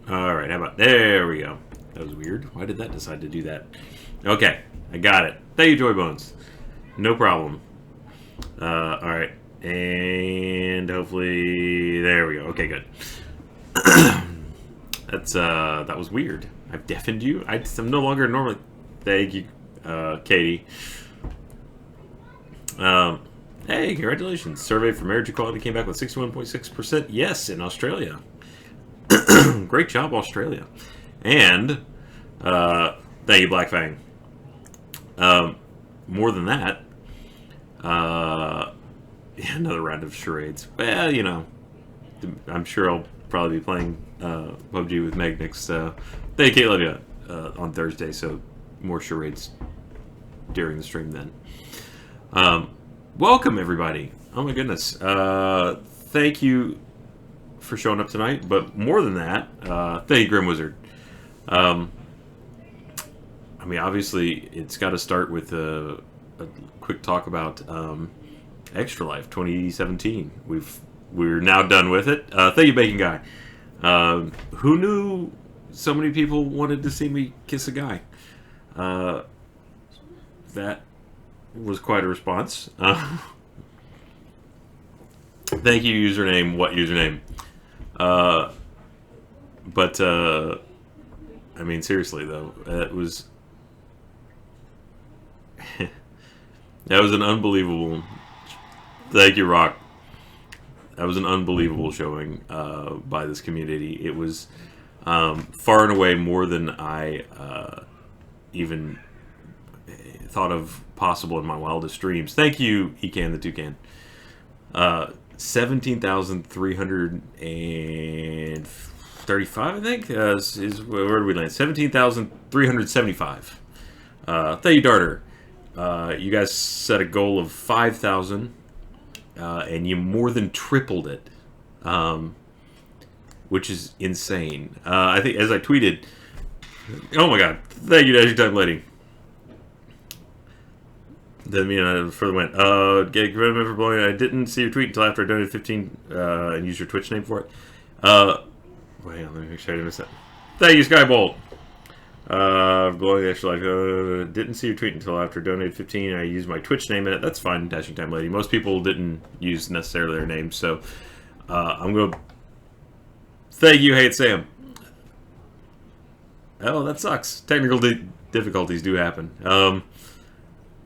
Alright, how about... There we go. That was weird. Why did that decide to do that? Okay, I got it. Thank you, Joy Bones. No problem. Alright. And hopefully... There we go. Okay, good. That was weird. I've deafened you? I'm no longer normal. Thank you, Katie. Hey, congratulations. Survey for marriage equality came back with 61.6% yes in Australia. Great job, Australia. And, thank you, Black Fang. More than that, yeah, another round of charades. Well, you know, I'm sure I'll probably be playing PUBG with Meg next. Thank you, Olivia, on Thursday, so more charades during the stream then. Welcome, everybody. Oh my goodness. Thank you for showing up tonight, but more than that, thank you, Grim Wizard. I mean, obviously, it's got to start with a quick talk about Extra Life 2017. We're now done with it. Thank you, Bacon Guy. Who knew so many people wanted to see me kiss a guy? That was quite a response. Thank you, username. What username? But I mean, seriously though, it was that was an unbelievable. Thank you, Rock. That was an unbelievable showing by this community. It was far and away more than I even thought of possible in my wildest dreams. Thank you, Ecan the Toucan. 17,335, I think, is where did we land? 17,375. Thank you, Darter. You guys set a goal of 5,000, and you more than tripled it, which is insane. I think, as I tweeted, oh my god, thank you, Dash Time Lady. Then me and I further went, get rid of it for blowing. I didn't see your tweet until after I donated 15 and used your Twitch name for it. Wait, let me make sure I didn't miss that. Thank you, Skybolt. Blowing the Extra Life. Didn't see your tweet until after I donated 15 and I used my Twitch name in it. That's fine, Dashing Time Lady. Most people didn't use necessarily their names, so I'm going to... Thank you, Hate Sam. Oh, that sucks. Technical difficulties do happen.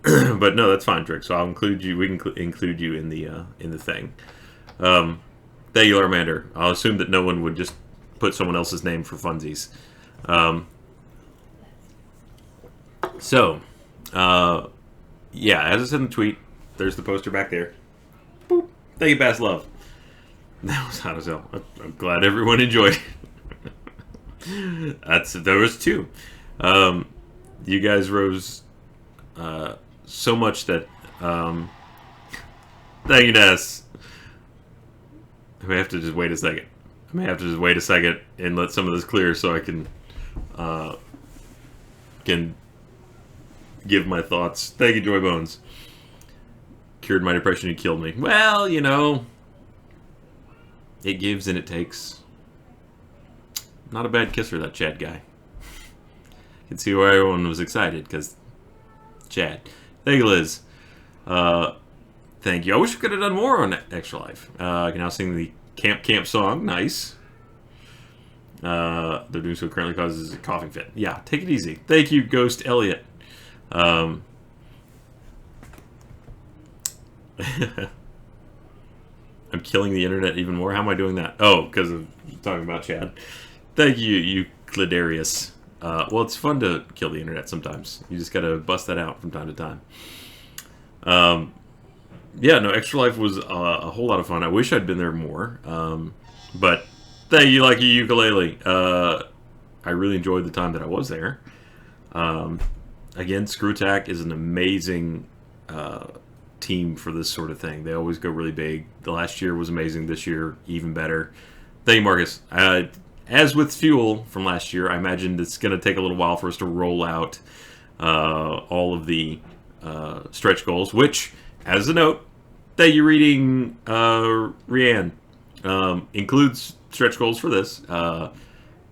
But no, that's fine, Trick. So I'll include you. We can include you in the thing. Thank you, Larmander. I'll assume that no one would just put someone else's name for funsies. Yeah, as I said in the tweet, there's the poster back there. Boop. Thank you, Bass Love. That was hot as hell. I'm glad everyone enjoyed it. There was two. You guys rose so much that thank you, Ness. I may have to just wait a second. And let some of this clear so I can give my thoughts. Thank you, Joy Bones. Cured my depression and killed me. Well, you know, it gives and it takes. Not a bad kisser, that Chad guy. You can see why everyone was excited, because Chad. Thank you, Liz. Thank you. I wish we could have done more on Extra Life. I can now sing the Camp song. Nice. They're doing so currently causes a coughing fit. Yeah, take it easy. Thank you, Ghost Elliot. I'm killing the internet even more. How am I doing that? Oh, because of talking about Chad. Thank you, Euclidarius. Well, it's fun to kill the internet sometimes. You just gotta bust that out from time to time. Yeah, no, Extra Life was a whole lot of fun. I wish I'd been there more. But thank you, Lucky Ukulele. I really enjoyed the time that I was there. Again, Screwtack is an amazing team for this sort of thing. They always go really big. The last year was amazing. This year, even better. Thank you, Marcus. As with Fuel from last year, I imagine it's going to take a little while for us to roll out all of the stretch goals, which, as a note, thank you, reading Rianne, includes stretch goals for this.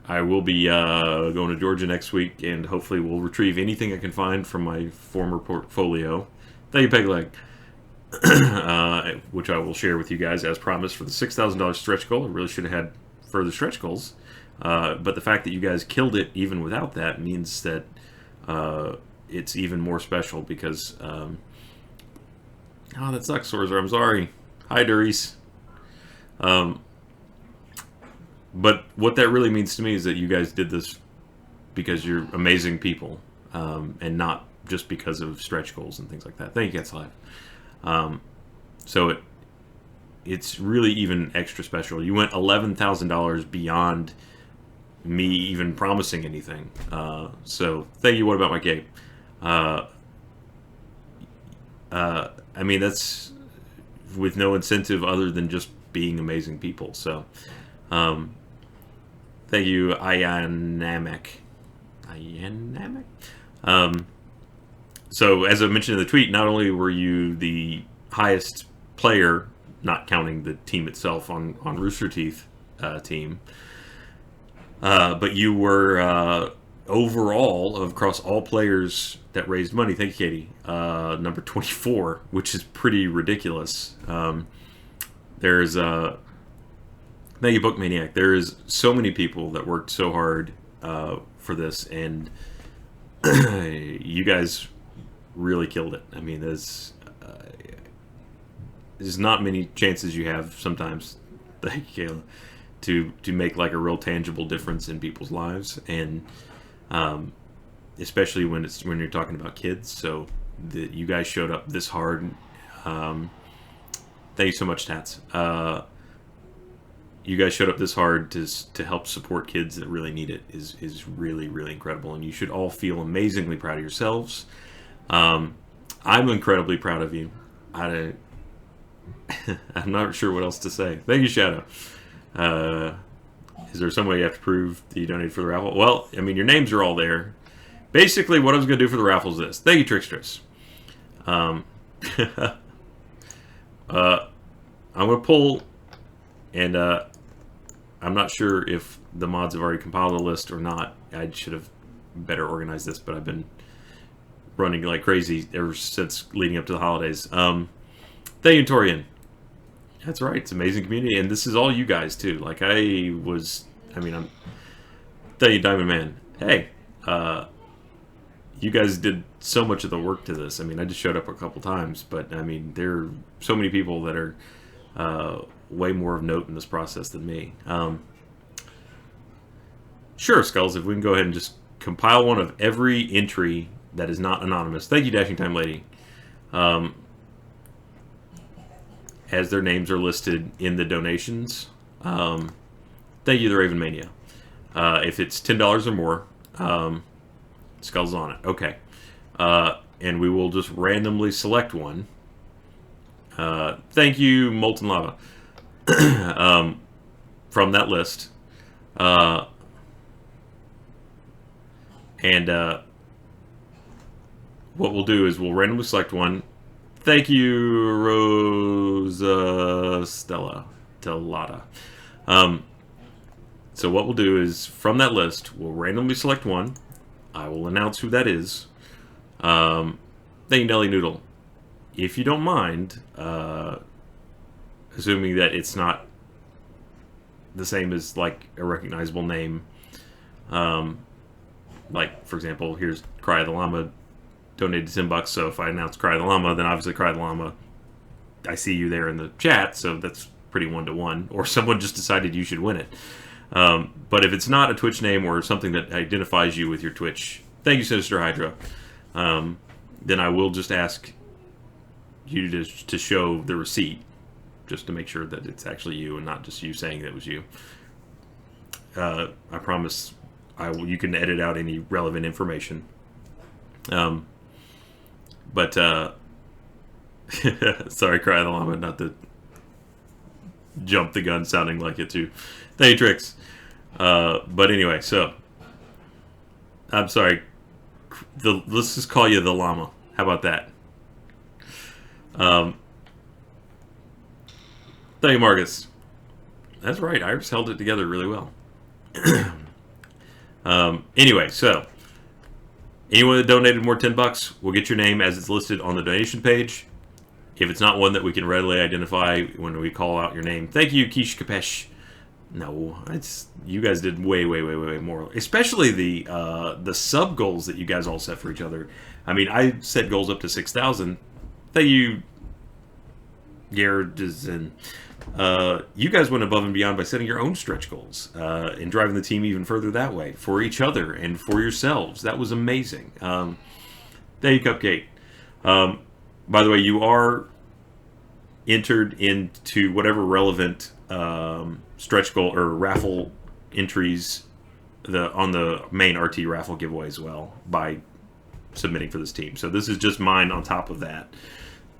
I will be going to Georgia next week, and hopefully we'll retrieve anything I can find from my former portfolio. Thank you, Peg Leg. Which I will share with you guys as promised for the $6,000 stretch goal. I really should have had further stretch goals. But the fact that you guys killed it even without that means that it's even more special because... oh, that sucks, Sorzer. I'm sorry. Hi, Duries. But what that really means to me is that you guys did this because you're amazing people, and not just because of stretch goals and things like that. Thank you, Cats Live. So it's really even extra special. You went $11,000 beyond me even promising anything. So thank you. What about my cape? I mean, that's with no incentive other than just being amazing people. So thank you, Ianamek. So, as I mentioned in the tweet, not only were you the highest player, not counting the team itself on Rooster Teeth team, but you were overall, across all players that raised money, thank you, Katie, number 24, which is pretty ridiculous. There's, thank you, Bookmaniac. There is so many people that worked so hard for this, and you guys really killed it. I mean, there's not many chances you have sometimes, thank you, Kayla, to make like a real tangible difference in people's lives, and especially when you're talking about kids. So that you guys showed up this hard. Thank you so much, Tats. You guys showed up this hard to help support kids that really need it is really, really incredible, and you should all feel amazingly proud of yourselves. I'm incredibly proud of you. I'm not sure what else to say. Thank you, Shadow. Is there some way you have to prove that you donated for the raffle? Well, I mean, your names are all there. Basically, what I was going to do for the raffle is this. Thank you, Trickstress. I'm going to pull, and I'm not sure if the mods have already compiled a list or not. I should have better organized this, but I've been running like crazy ever since leading up to the holidays. Thank you, Torian. That's right. It's an amazing community, and this is all you guys too. Like I'm thank you, Diamond Man. Hey, you guys did so much of the work to this. I mean, I just showed up a couple times, but I mean, there are so many people that are way more of note in this process than me. Sure, Skulls, if we can go ahead and just compile one of every entry that is not anonymous. Thank you, Dashing Time Lady. As their names are listed in the donations. Thank you, the Raven Mania. If it's $10 or more, Skulls on it. Okay. And we will just randomly select one. Thank you, Molten Lava. From that list. What we'll do is we'll randomly select one. Thank you, Rosa Stella Telada. So what we'll do is, from that list, we'll randomly select one. I will announce who that is. Thank you, Nelly Noodle. If you don't mind, assuming that it's not the same as, like, a recognizable name, like, for example, here's Cry the Llama, donated $10, so if I announce Cry the Llama, then obviously Cry the Llama, I see you there in the chat, so that's pretty one-to-one, or someone just decided you should win it. But if it's not a Twitch name or something that identifies you with your Twitch, thank you, Sinister Hydra, then I will just ask you to show the receipt, just to make sure that it's actually you and not just you saying that it was you. I promise you can edit out any relevant information. But sorry, Cry the Llama, not to jump the gun sounding like it too. Thank you, Tricks. But anyway, so I'm sorry. Let's just call you the Llama. How about that? Thank you, Marcus. That's right. Iris held it together really well. Anyway, so anyone that donated more than $10 will get your name as it's listed on the donation page. If it's not one that we can readily identify when we call out your name, thank you, Kish Kapesh. No, you guys did way more. Especially the sub goals that you guys all set for each other. I mean, I set goals up to 6,000. Thank you, Garrett. You guys went above and beyond by setting your own stretch goals and driving the team even further that way for each other and for yourselves. That was amazing. Thank you, Cupcake. By the way, you are entered into whatever relevant stretch goal or raffle entries on the main RT raffle giveaway as well by submitting for this team. So this is just mine on top of that.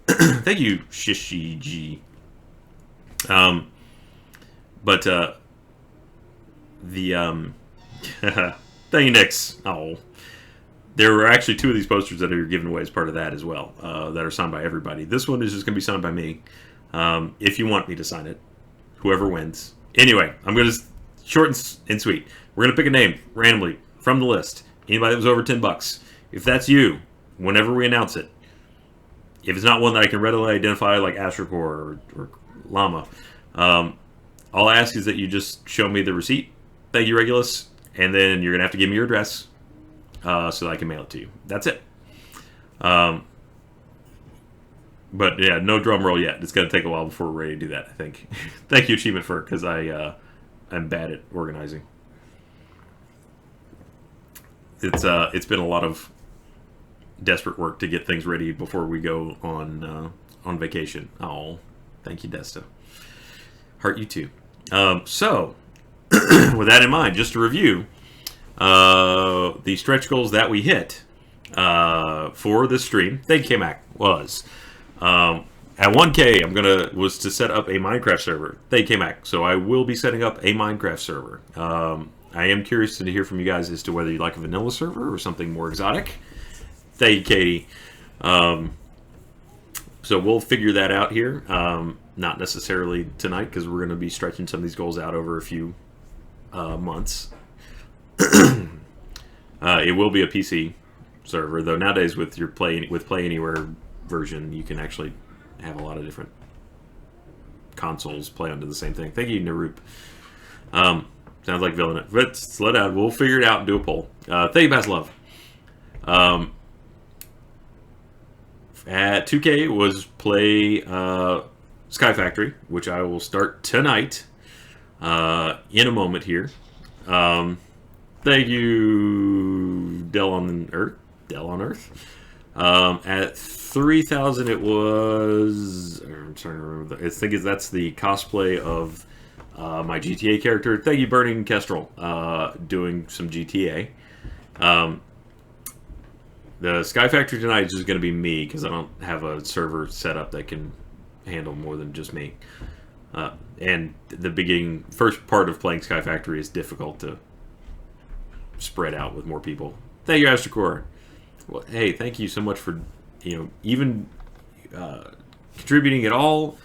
Thank you, Shishi G. But thank you, Nix. Oh, there were actually 2 of these posters that are given away as part of that as well, that are signed by everybody. This one is just going to be signed by me. If you want me to sign it, whoever wins. Anyway, I'm going to short and sweet. We're going to pick a name randomly from the list. Anybody that was over $10. If that's you, whenever we announce it, if it's not one that I can readily identify, like Astrocore or Llama, all I ask is that you just show me the receipt. Thank you, Regulus. And then you're going to have to give me your address so that I can mail it to you. That's it. But yeah, no drum roll yet. It's going to take a while before we're ready to do that, I think. Thank you, Achievement Fur, because I'm bad at organizing. It's been a lot of desperate work to get things ready before we go on vacation. Oh, thank you, Desta. Heart you too. So, with that in mind, just to review, the stretch goals that we hit for this stream, thank you, K-Mac, was at 1K, was to set up a Minecraft server. Thank you, K-Mac. So I will be setting up a Minecraft server. I am curious to hear from you guys as to whether you like a vanilla server or something more exotic. Thank you, Katie. So we'll figure that out here. Not necessarily tonight, because we're going to be stretching some of these goals out over a few months. It will be a PC server, though nowadays with your Play Anywhere version, you can actually have a lot of different consoles play onto the same thing. Thank you, Naroop. Sounds like villain. But slow down. We'll figure it out and do a poll. Thank you, Baslov. At 2K was play Sky Factory, which I will start tonight in a moment here. Thank you, Dell on Earth. At 3,000, it was. I'm trying to remember. I think that's the cosplay of my GTA character. Thank you, Burning Kestrel, doing some GTA. The Sky Factory tonight is just going to be me, because I don't have a server set up that can handle more than just me. And the first part of playing Sky Factory is difficult to spread out with more people. Thank you, Astrocore. Well, hey, thank you so much for, even contributing at all.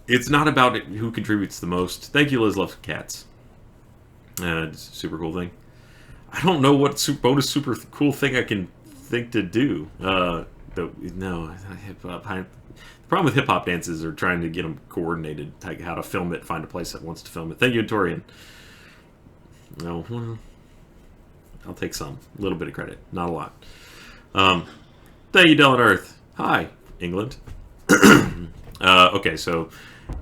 It's not about who contributes the most. Thank you, Liz Loves Cats. It's a super cool thing. I don't know what bonus super cool thing I can think to do. Hip hop. The problem with hip hop dances are trying to get them coordinated, like how to film it, find a place that wants to film it. Thank you, Torian. No, well, I'll take a little bit of credit, not a lot. Thank you, Dylan Earth. Hi, England. Okay, so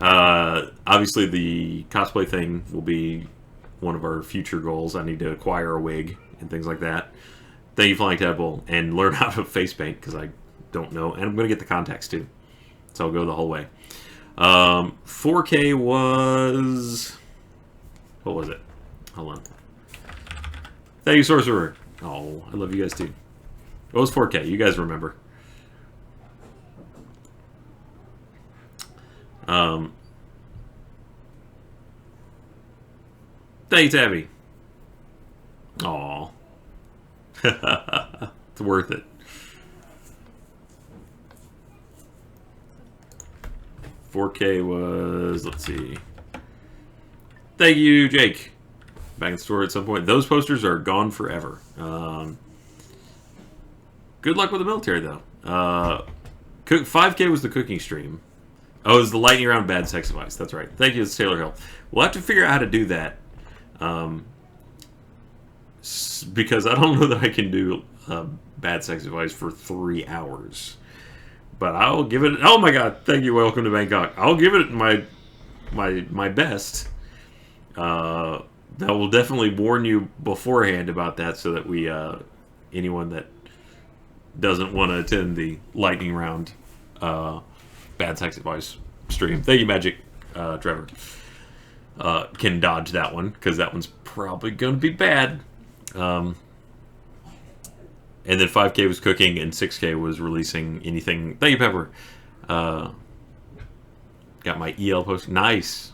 obviously the cosplay thing will be one of our future goals. I need to acquire a wig and things like that. Thank you, Flying Tadpole, and learn how to face paint, because I don't know. And I'm going to get the contacts, too. So I'll go the whole way. 4K was... What was it? Hold on. Thank you, Sorcerer. Oh, I love you guys, too. What was 4K? You guys remember. Thanks, Abby. Aw. It's worth it. 4K was, let's see. Thank you, Jake. back in store at some point. Those posters are gone forever. Good luck with the military, though. 5K was the cooking stream. Oh, it was the lightning round bad sex advice. That's right. Thank you, it's Taylor Hill. We'll have to figure out how to do that. Because I don't know that I can do bad sex advice for 3 hours. But I'll give it... Oh my god, thank you, welcome to Bangkok. I'll give it my best. I will definitely warn you beforehand about that so that we... anyone that doesn't want to attend the lightning round bad sex advice stream. Thank you, Magic Trevor. Can dodge that one, because that one's probably going to be bad. And then 5K was cooking, and 6K was releasing anything. Thank you, Pepper. Got my EL post. Nice.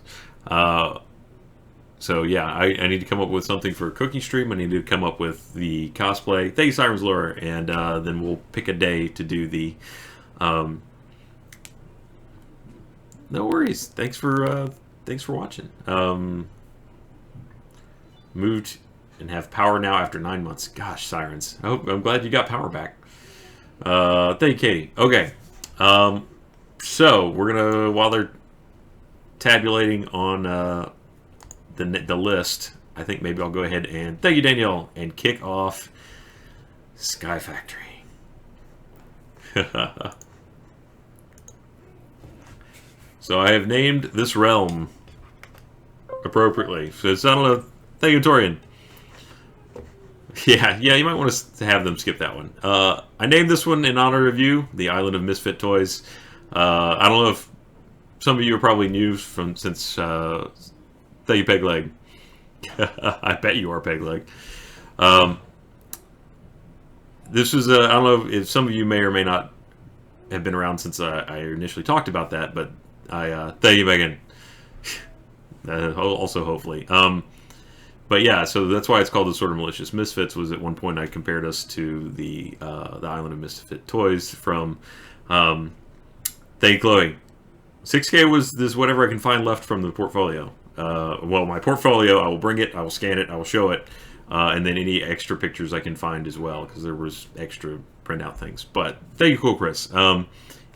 So, yeah, I need to come up with something for a cooking stream. I need to come up with the cosplay. Thank you, Sirens Lure. And then we'll pick a day to do the... no worries. Thanks for watching. Moved and have power now after 9 months. Gosh, Sirens. I'm glad you got power back. Thank you, Katie. Okay. So, we're going to, while they're tabulating on the list, I think maybe I'll go ahead and, thank you, Danielle, and kick off Sky Factory. So I have named this realm appropriately. So it's, I don't know. Thank you, Torian. Yeah, you might want to have them skip that one. I named this one in honor of you, the Island of Misfit Toys. I don't know if some of you are probably new since thank you, Peg Leg. I bet you are, Peg Leg. This is I don't know if some of you may or may not have been around since I initially talked about that, but thank you, Megan. Also, hopefully. But yeah, so that's why it's called the Sort of Malicious Misfits. Was at one point I compared us to the Island of Misfit Toys from thank you, Chloe. 6K was this whatever I can find left from the portfolio. Well, my portfolio, I will bring it, I will scan it, I will show it, and then any extra pictures I can find as well, because there was extra printout things. But thank you, Cool Chris.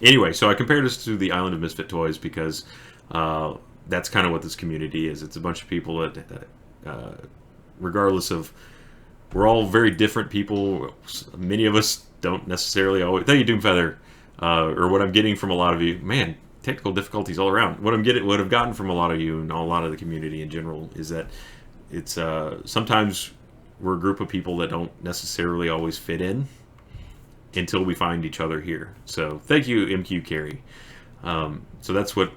Anyway, so I compared us to the Island of Misfit Toys because that's kind of what this community is. It's a bunch of people that, regardless of, we're all very different people. Many of us don't necessarily always. Thank you, Doomfeather. Or what I'm getting from a lot of you, man, technical difficulties all around. What I've gotten from a lot of you and a lot of the community in general is that it's sometimes we're a group of people that don't necessarily always fit in until we find each other here. So thank you, MQ Carey. So that's what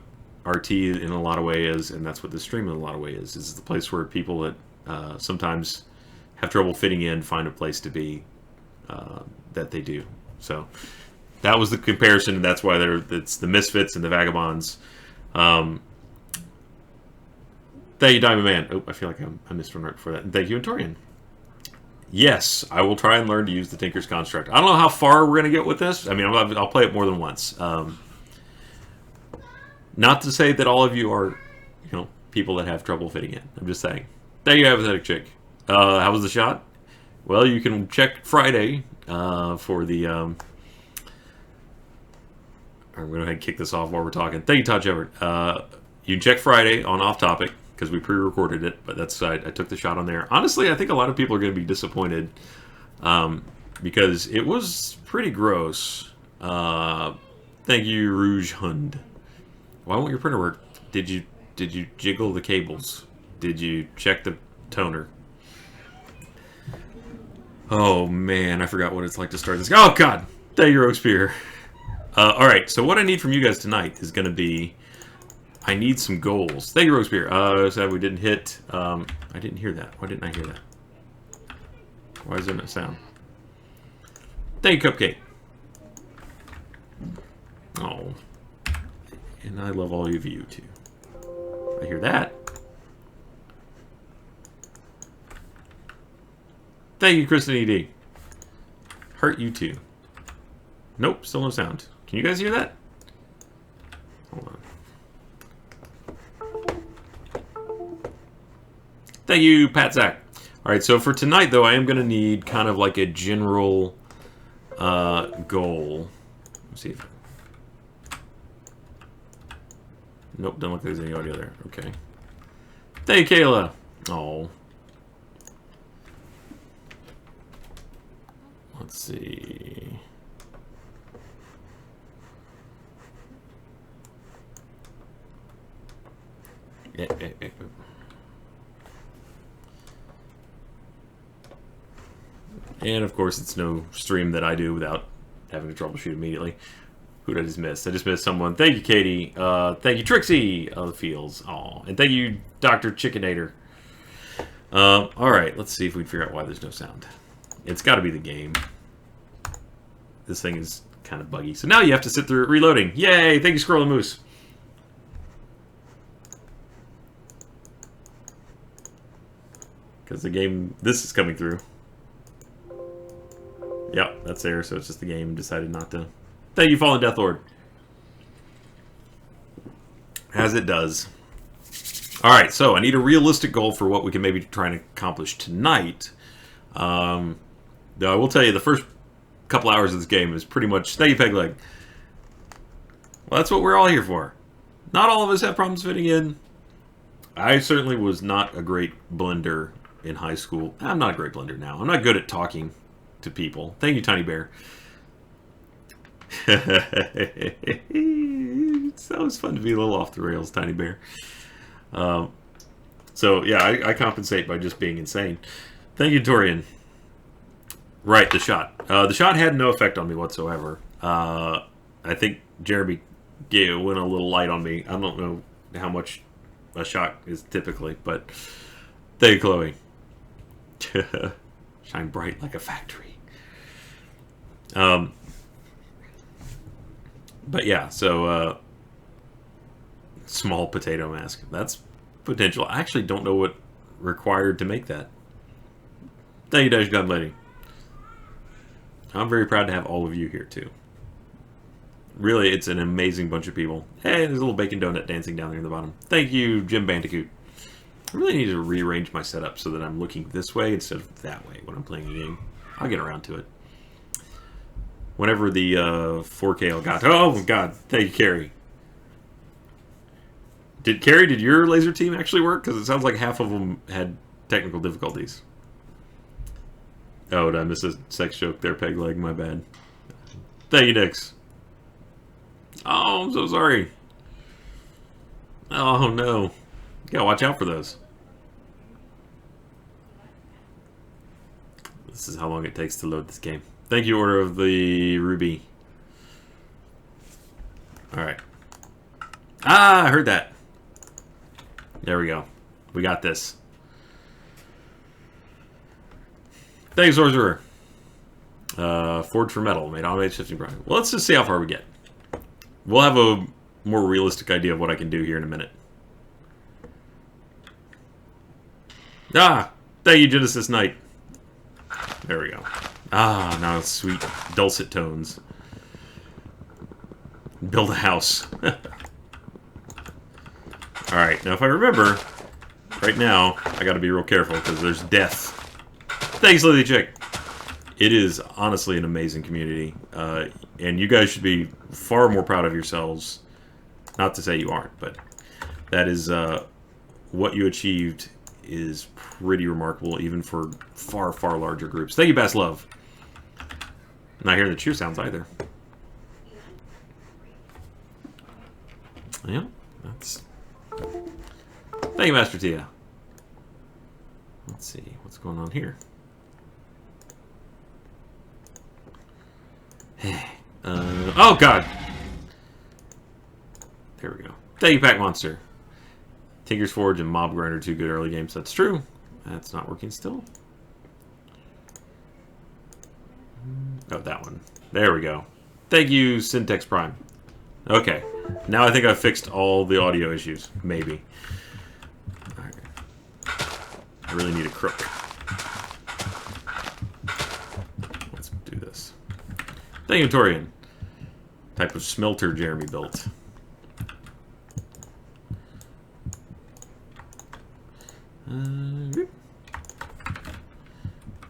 RT in a lot of ways is, and that's what this stream in a lot of ways is. It's the place where people that sometimes have trouble fitting in find a place to be that they do. So that was the comparison, and that's why it's the Misfits and the Vagabonds. Thank you, Diamond Man. Oh, I feel like I missed one right before that. And thank you, Antorian. Yes, I will try and learn to use the Tinker's Construct. I don't know how far we're going to get with this. I mean, I'll play it more than once. Not to say that all of you are, people that have trouble fitting in. I'm just saying. Thank you, Apathetic Chick. How was the shot? Well, you can check Friday for the... I'm going to go ahead and kick this off while we're talking. Thank you, Todd Shepard. You can check Friday on Off Topic, because we pre-recorded it, but that's I took the shot on there. Honestly, I think a lot of people are going to be disappointed because it was pretty gross. Thank you, Rouge Hund. Why won't your printer work? Did you jiggle the cables? Did you check the toner? Oh man, I forgot what it's like to start this. Oh god, thank you, Rogue Spear. All right, so what I need from you guys tonight is going to be, I need some goals. Thank you, Rogue Spear. Sad we didn't hit. I didn't hear that. Why didn't I hear that? Why isn't it sound? Thank you, Cupcake. Oh. And I love all of you too. I hear that. Thank you, Kristen ED. Hurt you too. Nope, still no sound. Can you guys hear that? Hold on. Thank you, Pat Zach. All right, so for tonight, though, I am going to need kind of like a general goal. Let's see if... Nope, don't look like there's any audio there. Okay. Thank you, Kayla. Oh. Let's see. And of course, it's no stream that I do without having to troubleshoot immediately. Who did I just miss? I just missed someone. Thank you, Katie. Thank you, Trixie of the Fields. Aw. And thank you, Dr. Chickenator. Alright, let's see if we can figure out why there's no sound. It's got to be the game. This thing is kind of buggy. So now you have to sit through it reloading. Yay! Thank you, Squirrel and Moose. Because the game... This is coming through. Yep, that's there, so it's just the game decided not to... Thank you, Fallen Death Lord. As it does. Alright, so I need a realistic goal for what we can maybe try and accomplish tonight. Though I will tell you, the first couple hours of this game is pretty much... Thank you, Peg Leg. Well, that's what we're all here for. Not all of us have problems fitting in. I certainly was not a great blender in high school. I'm not a great blender now. I'm not good at talking to people. Thank you, Tiny Bear. It's always fun to be a little off the rails, Tiny Bear. So, yeah, I compensate by just being insane. Thank you, Torian. Right, the shot. The shot had no effect on me whatsoever. I think Jeremy went a little light on me. I don't know how much a shot is typically, but thank you, Chloe. Shine bright like a factory. But yeah, so small potato mask. That's potential. I actually don't know what required to make that. Thank you, Dash Gun Lady. I'm very proud to have all of you here too. Really, it's an amazing bunch of people. Hey, there's a little bacon donut dancing down there in the bottom. Thank you, Jim Bandicoot. I really need to rearrange my setup so that I'm looking this way instead of that way when I'm playing a game. I'll get around to it. Whenever the 4K all got... Oh, God. Thank you, Carrie. Carrie, did your laser team actually work? Because it sounds like half of them had technical difficulties. Oh, did I miss a sex joke there, Peg Leg? My bad. Thank you, Dix. Oh, I'm so sorry. Oh, no. You gotta watch out for those. This is how long it takes to load this game. Thank you, Order of the Ruby. Alright. Ah, I heard that. There we go. We got this. Thanks, Sorcerer. Forge for metal. Made automated shifting product. Well, let's just see how far we get. We'll have a more realistic idea of what I can do here in a minute. Ah! Thank you, Genesis Knight. There we go. Ah, now sweet dulcet tones. Build a house. Alright, now if I remember, right now, I gotta be real careful because there's death. Thanks, Lily Chick. It is honestly an amazing community. And you guys should be far more proud of yourselves. Not to say you aren't, but that is what you achieved is pretty remarkable, even for far, far larger groups. Thank you, Bass Love. Not hearing the cheer sounds either. Yeah, that's... Thank you, Master Tia. Let's see, what's going on here? Oh, God! There we go. Thank you, Pack Monster. Tinker's Forge and Mob Grinder, 2 good early games. That's true. That's not working still. Oh, that one. There we go. Thank you, Syntax Prime. Okay. Now I think I've fixed all the audio issues. Maybe. Alright. I really need a crook. Let's do this. Thank you, Torian. Type of smelter Jeremy built.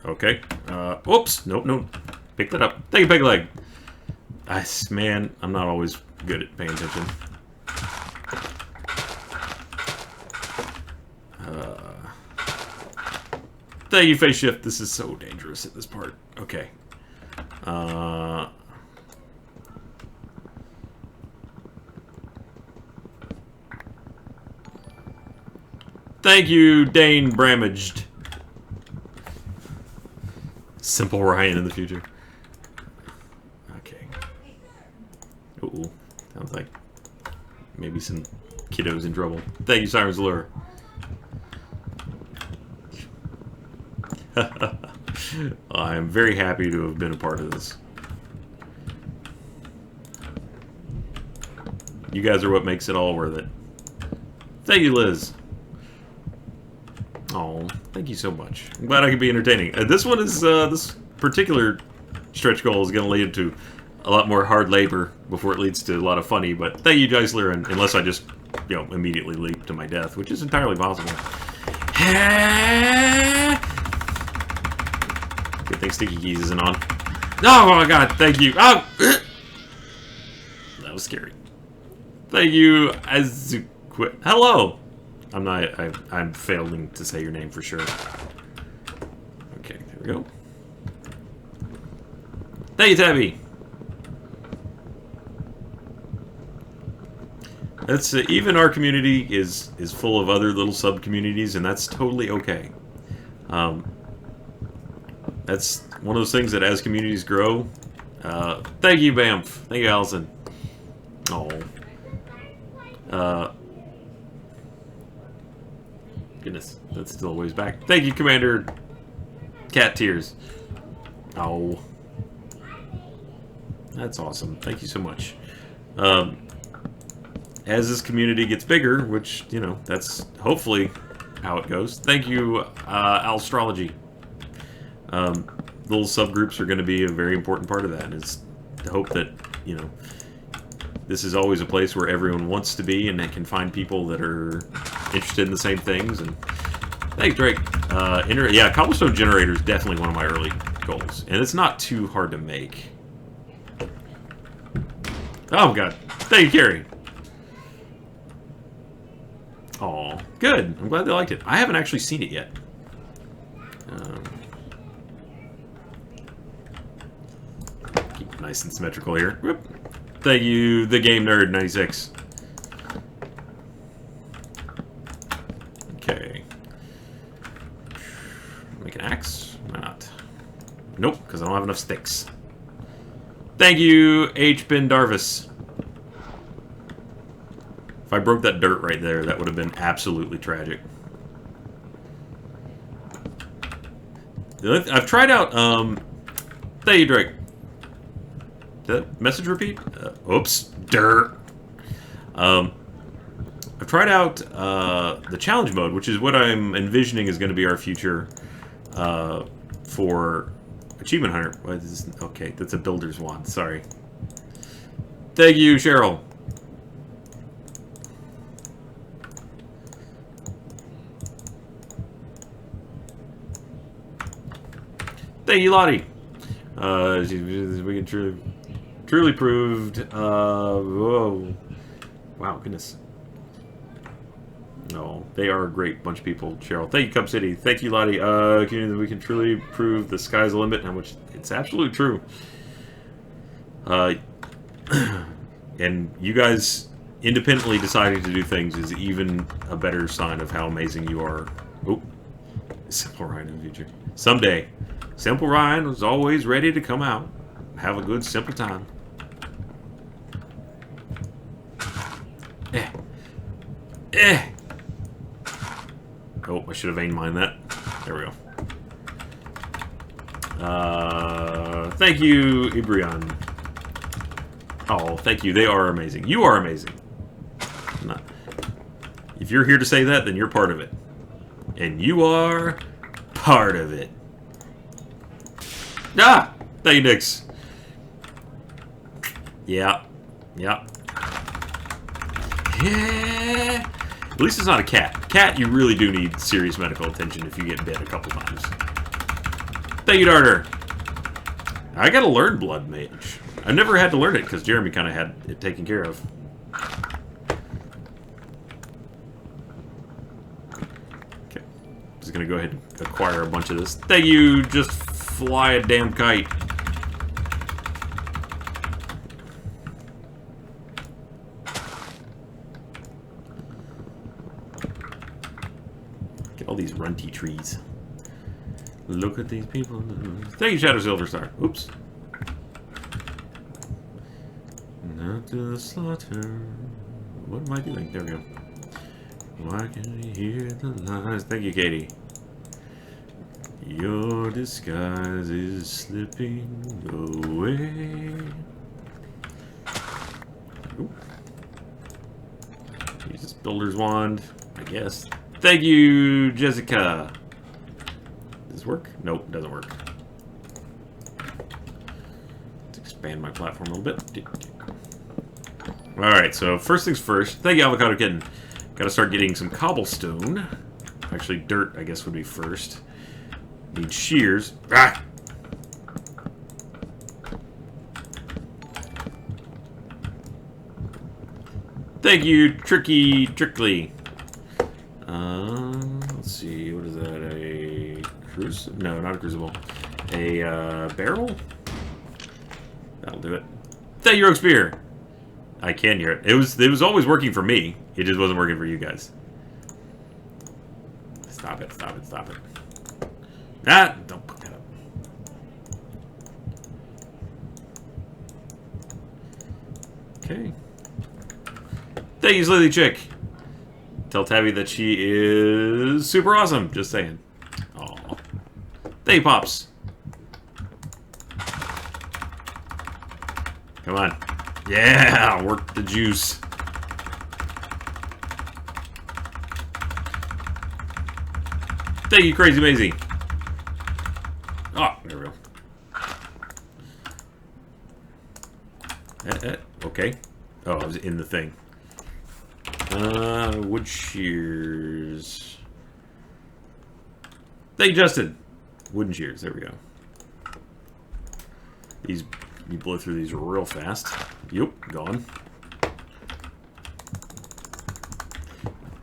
Okay. Oops. Nope, nope. Pick that up. Thank you, Peg Leg. Man, I'm not always good at paying attention. Thank you, Face Shift. This is so dangerous at this part. Okay. Thank you, Dane Bramaged. Simple Ryan in the future. Okay. Ooh. Sounds like maybe some kiddos in trouble. Thank you, Siren's Lure. I am very happy to have been a part of this. You guys are what makes it all worth it. Thank you, Liz. Oh, thank you so much. I'm glad I could be entertaining. This one is, this particular stretch goal is going to lead to a lot more hard labor before it leads to a lot of funny, but thank you, Geisler, and unless I just, you know, immediately leap to my death, which is entirely possible. Good thing Sticky Keys isn't on. Oh my god, thank you. Oh! That was scary. Thank you, Azuquit. Hello! I'm failing to say your name for sure. Okay, there we go. Thank you, Tabby! That's even our community is full of other little sub-communities, and that's totally okay. That's one of those things that as communities grow. Thank you, Bamf. Thank you, Allison. Oh. Goodness, that's still a ways back. Thank you, Commander Cat Tears. Oh. That's awesome. Thank you so much. As this community gets bigger, which, you know, that's hopefully how it goes. Thank you, Astrology. Little subgroups are going to be a very important part of that. Is to hope that, you know, this is always a place where everyone wants to be and they can find people that are interested in the same things. And thanks, Drake. Yeah, cobblestone generator is definitely one of my early goals, and it's not too hard to make. Oh god, thank you, Carrie. Oh, good. I'm glad they liked it. I haven't actually seen it yet. Keep it nice and symmetrical here. Whoop. Thank you, the Game Nerd 96. Okay. Make an axe? Why not? Nope, because I don't have enough sticks. Thank you, H. Ben Darvis. If I broke that dirt right there, that would have been absolutely tragic. I've tried out, thank you, Drake. Did that message repeat? Oops. Dirt. I've tried out the challenge mode, which is what I'm envisioning is going to be our future for Achievement Hunter. Okay, that's a builder's wand. Sorry. Thank you, Cheryl. Thank you, Lottie. We can truly proved. Whoa. Wow, goodness. No, they are a great bunch of people, Cheryl. Thank you, Cup City. Thank you, Lottie. We can truly prove the sky's the limit, and which it's absolutely true. And you guys independently deciding to do things is even a better sign of how amazing you are. Oh, Simple Ryan in the future. Someday, Simple Ryan was always ready to come out, have a good simple time. Oh, I should have aimed mine that. There we go. Thank you, Ibrion. Oh, thank you. They are amazing. You are amazing. If you're here to say that, then you're part of it. And you are part of it. Ah! Thank you, Nix. Yeah. Yeah. Yeah. At least it's not a cat. Cat, you really do need serious medical attention if you get bit a couple times. Thank you, Darter. I gotta learn Blood Mage. I've never had to learn it because Jeremy kind of had it taken care of. Okay. Just gonna go ahead and acquire a bunch of this. Thank you, just fly a damn kite. Get all these runty trees. Look at these people. Thank you, Shadow Silverstar. Oops. Not to the slaughter. What am I doing? There we go. Why can't you hear the lies? Thank you, Katie. Your disguise is slipping away. Ooh. Use this builder's wand, I guess. Thank you, Jessica. Does this work? Nope, it doesn't work. Let's expand my platform a little bit. Alright, so first things first. Thank you, Avocado Kitten. Gotta start getting some cobblestone. Actually, dirt, I guess, would be first. Need shears. Ah! Thank you, Trickly. Let's see, what is that? A crucible? No, not a crucible. A barrel? That'll do it. Thank you, Rogue Spear. I can hear it. It was always working for me. It just wasn't working for you guys. Stop it! Stop it! Stop it! Ah! Don't put that up. Okay. Thank you, Lily Chick. Tell Tabby that she is super awesome. Just saying. Aw. Thank you, Pops. Come on. Yeah! Work the juice. Thank you, Crazy Maisie. Oh, there we go. Okay. Oh, I was in the thing. Wood shears. Thank you, Justin. Wooden shears. There we go. These, you blow through these real fast. Yep, gone.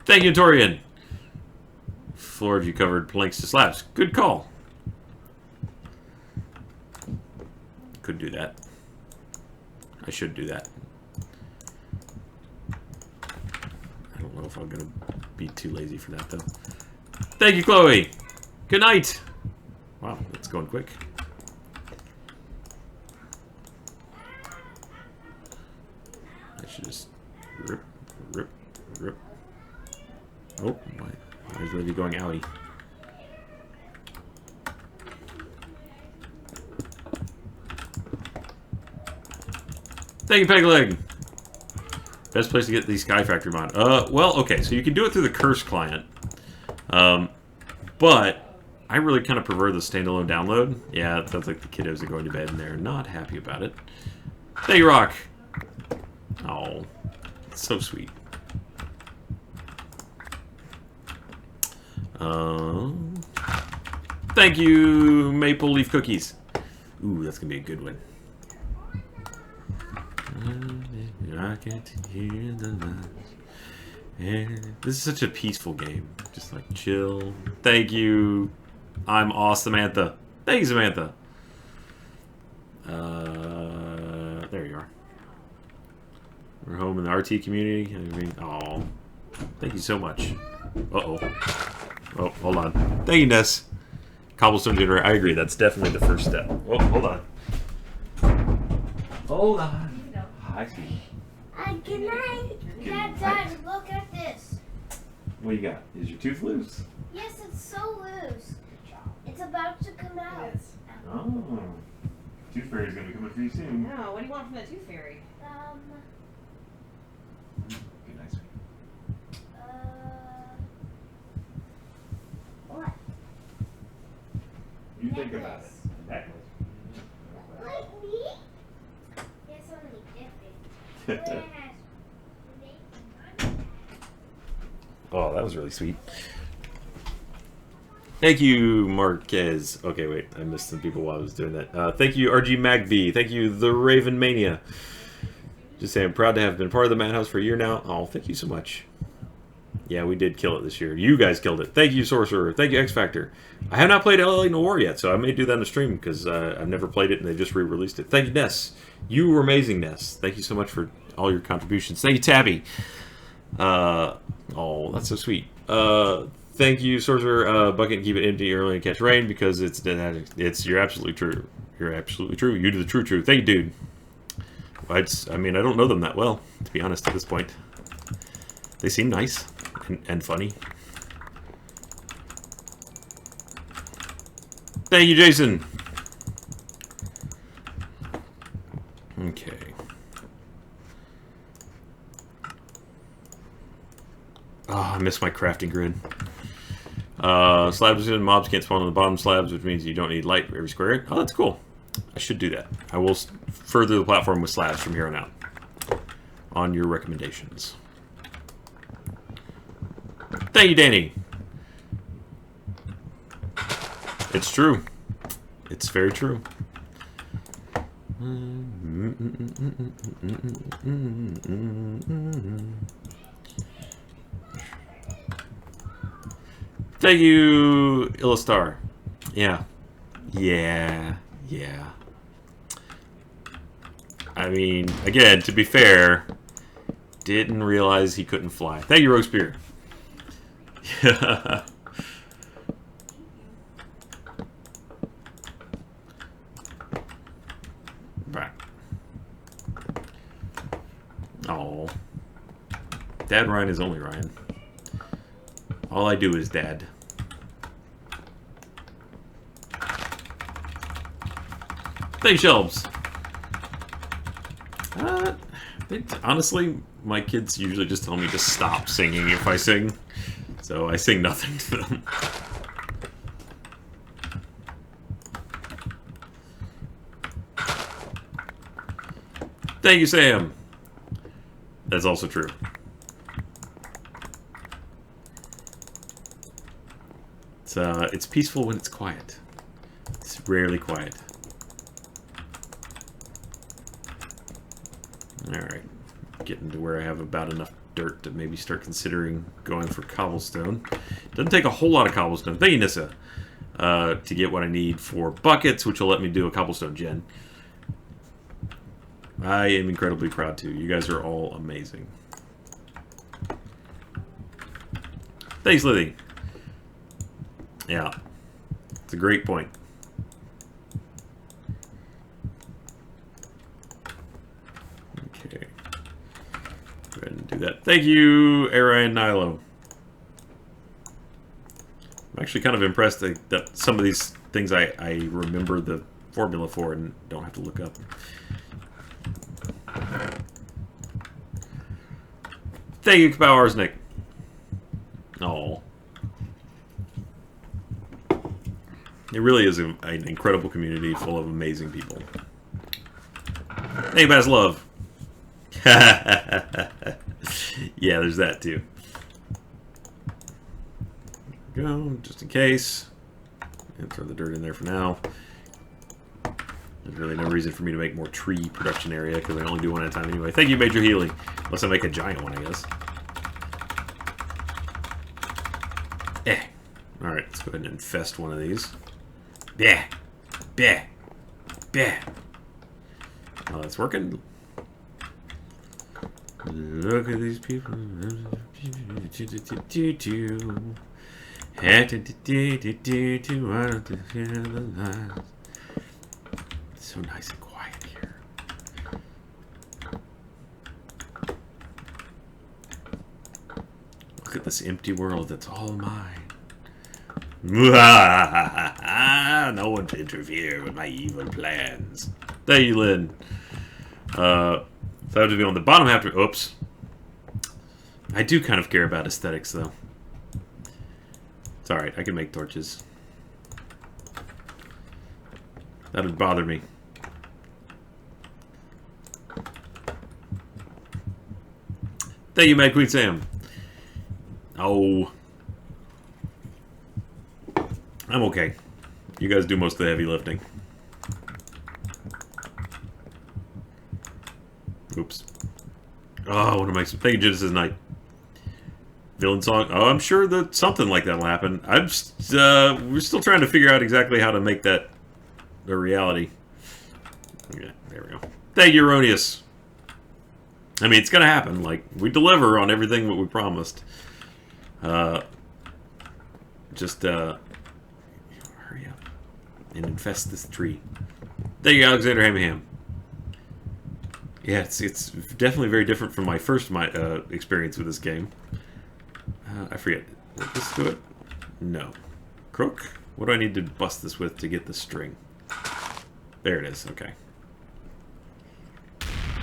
Thank you, Torian. Floor of you covered planks to slabs. Good call. Could do that. I should do that. I don't know if I'm gonna be too lazy for that though. Thank you, Chloe. Good night. Wow, that's going quick. I should just rip. Oh, why is Livy going owie? Thank you, Pegleg. Best place to get the Skyfactory mod. Well, okay, so you can do it through the Curse client. But I really kind of prefer the standalone download. Yeah, it sounds like the kiddos are going to bed and they're not happy about it. Thank you, Rock. Oh, so sweet. Thank you, Maple Leaf Cookies. Ooh, that's gonna be a good one. I get to hear the lies. This is such a peaceful game. Just like chill. Thank you. I'm awesome, Samantha. Thank you, Samantha. There you are. We're home in the RT community. I mean, oh, thank you so much. Uh-oh. Oh, hold on. Thank you, Ness. Cobblestone generator. I agree. That's definitely the first step. Oh, hold on. Hold on. Hi, sweetie. Good night. Dad, look at this. What do you got? Is your tooth loose? Yes, it's so loose. It's about to come out. Oh. Tooth Fairy's gonna be coming for you soon. No, what do you want from the Tooth Fairy? Good night, sweetie. What? You think about it. Necklace. Like me? Yes, only different. Oh, that was really sweet. Thank you, Marquez. Okay, wait. I missed some people while I was doing that. Thank you, RG Magby. Thank you, The Raven Mania. Just saying, I'm proud to have been part of the Madhouse for a year now. Oh, thank you so much. Yeah, we did kill it this year. You guys killed it. Thank you, Sorcerer. Thank you, X Factor. I have not played LA Noir yet, so I may do that in a stream because I've never played it and they just re-released it. Thank you, Ness. You were amazing, Ness. Thank you so much for all your contributions. Thank you, Tabby. Oh, that's so sweet. Thank you, Sorcerer. Bucket and keep it empty early and catch rain because you're absolutely true. You're absolutely true. You do the true. Thank you, dude. I mean, I don't know them that well, to be honest, at this point. They seem nice and funny. Thank you, Jason. Okay. Oh, I missed my crafting grid. Slabs and mobs can't spawn on the bottom slabs, which means you don't need light for every square. Oh, that's cool. I should do that. I will further the platform with slabs from here on out. On your recommendations. Thank you, Danny. It's true. It's very true. Thank you, Illustar. Yeah. I mean, again, to be fair, didn't realize he couldn't fly. Thank you, Roguespear. Yeah. Right. Oh. Dad Ryan is only Ryan. All I do is dad. Thanks, Shelves. Honestly, my kids usually just tell me to stop singing if I sing. So I sing nothing to them. Thank you, Sam. That's also true. It's peaceful when it's quiet. It's rarely quiet. Alright. Getting to where I have about enough dirt to maybe start considering going for cobblestone. Doesn't take a whole lot of cobblestone. Thank you, Nissa. To get what I need for buckets, which will let me do a cobblestone gen. I am incredibly proud too. You guys are all amazing. Thanks, Lily. Yeah. It's a great point. Okay. Go ahead and do that. Thank you, Era and Nilo. I'm actually kind of impressed that some of these things I remember the formula for and don't have to look up. Thank you, Kabao Arsenic. Oh. It really is an incredible community full of amazing people. Hey, Baz Love. Yeah, there's that too. Go, just in case. And throw the dirt in there for now. There's really no reason for me to make more tree production area because I only do one at a time anyway. Thank you, Major Healy. Unless I make a giant one, I guess. Alright, let's go ahead and infest one of these. Yeah. Oh, that's working. Look at these people. It's so nice and quiet here. Look at this empty world that's all mine. No one to interfere with my evil plans. There you, Lynn. So I have to be on the bottom half. Oops. I do kind of care about aesthetics, though. It's alright, I can make torches. That would bother me. Thank you, Mad Queen Sam. Oh. I'm okay. You guys do most of the heavy lifting. Oops. Oh, I want to make some... Thank you, Genesis Knight. Villain song. Oh, I'm sure that something like that will happen. We're still trying to figure out exactly how to make that a reality. Yeah, there we go. Thank you, Erroneous. I mean, it's gonna happen. Like, we deliver on everything that we promised. Just, hurry up and infest this tree. Thank you, Alexander Hamaham. Yeah, it's definitely very different from my first experience with this game. I forget. Did this do it? No. Crook? What do I need to bust this with to get the string? There it is. Okay.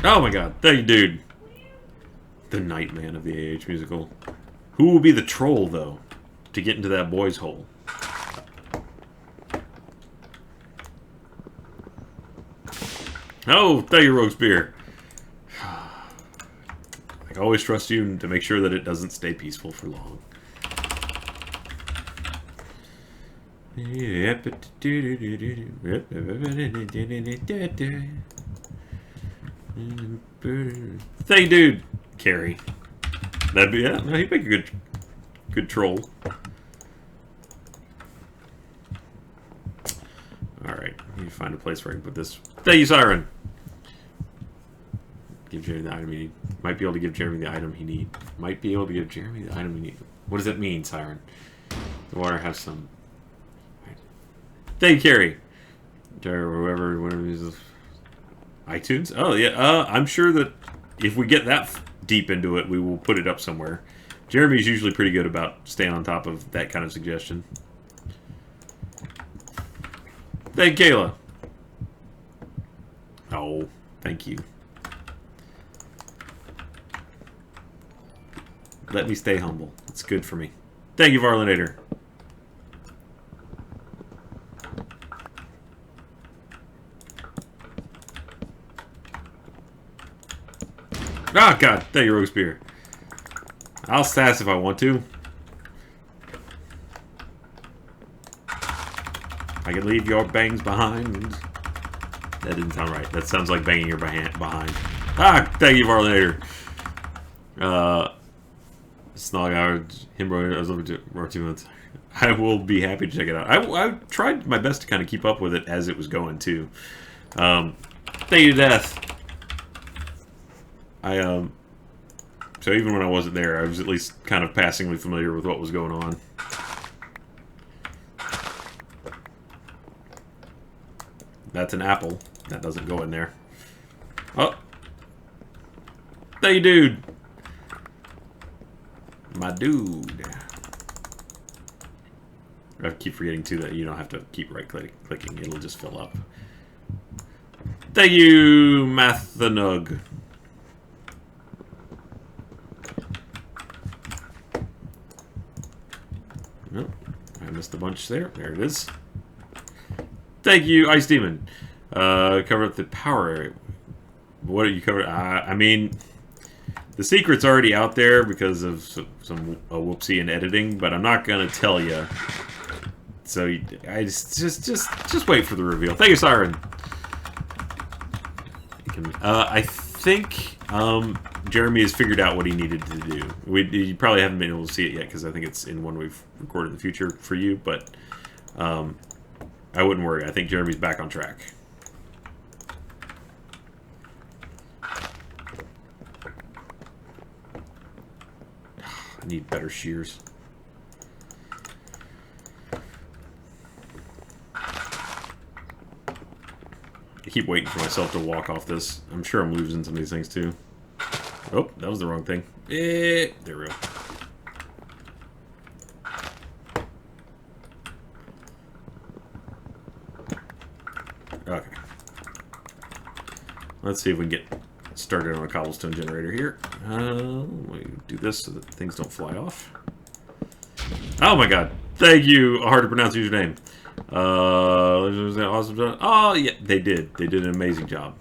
Oh my god. Thank you, dude. The Nightman of the AH musical. Who will be the troll, though, to get into that boy's hole? Oh, thank you, Roguespear. I always trust you to make sure that it doesn't stay peaceful for long. Thank you, dude. Carrie. That'd be, yeah, no, he'd make a good troll. Alright, need to find a place where I can put this. Thank you, Siren. Give Jeremy the item he need. Might be able to give Jeremy the item he need. Might be able to give Jeremy the item he need. What does that mean, Siren? The water has some... Right. Thank you, Carrie. Whoever uses iTunes? Oh, yeah. I'm sure that if we get that deep into it, we will put it up somewhere. Jeremy's usually pretty good about staying on top of that kind of suggestion. Thank you, Kayla. Oh, thank you. Let me stay humble. It's good for me. Thank you, Varlinator. Oh, God. Thank you, Roguespear. I'll sass if I want to. I can leave your bangs behind. That didn't sound right. That sounds like banging your behind. Ah, thank you, Varlinator. Snog hours, Himbro, I was looking for 2 months. I will be happy to check it out. I tried my best to kind of keep up with it as it was going, too. Thank you to Death. So even when I wasn't there, I was at least kind of passingly familiar with what was going on. That's an apple. That doesn't go in there. Oh! Thank you, dude! My dude. I keep forgetting too that you don't have to keep right-clicking. It'll just fill up. Thank you, Mathanug. Nope. I missed a bunch there. There it is. Thank you, Ice Demon. Cover up the power area. What are you covering? I mean... The secret's already out there because of some whoopsie in editing, but I'm not gonna tell you. So I just wait for the reveal. Thank you, Siren. I think Jeremy has figured out what he needed to do. You probably haven't been able to see it yet because I think it's in one we've recorded in the future for you, but I wouldn't worry. I think Jeremy's back on track. I need better shears. I keep waiting for myself to walk off this. I'm sure I'm losing some of these things too. Oh, that was the wrong thing. There we go. Okay. Let's see if we can get started on a cobblestone generator here. We do this so that things don't fly off. Oh my god. Thank you. Hard to pronounce username. Awesome job. Oh yeah, they did. They did an amazing job.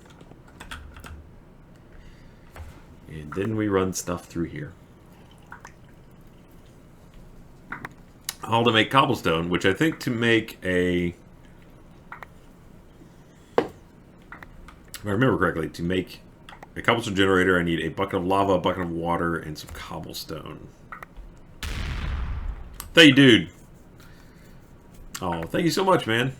And then we run stuff through here. all to make cobblestone, which I think to make a... If I remember correctly, to make a cobblestone generator, I need a bucket of lava, a bucket of water, and some cobblestone. Thank you, dude. Oh, thank you so much, man.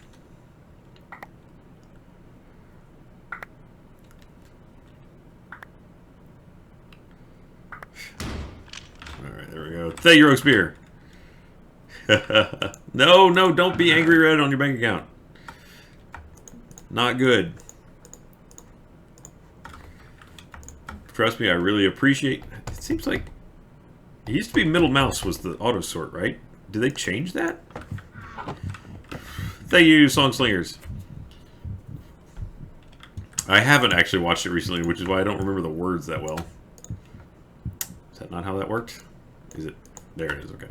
Alright, there we go. Thank you, roast beer. No, no, don't be angry red on your bank account. Not good. Trust me, I really appreciate... It seems like... It used to be middle mouse was the auto sort, right? Did they change that? Thank you, Song Slingers. I haven't actually watched it recently, which is why I don't remember the words that well. Is that not how that worked? Is it? There it is, okay.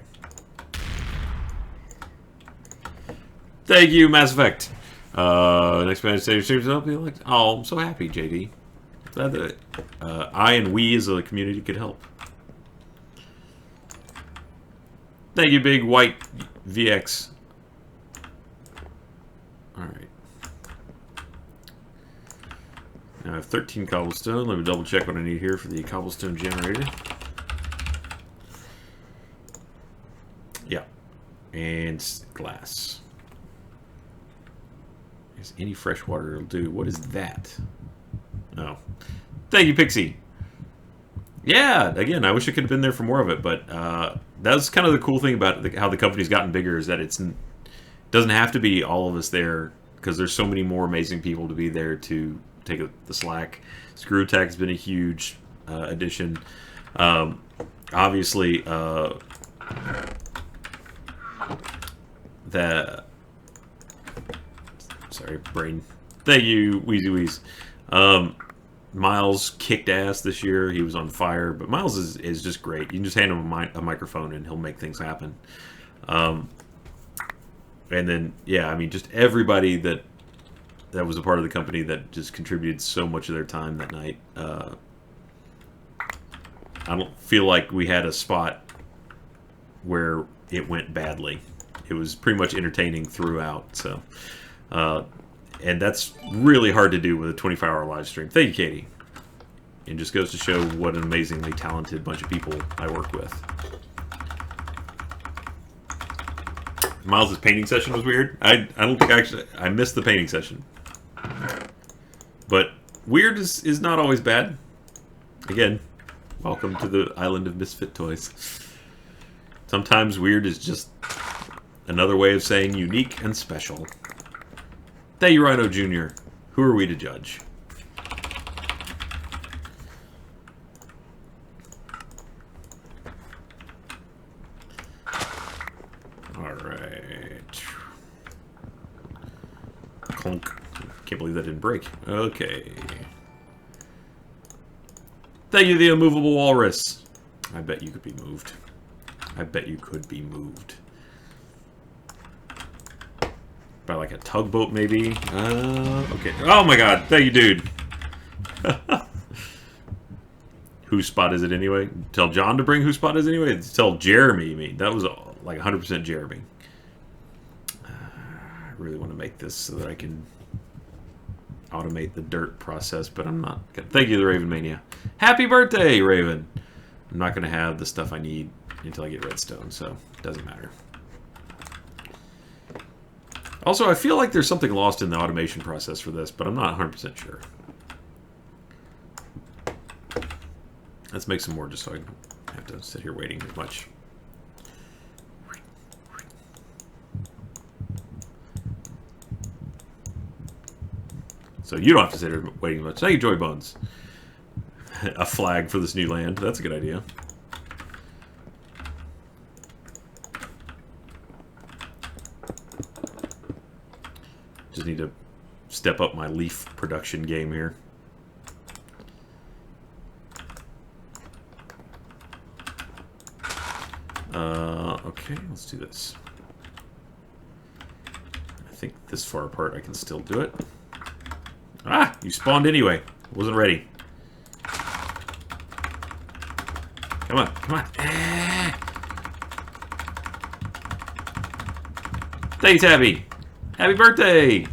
Thank you, Mass Effect. Next man stage series up. Like, oh, I'm so happy, JD. Glad that I and we as a community could help. Thank you, big white VX. Alright. Now I have 13 cobblestone. Let me double check what I need here for the cobblestone generator. Yeah. And glass. Is any fresh water will do. What is that? Oh. Thank you, Pixie. Yeah, again, I wish I could have been there for more of it, but that's kind of the cool thing about how the company's gotten bigger is that it doesn't have to be all of us there because there's so many more amazing people to be there to take the slack. Screw Attack has been a huge addition. Obviously, sorry, brain. Thank you, Wheezy Wheeze. Miles kicked ass this year. He was on fire, but Miles is just great. You can just hand him a microphone and he'll make things happen. And then, yeah, I mean, just everybody that was a part of the company that just contributed so much of their time that night. I don't feel like we had a spot where it went badly. It was pretty much entertaining throughout, so... and that's really hard to do with a 24-hour live stream. Thank you, Katie. It just goes to show what an amazingly talented bunch of people I work with. Miles' painting session was weird. I don't think I missed the painting session. But weird is not always bad. Again, welcome to the island of misfit toys. Sometimes weird is just another way of saying unique and special. Thank you, Rhino Jr. Who are we to judge? Alright. Clunk. Can't believe that didn't break. Okay. Thank you, the immovable walrus. I bet you could be moved. I bet you could be moved. By like a tugboat, maybe? Okay. Oh my god, thank you, dude. Whose spot is it anyway? Tell John to bring whose spot is it anyway? Tell Jeremy, me. That was like 100% Jeremy. I really want to make this so that I can automate the dirt process, but I'm not gonna. Thank you, the Raven Mania. Happy birthday, Raven! I'm not going to have the stuff I need until I get redstone, so it doesn't matter. Also, I feel like there's something lost in the automation process for this, but I'm not 100% sure. Let's make some more just so I don't have to sit here waiting as much. So you don't have to sit here waiting as much. Thank you, Joy Bones. A flag for this new land. That's a good idea. Just need to step up my leaf production game here. Okay, let's do this. I think this far apart I can still do it. Ah! You spawned anyway. Wasn't ready. Come on, come on. Ah. Thanks, Abby. Happy birthday.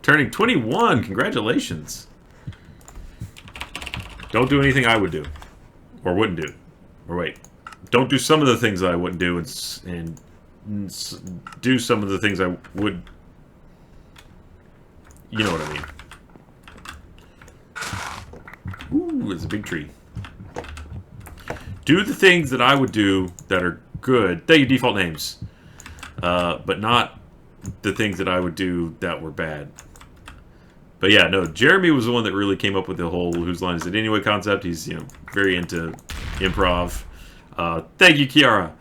Turning 21. Congratulations. Don't do anything I would do. Or wouldn't do. Or wait. Don't do some of the things I wouldn't do and do some of the things I would... You know what I mean. Ooh, it's a big tree. Do the things that I would do that are good. Thank you, default names. But not the things that I would do that were bad. But yeah, no, Jeremy was the one that really came up with the whole whose line is it anyway concept. He's, you know, very into improv. Thank you, Kiara.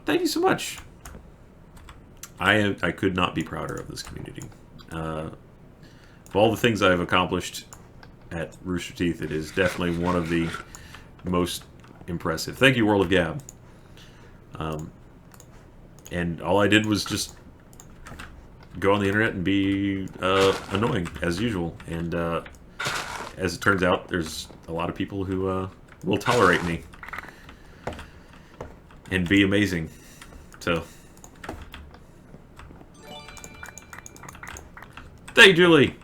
Thank you so much. I could not be prouder of this community. Of all the things I've accomplished at Rooster Teeth, it is definitely one of the most impressive. Thank you, World of Gab. And all I did was just go on the internet and be annoying, as usual. And as it turns out, there's a lot of people who will tolerate me and be amazing. So, thank you, Julie.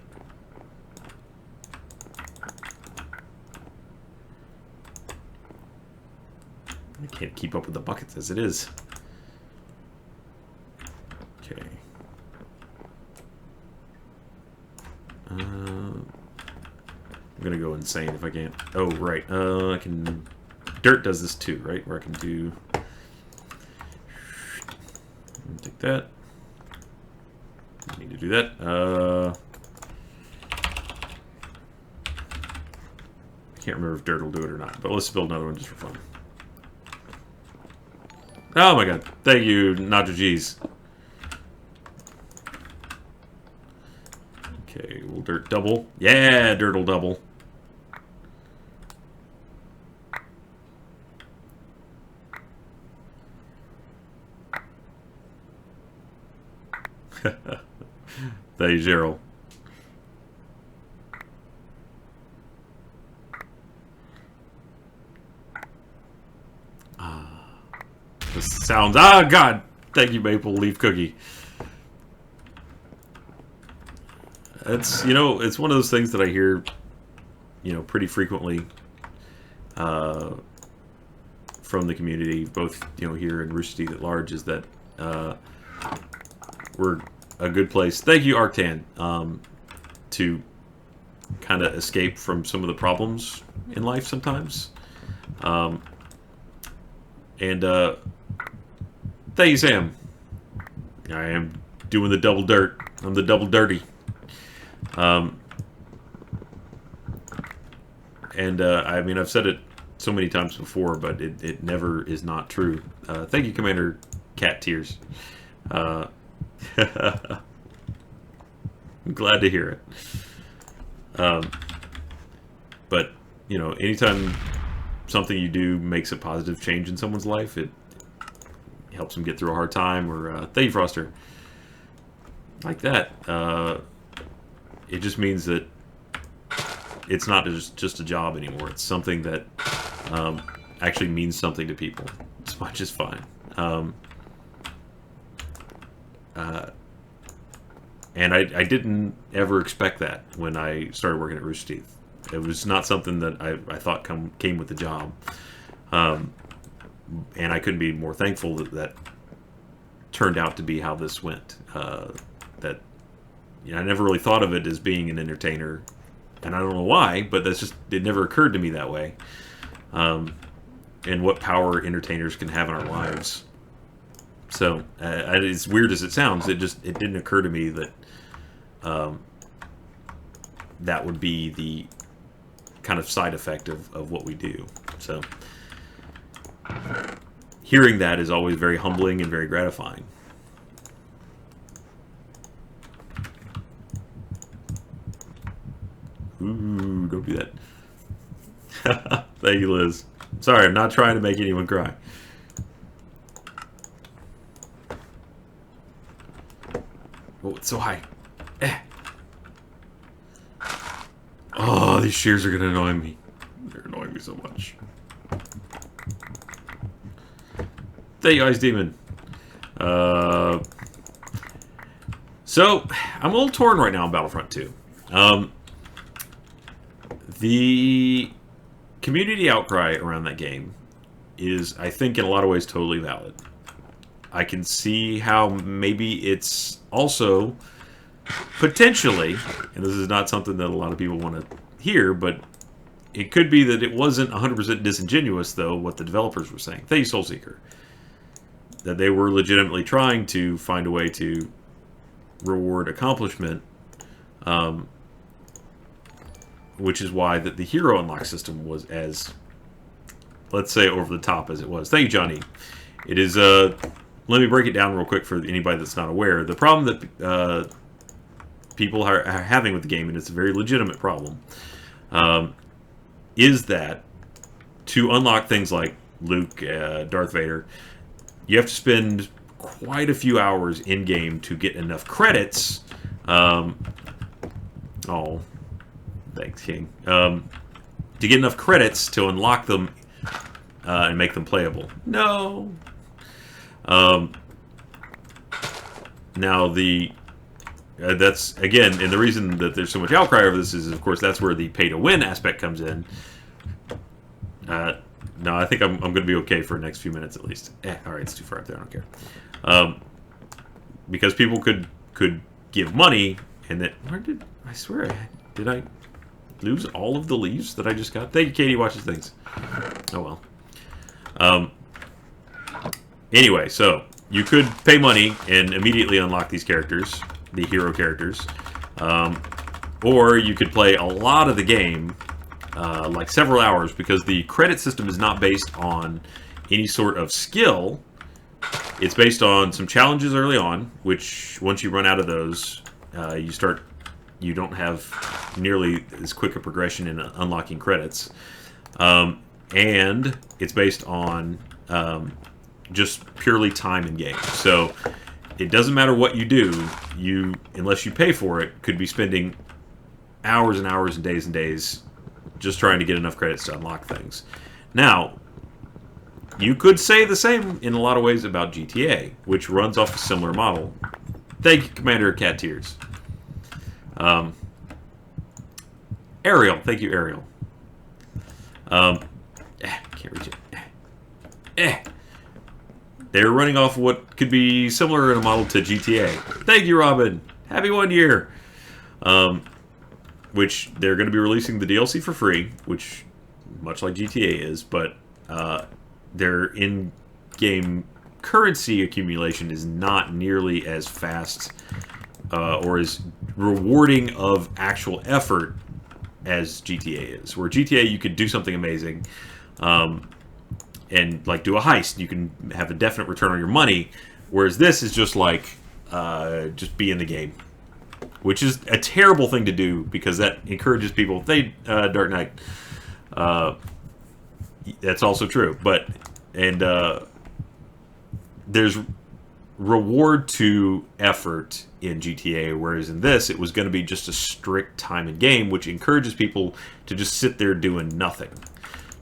I can't keep up with the buckets as it is. Okay. I'm gonna go insane if I can't. Oh, right. I can... Dirt does this too, right? Where I can do... Take that. I need to do that. I can't remember if Dirt will do it or not, but let's build another one just for fun. Oh my god. Thank you, Nacho G's. Okay, will Dirt double? Yeah, Dirt will double. Thank you, Gerald. This sounds... Ah, God! Thank you, Maple Leaf Cookie. It's, you know, it's one of those things that I hear, you know, pretty frequently from the community, both, you know, here in Rooster Teeth at large, is that we're a good place. Thank you, Arctan, to kind of escape from some of the problems in life sometimes. And thank you, Sam. I am doing the double dirt. I'm the double dirty. I mean, I've said it so many times before, but it never is not true. Thank you, Commander Cat Tears. I'm glad to hear it. But, you know, anytime something you do makes a positive change in someone's life, it helps them get through a hard time, or thank you, Froster. Like that. It just means that it's not just a job anymore. It's something that actually means something to people. As much as fine. And I didn't ever expect that when I started working at Rooster Teeth. It was not something that I thought came with the job. And I couldn't be more thankful that turned out to be how this went. That, you know, I never really thought of it as being an entertainer. And I don't know why, but that's just, it never occurred to me that way. And what power entertainers can have in our lives. So, as weird as it sounds, it didn't occur to me that that would be the kind of side effect of what we do. So, hearing that is always very humbling and very gratifying. Ooh, don't do that. Thank you, Liz. Sorry, I'm not trying to make anyone cry. Oh, it's so high. Eh. Oh, these shears are gonna annoy me. They're annoying me so much. Thank you, Ice Demon. So, I'm a little torn right now on Battlefront 2. The community outcry around that game is, I think, in a lot of ways totally valid. I can see how maybe it's also potentially, and this is not something that a lot of people want to hear, but it could be that it wasn't 100% disingenuous, though, what the developers were saying. Thank you, Soulseeker. That they were legitimately trying to find a way to reward accomplishment, which is why that the hero unlock system was as, let's say, over the top as it was. Thank you, Johnny. It is, let me break it down real quick for anybody that's not aware. The problem that people are having with the game, and it's a very legitimate problem, is that to unlock things like Luke, Darth Vader, you have to spend quite a few hours in-game to get enough credits. Oh, thanks, King. To get enough credits to unlock them and make them playable. No. Now, that's, again, and the reason that there's so much outcry over this is, of course, that's where the pay-to-win aspect comes in. No, I think I'm going to be okay for the next few minutes at least. Alright, it's too far up there, I don't care. Because people could give money, and that... Where did... I swear, did I lose all of the leaves that I just got? Thank you, Katie watches things. Oh well. Anyway, so, you could pay money and immediately unlock these characters, the hero characters. Or you could play a lot of the game, like several hours, because the credit system is not based on any sort of skill. It's based on some challenges early on, which once you run out of those, you don't have nearly as quick a progression in unlocking credits. And it's based on just purely time in game. So it doesn't matter what you do, unless you pay for it, could be spending hours and hours and days just trying to get enough credits to unlock things. Now, you could say the same in a lot of ways about GTA, which runs off a similar model. Thank you, Commander Cat Tears. Ariel, thank you, Ariel. Can't reach it. They're running off what could be similar in a model to GTA. Thank you, Robin. Happy 1 year. Which they're going to be releasing the DLC for free, which much like GTA is, but their in-game currency accumulation is not nearly as fast or as rewarding of actual effort as GTA is. Where GTA, you could do something amazing and like do a heist, you can have a definite return on your money, whereas this is just like just be in the game. Which is a terrible thing to do, because that encourages people. Dark Knight. That's also true. But, there's reward to effort in GTA, whereas in this, it was going to be just a strict time in game, which encourages people to just sit there doing nothing.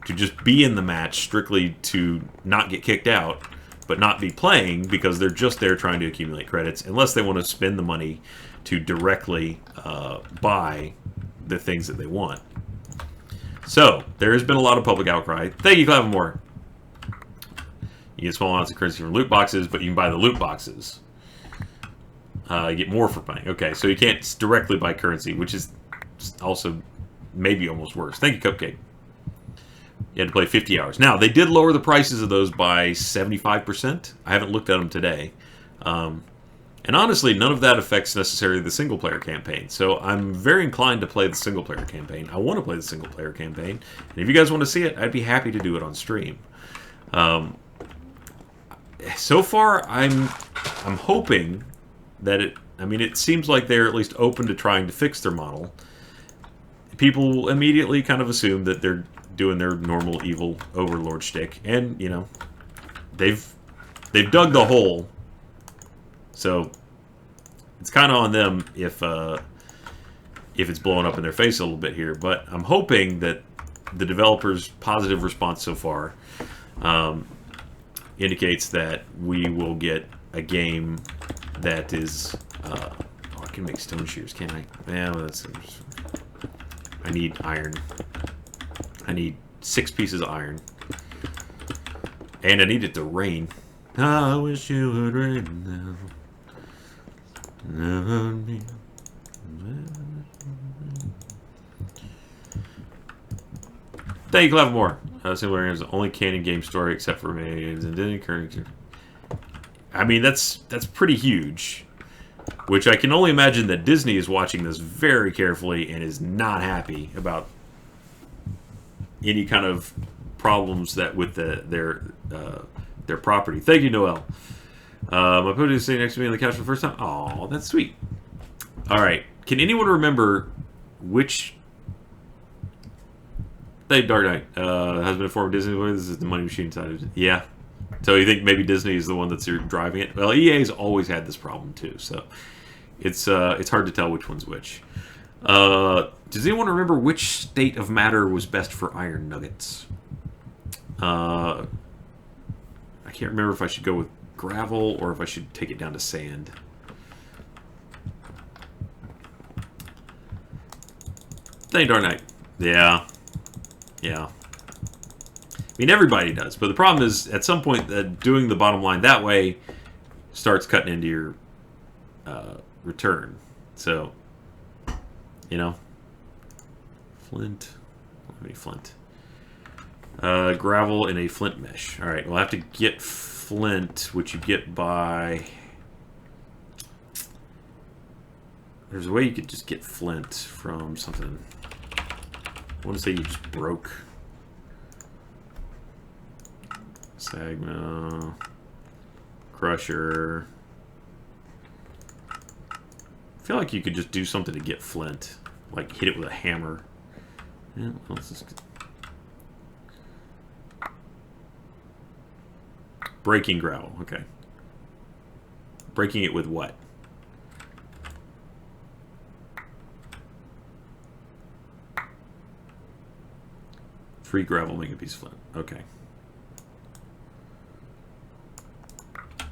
To just be in the match strictly to not get kicked out, but not be playing, because they're just there trying to accumulate credits, unless they want to spend the money to directly buy the things that they want. So, there has been a lot of public outcry. Thank you, Clavamore. You get small amounts of currency from loot boxes, but you can buy the loot boxes. You get more for buying. Okay, so you can't directly buy currency, which is also maybe almost worse. Thank you, Cupcake. You had to play 50 hours. Now, they did lower the prices of those by 75%. I haven't looked at them today. And honestly, none of that affects necessarily the single-player campaign. So I'm very inclined to play the single-player campaign. I want to play the single-player campaign. And if you guys want to see it, I'd be happy to do it on stream. So far, I'm hoping that it seems like they're at least open to trying to fix their model. People immediately kind of assume that they're doing their normal evil overlord shtick. And, you know, they've dug the hole. So, it's kind of on them if it's blowing up in their face a little bit here. But I'm hoping that the developers' positive response so far indicates that we will get a game that is... oh, I can make stone shears, can't I? Yeah, well, that's... I need iron. I need 6 pieces of iron. And I need it to rain. I wish you would rain now. Thank you, Clevermore. Similar is the only canon game story except for me. I mean, that's pretty huge. Which I can only imagine that Disney is watching this very carefully and is not happy about any kind of problems that with their property. Thank you, Noel. My pony is sitting next to me on the couch for the first time. Oh, that's sweet. All right. Can anyone remember which... Thank Dark Knight. Has been informed Disney this is the money machine side of it. Yeah. So you think maybe Disney is the one that's driving it? Well, EA's always had this problem too, so it's hard to tell which one's which. Does anyone remember which state of matter was best for iron nuggets? I can't remember if I should go with gravel or if I should take it down to sand. Thank Dark Knight. Yeah. Yeah. I mean, everybody does, but the problem is, at some point, doing the bottom line that way starts cutting into your return. So, you know, flint. Let me flint. Gravel in a flint mesh. All right, we'll have to get flint, which you get by. There's a way you could just get flint from something. I want to say you just broke. Sagma, Crusher. I feel like you could just do something to get flint, like hit it with a hammer. Yeah, let's just... Breaking gravel, okay. Breaking it with what? Free gravel, make a piece of flint. Okay.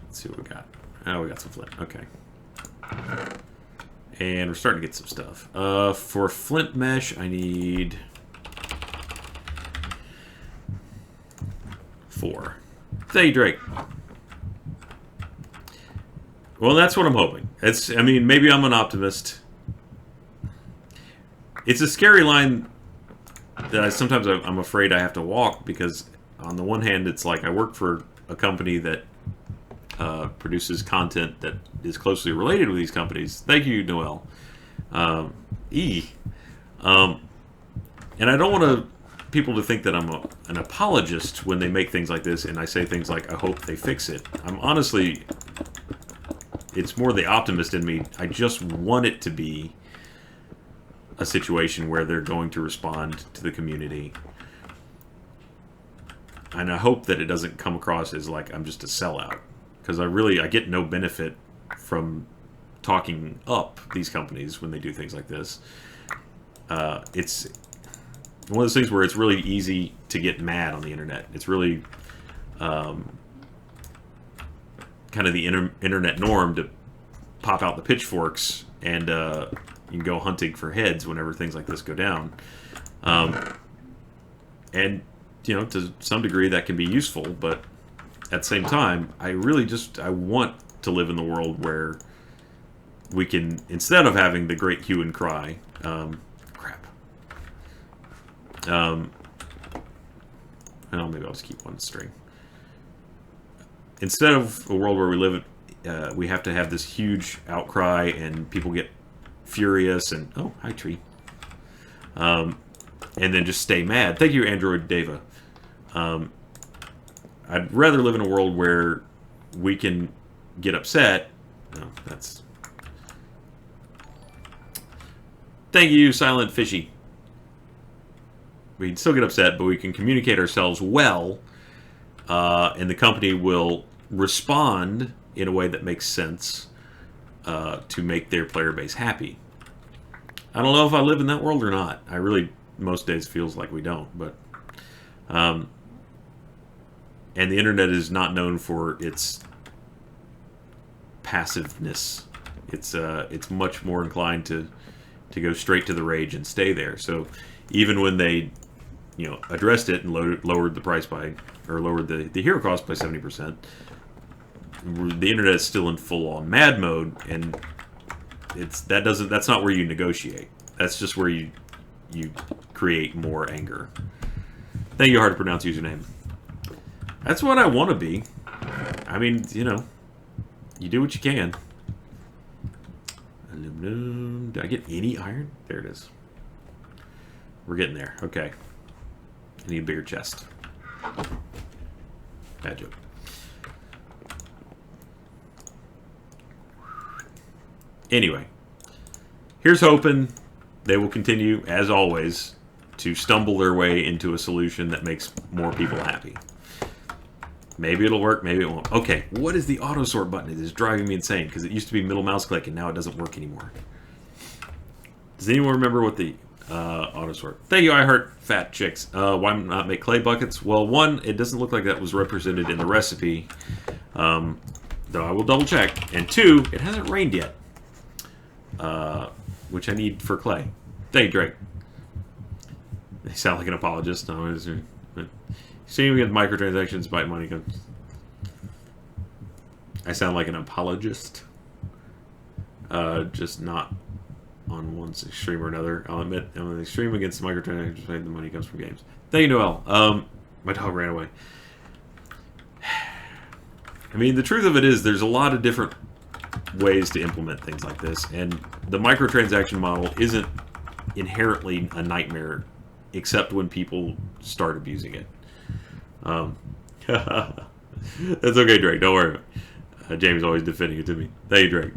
Let's see what we got. Oh, we got some flint. Okay. And we're starting to get some stuff. For flint mesh, I need 4. Thank you, Drake. Well, that's what I'm hoping. I mean, maybe I'm an optimist. It's a scary line that sometimes I'm afraid I have to walk, because on the one hand, it's like I work for a company that produces content that is closely related with these companies. Thank you, Noel. And I don't want people to think that I'm an apologist when they make things like this, and I say things like, I hope they fix it. I'm honestly, it's more the optimist in me. I just want it to be a situation where they're going to respond to the community. And I hope that it doesn't come across as like I'm just a sellout. Because I get no benefit from talking up these companies when they do things like this. It's one of those things where it's really easy to get mad on the internet. It's really kind of the internet norm to pop out the pitchforks and you can go hunting for heads whenever things like this go down. And, you know, to some degree that can be useful, but at the same time, I want to live in the world where we can, instead of having the great hue and cry, crap. Well, maybe I'll just keep one string. Instead of a world where we live, we have to have this huge outcry and people get furious and, oh, hi tree. And then just stay mad. Thank you, Android Deva. I'd rather live in a world where we can get upset. No, that's... Thank you, Silent Fishy. We can still get upset, but we can communicate ourselves well, and the company will respond in a way that makes sense to make their player base happy. I don't know if I live in that world or not. I really, most days, feels like we don't, but... and the internet is not known for its passiveness. It's much more inclined to go straight to the rage and stay there. So even when they, addressed it and lowered the price by, or lowered the hero cost by 70%, the internet is still in full-on mad mode, and that's not where you negotiate. That's just where you create more anger. Thank you, hard to pronounce username. That's what I want to be. I mean, you do what you can. Aluminum. Did I get any iron? There it is. We're getting there. Okay. I need a bigger chest. Bad joke. Anyway, here's hoping they will continue, as always, to stumble their way into a solution that makes more people happy. Maybe it'll work, maybe it won't. Okay, what is the auto sort button? It is driving me insane because it used to be middle mouse click and now it doesn't work anymore. Does anyone remember what the auto sort? Thank you, I heart fat chicks. Why not make clay buckets? Well, one, it doesn't look like that was represented in the recipe, though I will double check. And two, it hasn't rained yet, which I need for clay. Thank you, Drake. They sound like an apologist. No, seeing against microtransactions, bite money comes. I sound like an apologist. Just not on one extreme or another. I'll admit, I'm an extreme against microtransactions, the money comes from games. Thank you, Noel. My dog ran away. I mean, the truth of it is, there's a lot of different ways to implement things like this, and the microtransaction model isn't inherently a nightmare, except when people start abusing it. That's okay, Drake. Don't worry. James always defending it to me. Thank you, Drake.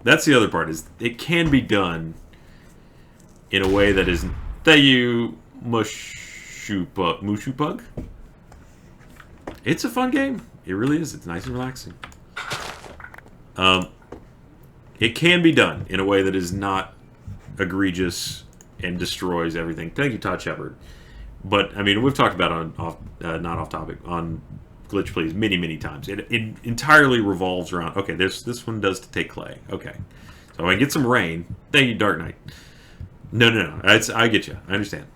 That's the other part, is it can be done in a way that is... Thank you, Mushupug. It's a fun game. It really is. It's nice and relaxing. It can be done in a way that is not egregious and destroys everything. Thank you, Todd Shepard. But, I mean, we've talked about not off topic, on Glitch Please many times. It entirely revolves around, okay, this one does to take clay. Okay. So I get some rain. Thank you, Dark Knight. No. I get you. I understand.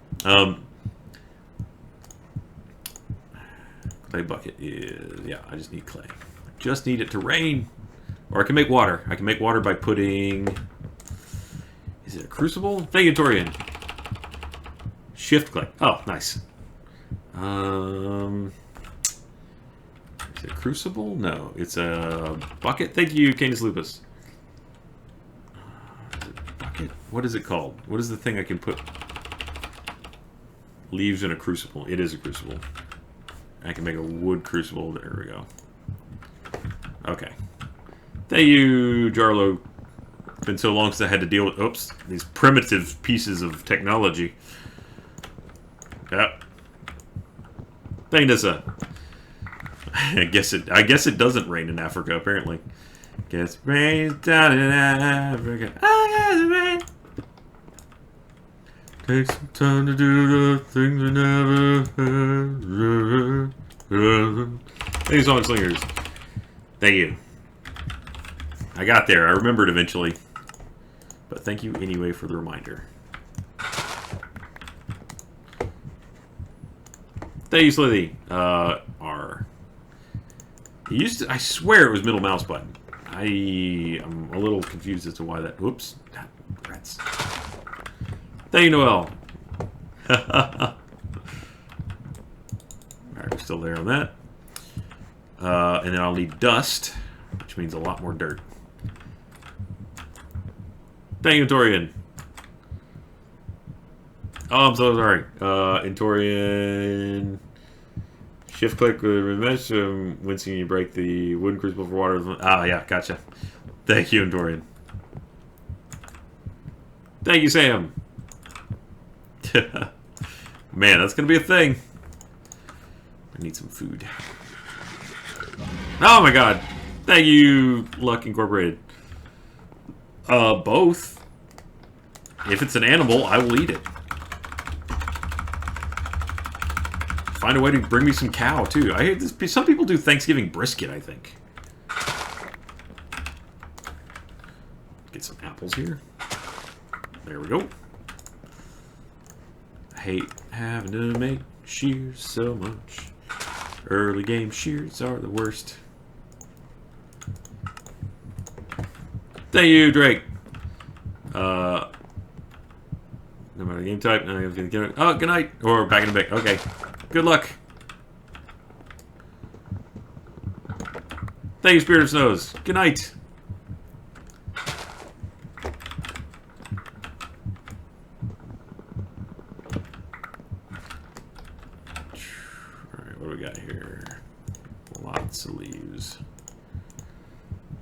Clay bucket is... Yeah, I just need clay. I just need it to rain. Or I can make water. I can make water by putting... Is it a crucible? Thank you, Torian. Shift click. Oh, nice. Is it a crucible? No, it's a bucket. Thank you, Canis Lupus. Is it a bucket? What is it called? What is the thing I can put leaves in a crucible? It is a crucible. I can make a wood crucible. There we go. Okay. Thank you, Jarlo. Been so long since I had to deal with, oops, these primitive pieces of technology. Yep. Thank you, I guess it doesn't rain in Africa, apparently. Guess it rains down in Africa. I guess it rains. Take some time to do the things we never had. Thank you so much, Slingers. Thank you. I got there. I remembered eventually. But thank you anyway for the reminder. Thank you, Slithy. R. It used to, I swear it was middle mouse button. I'm a little confused as to why that... Whoops. Rats. Thank you, Noel. Alright, we're still there on that. And then I'll need dust, which means a lot more dirt. Thank you, Torian. Oh, I'm so sorry. Intorian. Shift click with mesh when you break the wooden crucible for water. Ah, yeah, gotcha. Thank you, Intorian. Thank you, Sam. Man, that's gonna be a thing. I need some food. Oh my god. Thank you, Luck Incorporated. Both. If it's an animal, I will eat it. If find a way to bring me some cow, too. I hear this, some people do Thanksgiving brisket, I think. Get some apples here. There we go. I hate having to make shears so much. Early game shears are the worst. Thank you, Drake. No matter the game type. Oh, good night. Or back in the bit. Okay. Good luck. Thank you, Spirit of Snows. Good night. Alright, what do we got here? Lots of leaves.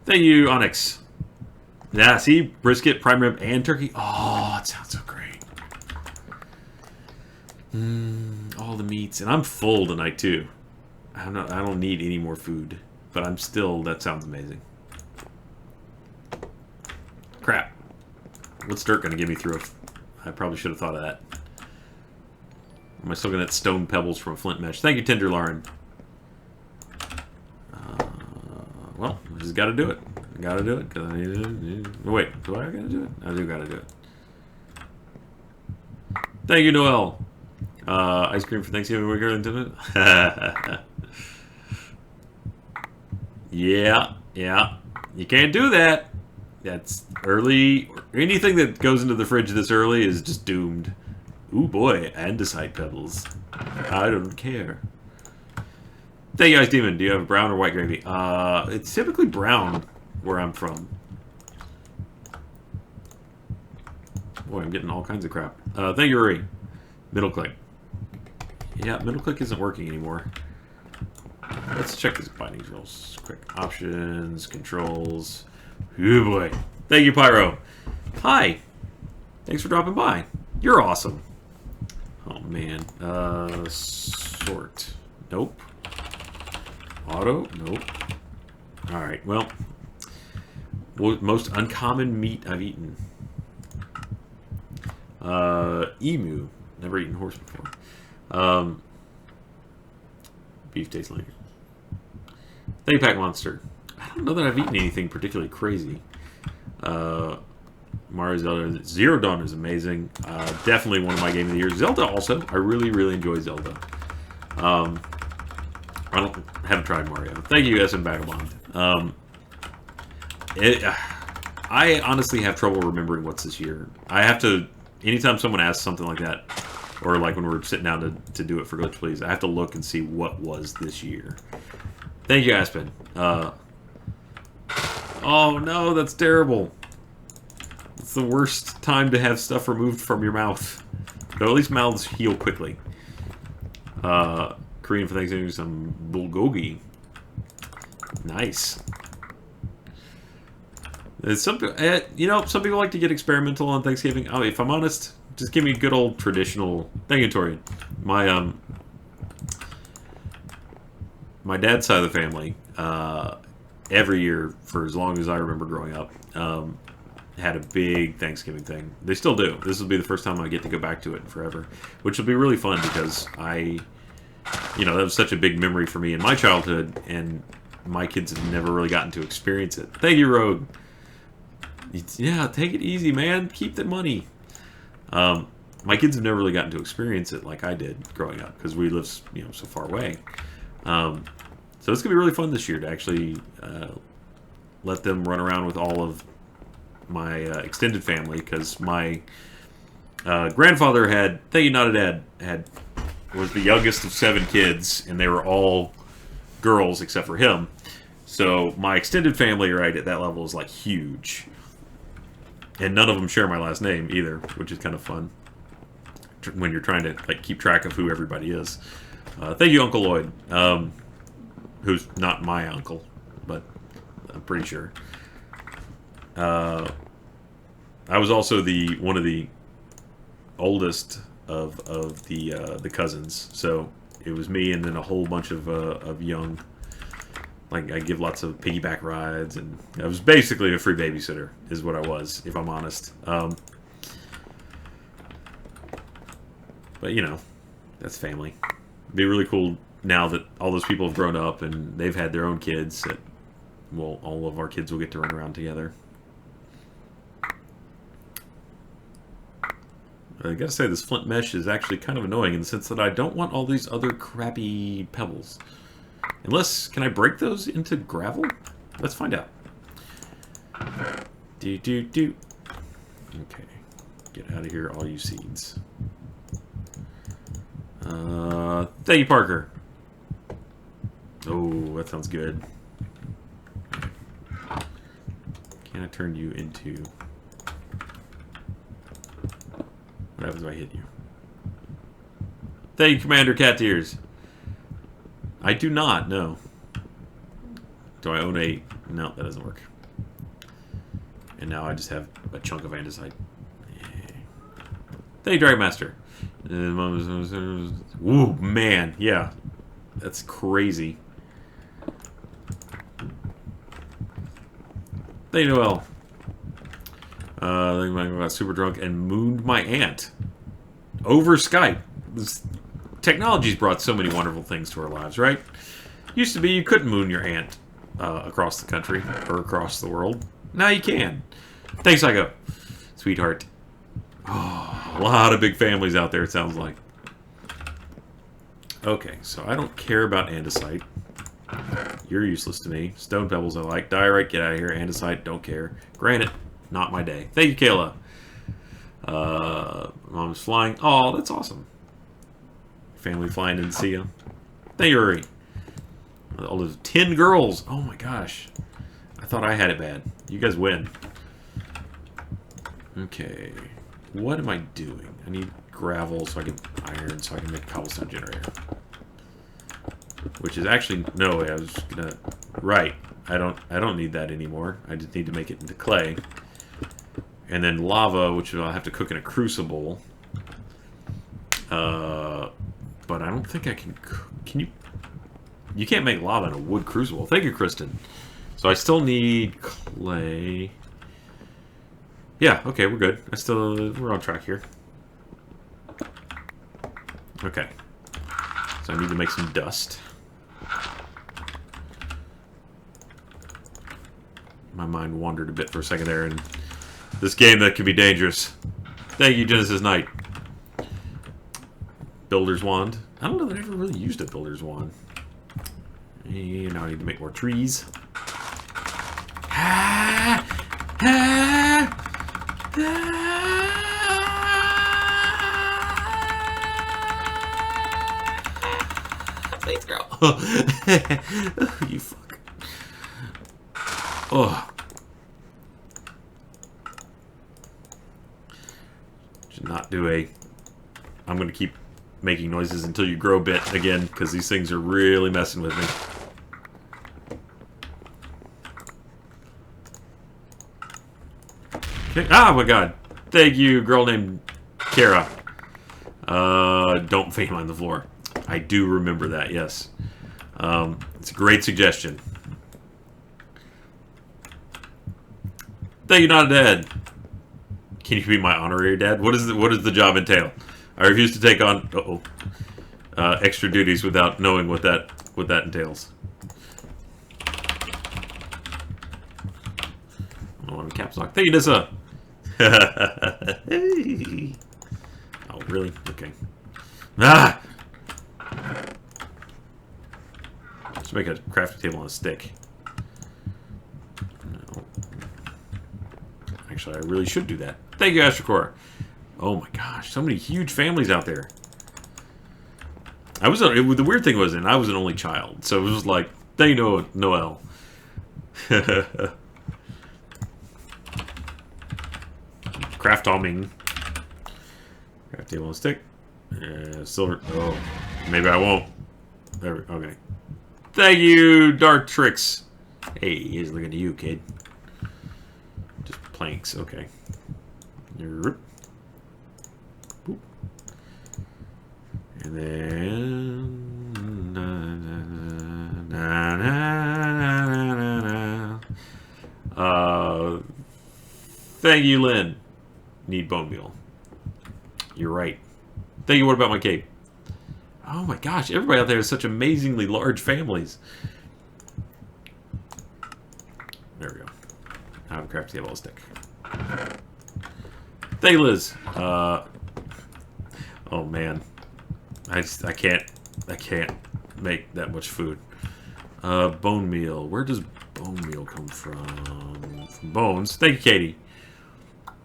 Thank you, Onyx. Yeah, see? Brisket, prime rib, and turkey. Oh, it sounds so great. All the meats. And I'm full tonight, too. I don't need any more food. But I'm still... That sounds amazing. Crap. What's dirt going to get me through? I probably should have thought of that. Am I still going to get stone pebbles from a flint mesh? Thank you, Tender Lauren. Well, I just got to do it. I got to do it because I need to... Wait, do I got to do it? I do got to do it. Thank you, Noel. Ice cream for Thanksgiving week early than Yeah. You can't do that. That's early. Anything that goes into the fridge this early is just doomed. Ooh boy, andesite pebbles. I don't care. Thank you, Ice Demon. Do you have brown or white gravy? It's typically brown where I'm from. Boy, I'm getting all kinds of crap. Thank you, Rory. Middle click. Yeah, middle click isn't working anymore. Let's check these bindings real quick. Options, controls. Oh boy. Thank you, Pyro. Hi. Thanks for dropping by. You're awesome. Oh man. Sort. Nope. Auto. Nope. Alright, well. Most uncommon meat I've eaten. Emu. Never eaten horse before. Beef tastes like. Thank you, Pack Monster. I don't know that I've eaten anything particularly crazy. Mario Zelda. Zero Dawn is amazing. Definitely one of my game of the year. Zelda also. I really, really enjoy Zelda. I haven't tried Mario. Thank you, SM Vagabond. I honestly have trouble remembering what's this year. I have to... Anytime someone asks something like that, or like when we're sitting down to do it for Glitch Please, I have to look and see what was this year. Thank you, Aspen. Oh no, that's terrible. It's the worst time to have stuff removed from your mouth. But at least mouths heal quickly. Korean for Thanksgiving, some bulgogi. Nice. Some people like to get experimental on Thanksgiving. Oh, if I'm honest, just give me a good old traditional. Thank you, Torian. My dad's side of the family, every year for as long as I remember growing up, had a big Thanksgiving thing. They still do. This will be the first time I get to go back to it in forever, which will be really fun because that was such a big memory for me in my childhood, and my kids have never really gotten to experience it. Thank you, Rogue. Yeah, take it easy, man. Keep the money. My kids have never really gotten to experience it like I did growing up because we live, so far away. So it's gonna be really fun this year to actually let them run around with all of my extended family because my grandfather had, thank you, not a dad, was the youngest of 7 kids, and they were all girls except for him. So my extended family, right at that level, is like huge. And none of them share my last name either, which is kind of fun when you're trying to keep track of who everybody is. Thank you, Uncle Lloyd, who's not my uncle, but I'm pretty sure. I was also one of the oldest of the cousins, so it was me and then a whole bunch of young. I give lots of piggyback rides, and I was basically a free babysitter, is what I was, if I'm honest. But, that's family. be really cool now that all those people have grown up and they've had their own kids. That, well, all of our kids will get to run around together. I gotta say, this flint mesh is actually kind of annoying in the sense that I don't want all these other crappy pebbles. Unless, can I break those into gravel? Let's find out. Do. Okay. Get out of here, all you seeds. Thank you, Parker. Oh, that sounds good. Can I turn you into... What happens if I hit you? Thank you, Commander Cat Tears. I do not, no. Do I own a... No, that doesn't work. And now I just have a chunk of andesite. Thank you, Dragon Master. Ooh, man, yeah. That's crazy. Thank you, Noel. I got super drunk and mooned my aunt. Over Skype. This technology's brought so many wonderful things to our lives, right? Used to be you couldn't moon your aunt across the country or across the world. Now you can. Thanks, Psycho. Sweetheart. Oh, a lot of big families out there, it sounds like. Okay, so I don't care about andesite. You're useless to me. Stone pebbles I like. Diorite, get out of here. Andesite, don't care. Granite, not my day. Thank you, Kayla. Mom's flying. Oh, that's awesome. Family flying in to see you. Thank you, Rory. All those 10 girls. Oh my gosh. I thought I had it bad. You guys win. Okay. What am I doing? I need gravel so I can iron so I can make a cobblestone generator. Which is actually no way. I was gonna right. I don't need that anymore. I just need to make it into clay. And then lava, which I'll have to cook in a crucible. But I don't think I can cook. Can you? You can't make lava in a wood crucible. Thank you, Kristen. So I still need clay. Yeah, okay, we're good. We're on track here. Okay. So I need to make some dust. My mind wandered a bit for a second there, and this game that can be dangerous. Thank you, Genesis Knight. Builder's Wand. I don't know that I ever really used a Builder's Wand. And now I need to make more trees. Thanks, girl. You fuck. Oh. Should not do a... I'm going to keep making noises until you grow a bit again, because these things are really messing with me. Okay. Ah, my god. Thank you, girl named Kara. Don't faint on the floor. I do remember that, yes. It's a great suggestion. Thank you, not a dad. Can you be my honorary dad? What does the job entail? I refuse to take on extra duties without knowing what that entails. Oh, I'm caps lock. Thank you, Nissa. Oh, really? Okay. Ah! Let's make a crafting table on a stick. No. Actually, I really should do that. Thank you, Astrocore. Oh my gosh, so many huge families out there. The weird thing was, I was an only child, so it was like, they know Noel. Craft homing. Craft table and stick. Silver. Oh, maybe I won't. There. Okay. Thank you, Dark Tricks. Hey, he's looking at you, kid. Just planks. Okay. Boop. And then... Thank you, Lynn. Need bone meal. You're right. Thank you, what about my cape? Oh my gosh, everybody out there has such amazingly large families. There we go. I have a crafty table stick. Thank you, Liz. Oh man, I can't make that much food. Bone meal. Where does bone meal come from? From bones. Thank you, Katie.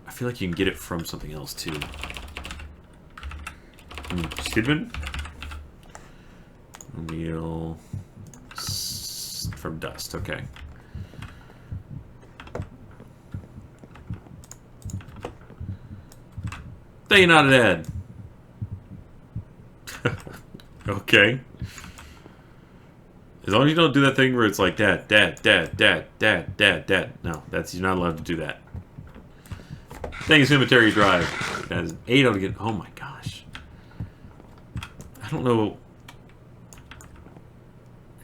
I feel like you can get it from something else too. Skidman? Meal from dust. Okay. Thank you, not a dad. Okay. As long as you don't do that thing where it's like dad, dad, dad, dad, dad, dad, dad. No, that's you're not allowed to do that. Thank you, Cemetery Drive. That is 8 out of get. Oh my gosh. I don't know.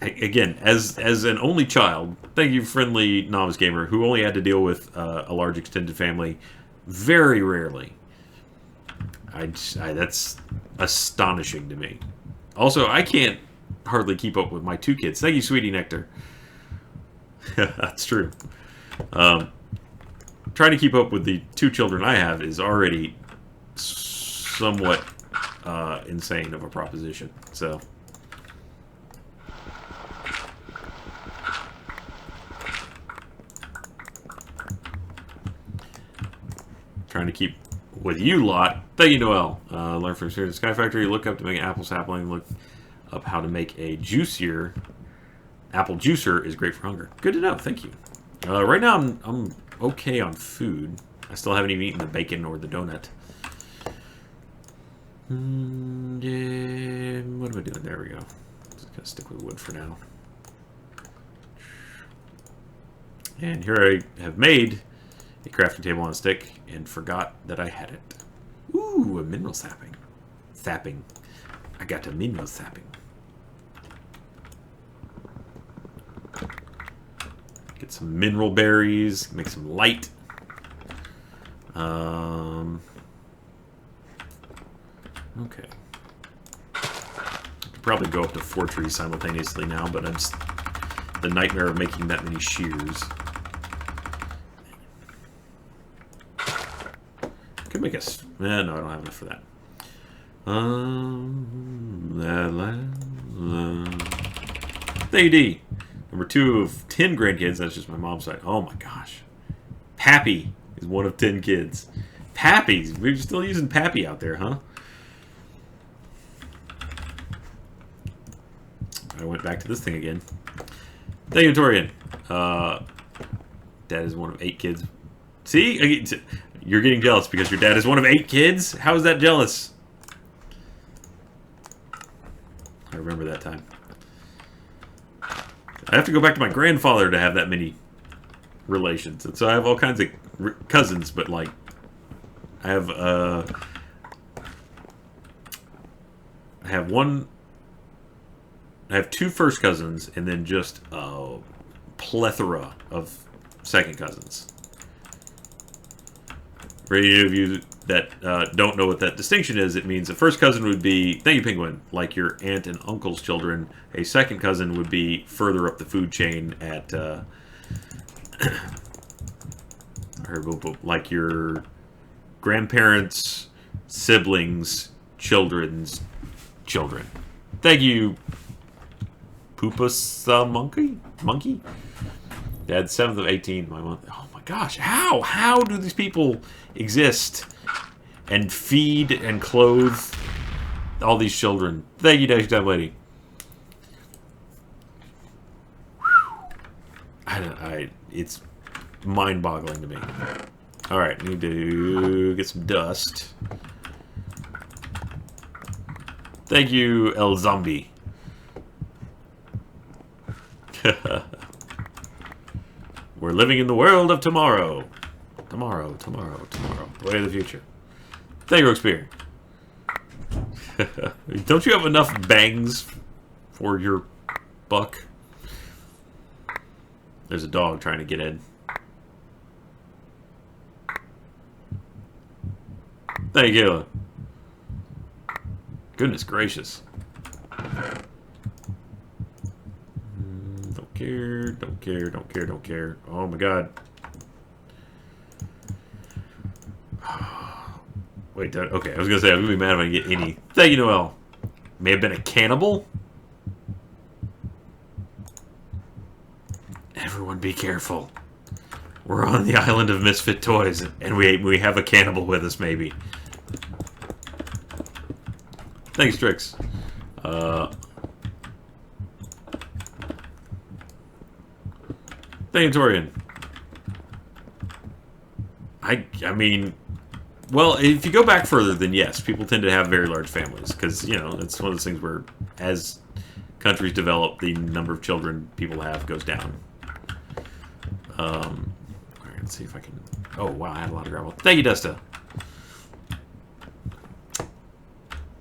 Again, as an only child, thank you, friendly novice gamer, who only had to deal with a large extended family very rarely. That's astonishing to me. Also, I can't hardly keep up with my 2 kids. Thank you, Sweetie Nectar. That's true. Trying to keep up with the 2 children I have is already somewhat insane of a proposition. So, trying to keep with you lot. Thank you, Noel. Learn from experience. Skyfactory. Look up to make an apple sapling. Look up how to make a juicier apple juicer is great for hunger. Good to know. Thank you. Right now, I'm okay on food. I still haven't even eaten the bacon or the donut. What am I doing? There we go. Just gonna stick with wood for now. And here I have made a crafting table on a stick and forgot that I had it. Ooh, a mineral sapping. Sapping. I got a mineral sapping. Get some mineral berries, make some light. Okay. I could probably go up to 4 trees simultaneously now, but I'm just the nightmare of making that many shears. Could make us. No, I don't have enough for that. Thank you, D. Number 2 of 10 grandkids. That's just my mom's side. Oh my gosh. Pappy is one of 10 kids. Pappies. We're still using Pappy out there, huh? I went back to this thing again. Thank you, Torian. Dad is one of 8 kids. See? You're getting jealous because your dad is one of 8 kids? How is that jealous? I remember that time. I have to go back to my grandfather to have that many relations. And so I have all kinds of cousins, but like I have I have 2 first cousins and then just a plethora of second cousins. For any of you that don't know what that distinction is, it means a first cousin would be, thank you, Penguin, like your aunt and uncle's children. A second cousin would be further up the food chain at, like your grandparents, siblings, children's children. Thank you, Poopus Monkey? Dad, 7th of 18, my month. Oh my gosh, how? How do these people exist and feed and clothe all these children? Thank you, Dash Time Lady. It's mind-boggling to me. Alright, need to get some dust. Thank you, El Zombie. We're living in the world of tomorrow. Tomorrow. The way of the future. Thank you, Roxpear. Don't you have enough bangs for your buck? There's a dog trying to get in. Thank you, Kayla. Goodness gracious. care, don't care, don't care, don't care. Oh my god. Wait, okay, I was gonna say, I'm gonna be mad if I get any. Thank you, Noel. May have been a cannibal? Everyone be careful. We're on the island of misfit toys, and we have a cannibal with us, maybe. Thanks, Trix. Thank you, Torian. I mean, well, if you go back further, then yes, people tend to have very large families, because, you know, it's one of those things where, as countries develop, the number of children people have goes down. Alright, let's see if I can... Oh, wow, I had a lot of gravel. Thank you, Desta!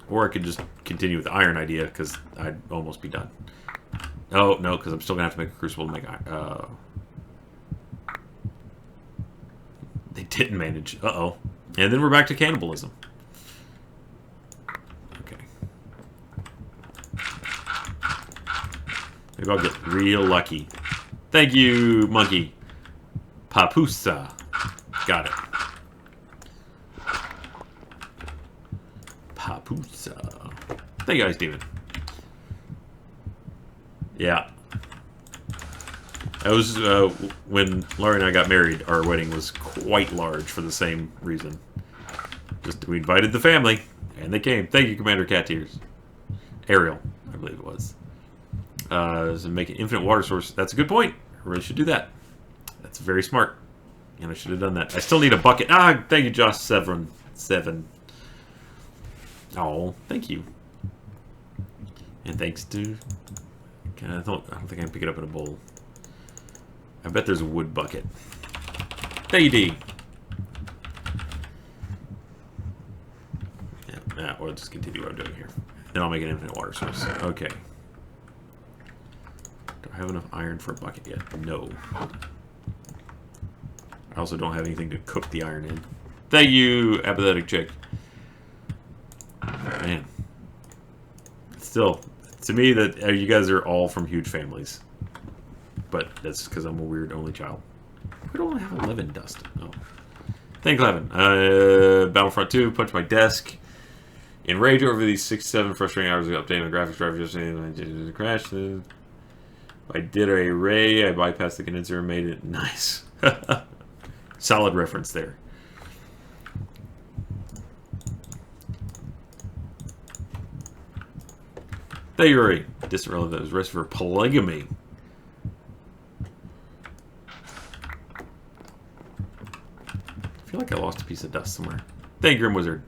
Or I could just continue with the iron idea, because I'd almost be done. Oh, no, because I'm still going to have to make a crucible to make iron. They didn't manage. Uh-oh. And then we're back to cannibalism. Okay. Maybe I'll get real lucky. Thank you, monkey. Papusa. Got it. Papusa. Thank you guys, David. Yeah. That was when Laurie and I got married. Our wedding was quite large for the same reason. Just we invited the family, and they came. Thank you, Commander Cat Tears. Ariel, I believe it was. So make an infinite water source. That's a good point. I really should do that. That's very smart. And I should have done that. I still need a bucket. Ah, thank you, Josh. 7. Oh, thank you. And thanks to... I don't think I can pick it up in a bowl. I bet there's a wood bucket. Thank you, D. Yeah, or just continue what I'm doing here. Then I'll make an infinite water source. Okay. Do I have enough iron for a bucket yet? No. I also don't have anything to cook the iron in. Thank you, apathetic chick. Man. Still, to me, that you guys are all from huge families. But that's because I'm a weird only child. Why do I have 11 dust? Oh. Thanks, Levin. Battlefront 2, punch my desk. In rage over these 6-7 frustrating hours of updating the graphics driver yesterday, and I did crash. I did a array, I bypassed the condenser and made it nice. Solid reference there. Thank you, Rory. Distant relative that was arrested for polygamy. I feel like I lost a piece of dust somewhere. Thank you, Grim Wizard.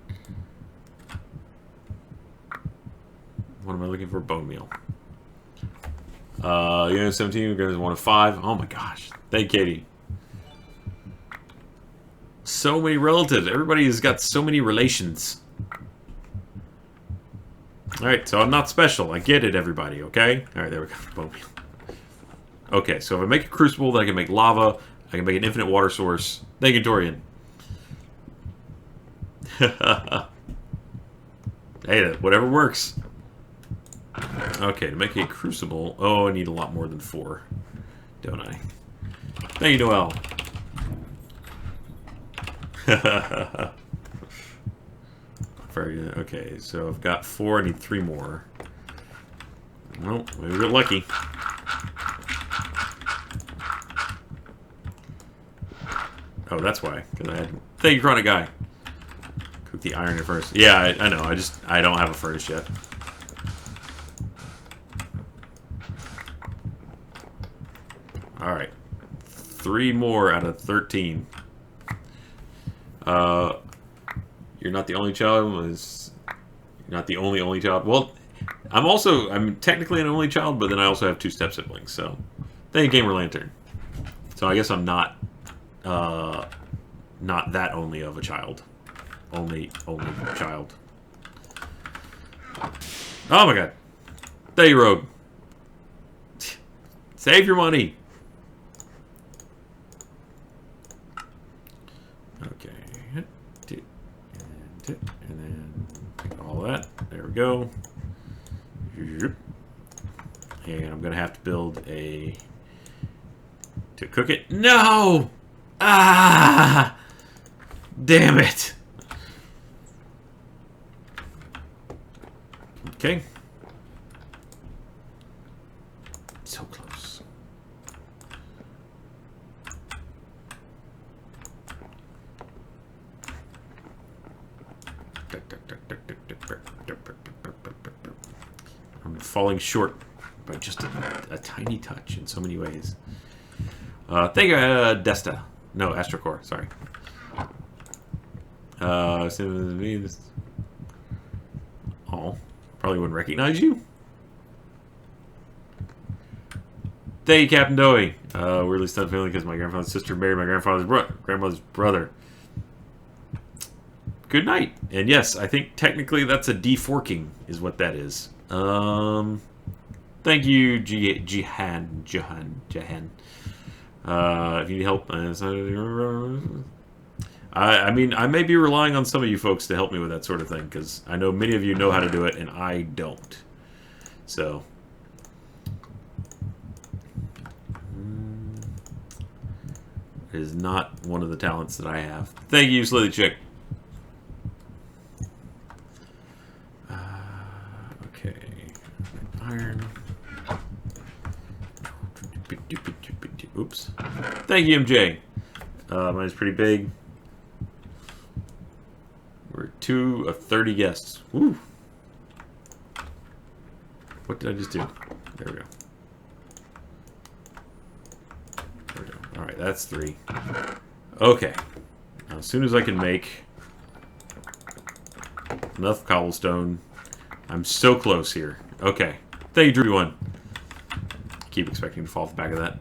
What am I looking for? Bone meal. Unit 17, we guys 1 of 5. Oh my gosh. Thank you, Katie. So many relatives. Everybody's got so many relations. Alright, so I'm not special. I get it, everybody, okay? Alright, there we go. Bone meal. Okay, so if I make a crucible, then I can make lava. I can make an infinite water source. Thank you, Dorian. Hey, whatever works. Okay, to make a crucible... Oh, I need a lot more than 4. Don't I? Thank you, Noel. Very good. Okay, so I've got 4. I need 3 more. Well, maybe we got lucky. Oh, that's why. Because I had... Thank you, Chronic Guy. Cook the iron at first. Yeah, I know. I don't have a furnace yet. Alright. 3 more out of 13. You're not the only child. You're not the only child. Well, I'm technically an only child, but then I also have 2 step siblings, so. Thank you, Gamer Lantern. So I guess I'm not that only of a child. Only child. Oh my god. Thank you, Rogue. Save your money. Okay. And then take all that. There we go. And I'm going to have to build a To cook it. No! Ah! Damn it! Okay. So close. I'm falling short by just a tiny touch in so many ways. Thank you, Desta. No, Astrocore, sorry. Oh, probably wouldn't recognize you. Thank you, Captain Dowie. We're really stunned family because my grandfather's sister married my grandmother's brother. Good night. And yes, I think technically that's a deforking is what that is. Thank you, Jahan. If you need help, I mean, I may be relying on some of you folks to help me with that sort of thing, because I know many of you know how to do it, and I don't. So, it is not one of the talents that I have. Thank you, Slithy Chick. Okay. Iron. Oops. Thank you, MJ. Mine's pretty big. We're 2 of 30 guests. Woo! What did I just do? There we go. There we go. Alright, that's 3. Okay. Now, as soon as I can make enough cobblestone, I'm so close here. Okay. Thank you, Drew One. Keep expecting to fall off the back of that.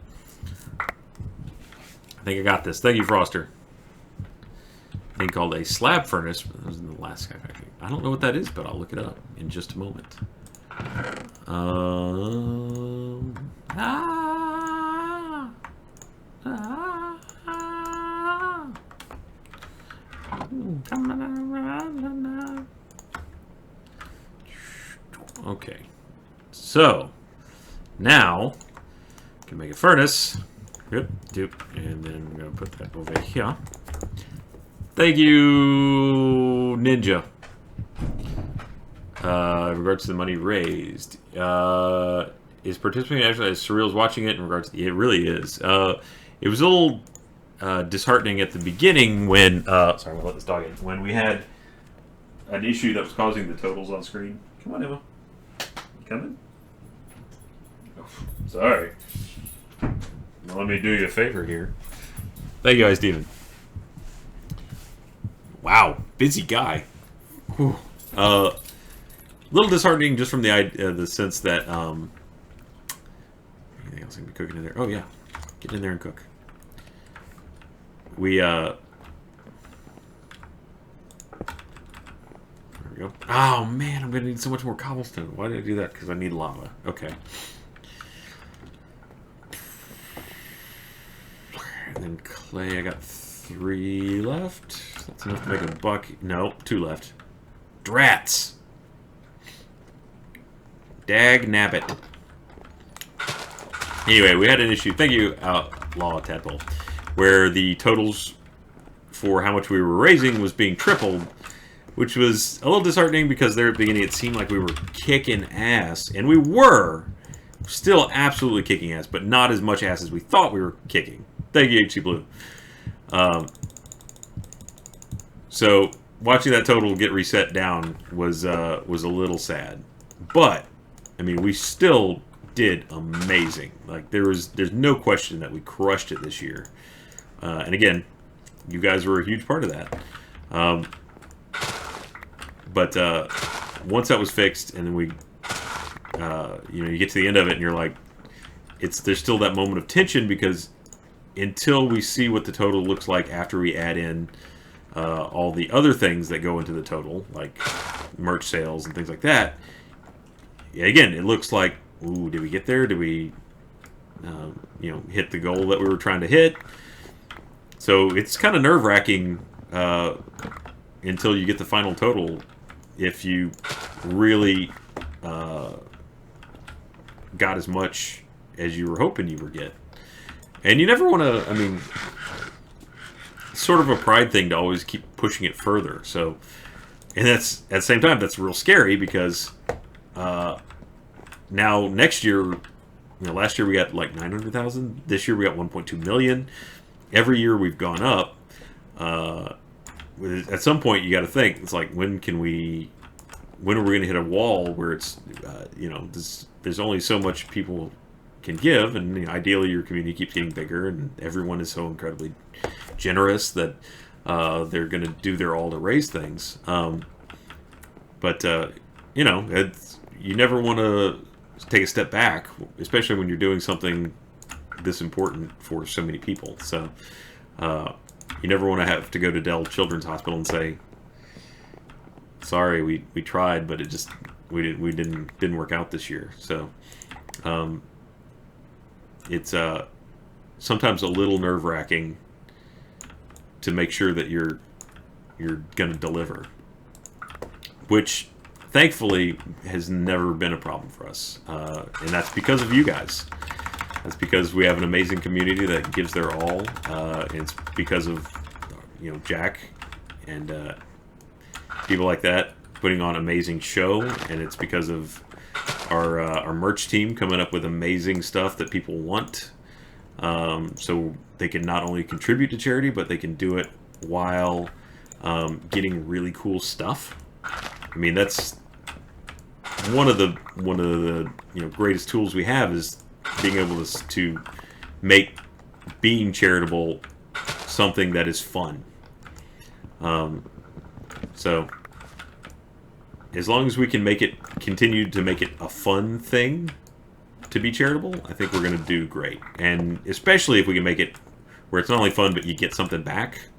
I think I got this. Thank you, Froster. Thing called a slab furnace. That was in the last Skyfactory. I don't know what that is, but I'll look it up in just a moment. Okay. So, now, I can make a furnace. Yep, doop. And then I'm going to put that over here. Thank you, Ninja. In regards to the money raised, is participating actually as Surreal's watching it in regards to, it really is. It was a little disheartening at the beginning when, sorry, I'm going to let this dog in, when we had an issue that was causing the totals on screen. Come on, Emma. You coming? Oh, sorry. Well, let me do you a favor here. Thank you, guys, Steven. Wow, busy guy. Whew. A little disheartening just from the sense that anything else I can be cooking in there? Oh yeah, get in there and cook. We there we go. Oh man, I'm gonna need so much more cobblestone. Why did I do that? Because I need lava. Okay. And then clay, I got 3 left. That's enough to make a buck. No, 2 left. Drats! Dag nabbit. Anyway, we had an issue. Thank you, Outlaw Tadpole, where the totals for how much we were raising was being tripled, which was a little disheartening because there at the beginning it seemed like we were kicking ass, and we were still absolutely kicking ass, but not as much ass as we thought we were kicking. Thank you, HC Blue. So watching that total get reset down was a little sad, but I mean we still did amazing. Like there's no question that we crushed it this year, and again, you guys were a huge part of that. But once that was fixed, and then we, you know, you get to the end of it, and you're like, there's still that moment of tension because until we see what the total looks like after we add in all the other things that go into the total, like merch sales and things like that, again, it looks like, ooh, did we get there? Did we, you know, hit the goal that we were trying to hit? So it's kind of nerve-wracking until you get the final total if you really got as much as you were hoping you would get. And you never want to, I mean, it's sort of a pride thing to always keep pushing it further. So, and that's, at the same time, that's real scary because now next year, you know, last year we got like 900,000. This year we got 1.2 million. Every year we've gone up. At some point you got to think, it's like, when are we going to hit a wall where it's, you know, there's only so much people can give, and you know, ideally your community keeps getting bigger, and everyone is so incredibly generous that they're going to do their all to raise things. But you know, you never want to take a step back, especially when you're doing something this important for so many people. So you never want to have to go to Dell Children's Hospital and say, sorry, we tried, but it just we didn't work out this year. So it's sometimes a little nerve-wracking to make sure that you're going to deliver, which thankfully has never been a problem for us, and that's because of you guys. That's because we have an amazing community that gives their all. It's because of, you know, Jack and people like that putting on amazing show, and it's because of our merch team coming up with amazing stuff that people want. So they can not only contribute to charity, but they can do it while getting really cool stuff. I mean, that's one of the you know, greatest tools we have, is being able to make being charitable something that is fun. So as long as we can continue to make it a fun thing to be charitable, I think we're going to do great. And especially if we can make it where it's not only fun, but you get something back,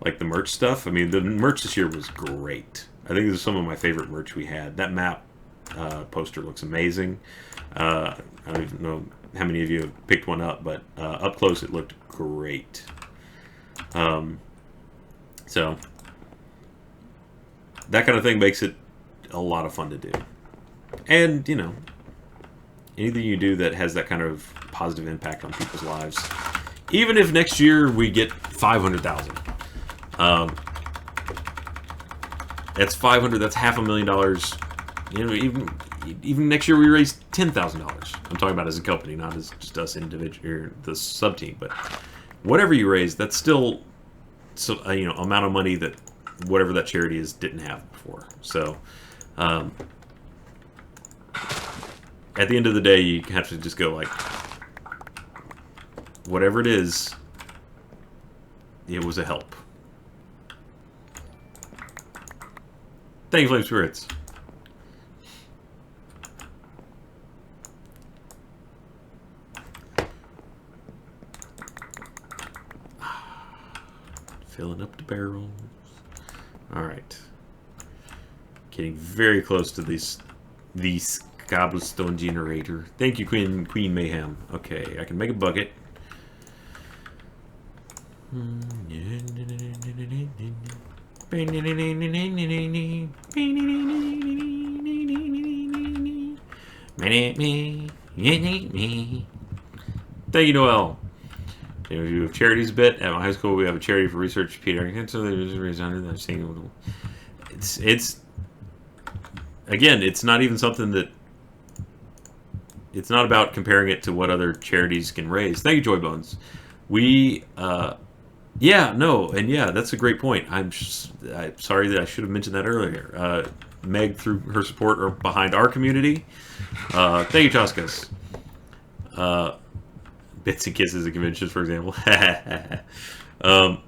like the merch stuff. I mean, the merch this year was great. I think this is some of my favorite merch we had. That map poster looks amazing. I don't even know how many of you have picked one up, but up close it looked great. So that kind of thing makes it a lot of fun to do. And, you know, anything you do that has that kind of positive impact on people's lives, even if next year we get 500,000, that's 500. That's $500,000. You know, even next year we raise $10,000. I'm talking about as a company, not as just us individual or the sub team. But whatever you raise, that's still you know, amount of money that whatever that charity is didn't have before. So at the end of the day, you have to just go like, whatever it is, it was a help. Thank you, Flame Spirits. Filling up the barrels. Alright. Getting very close to the cobblestone generator. Thank you, Queen Mayhem. Okay, I can make a bucket. Thank you, Noel. You know, we do charities a bit. At my high school, we have a charity for research pediatrics. So there's a reason I'm saying it's again, it's not even something that. It's not about comparing it to what other charities can raise. Thank you, Joy Bones. We, yeah, no, and yeah, that's a great point. I'm sorry that I should have mentioned that earlier. Meg, through her support, are behind our community. Thank you, Choskas. Bits and kisses at conventions, for example. Did I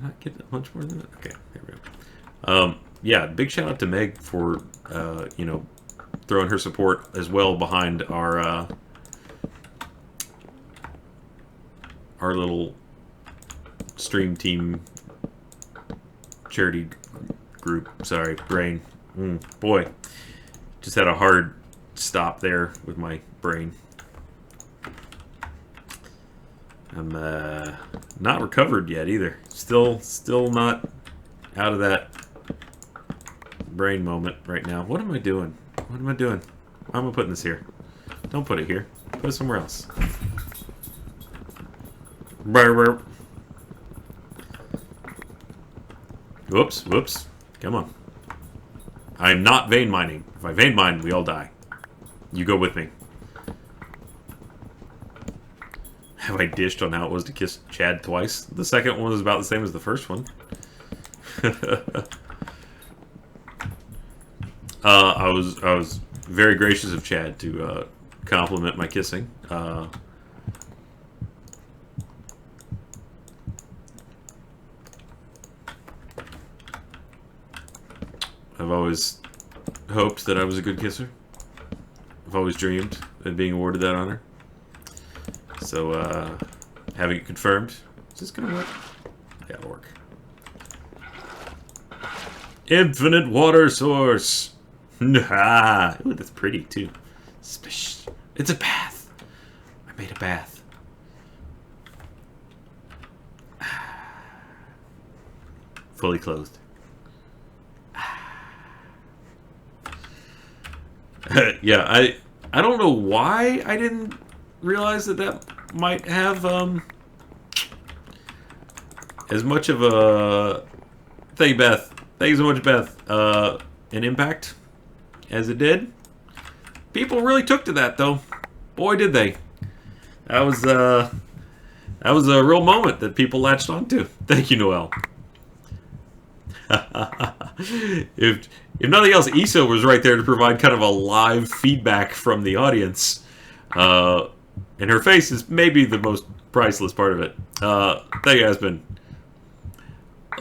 not get much more than that? Okay, there we go. Yeah, big shout out to Meg for, you know, throwing her support as well behind our little stream team charity group. Sorry, brain. Boy, just had a hard stop there with my brain. I'm not recovered yet either. Still not out of that brain moment right now. What am I doing? What am I doing? Why am I putting this here? Don't put it here. Put it somewhere else. Burr, burr. Whoops, whoops. Come on. I'm not vein mining. If I vein mine, we all die. You go with me. Have I dished on how it was to kiss Chad twice? The second one was about the same as the first one. I was very gracious of Chad to compliment my kissing. I've always hoped that I was a good kisser. I've always dreamed of being awarded that honor. So, having it confirmed, is this gonna work? Yeah, it'll work. Infinite water source! Ah, ooh, that's pretty, too. Splish. It's a bath! I made a bath. Fully clothed. Yeah, I don't know why I didn't realize that might have as much of a thank you, Beth. Thank you so much, Beth. An impact as it did. People really took to that, though. Boy, did they. That was a real moment that people latched onto. Thank you, Noel. If nothing else, Issa was right there to provide kind of a live feedback from the audience. And her face is maybe the most priceless part of it. Thank you, Aspen.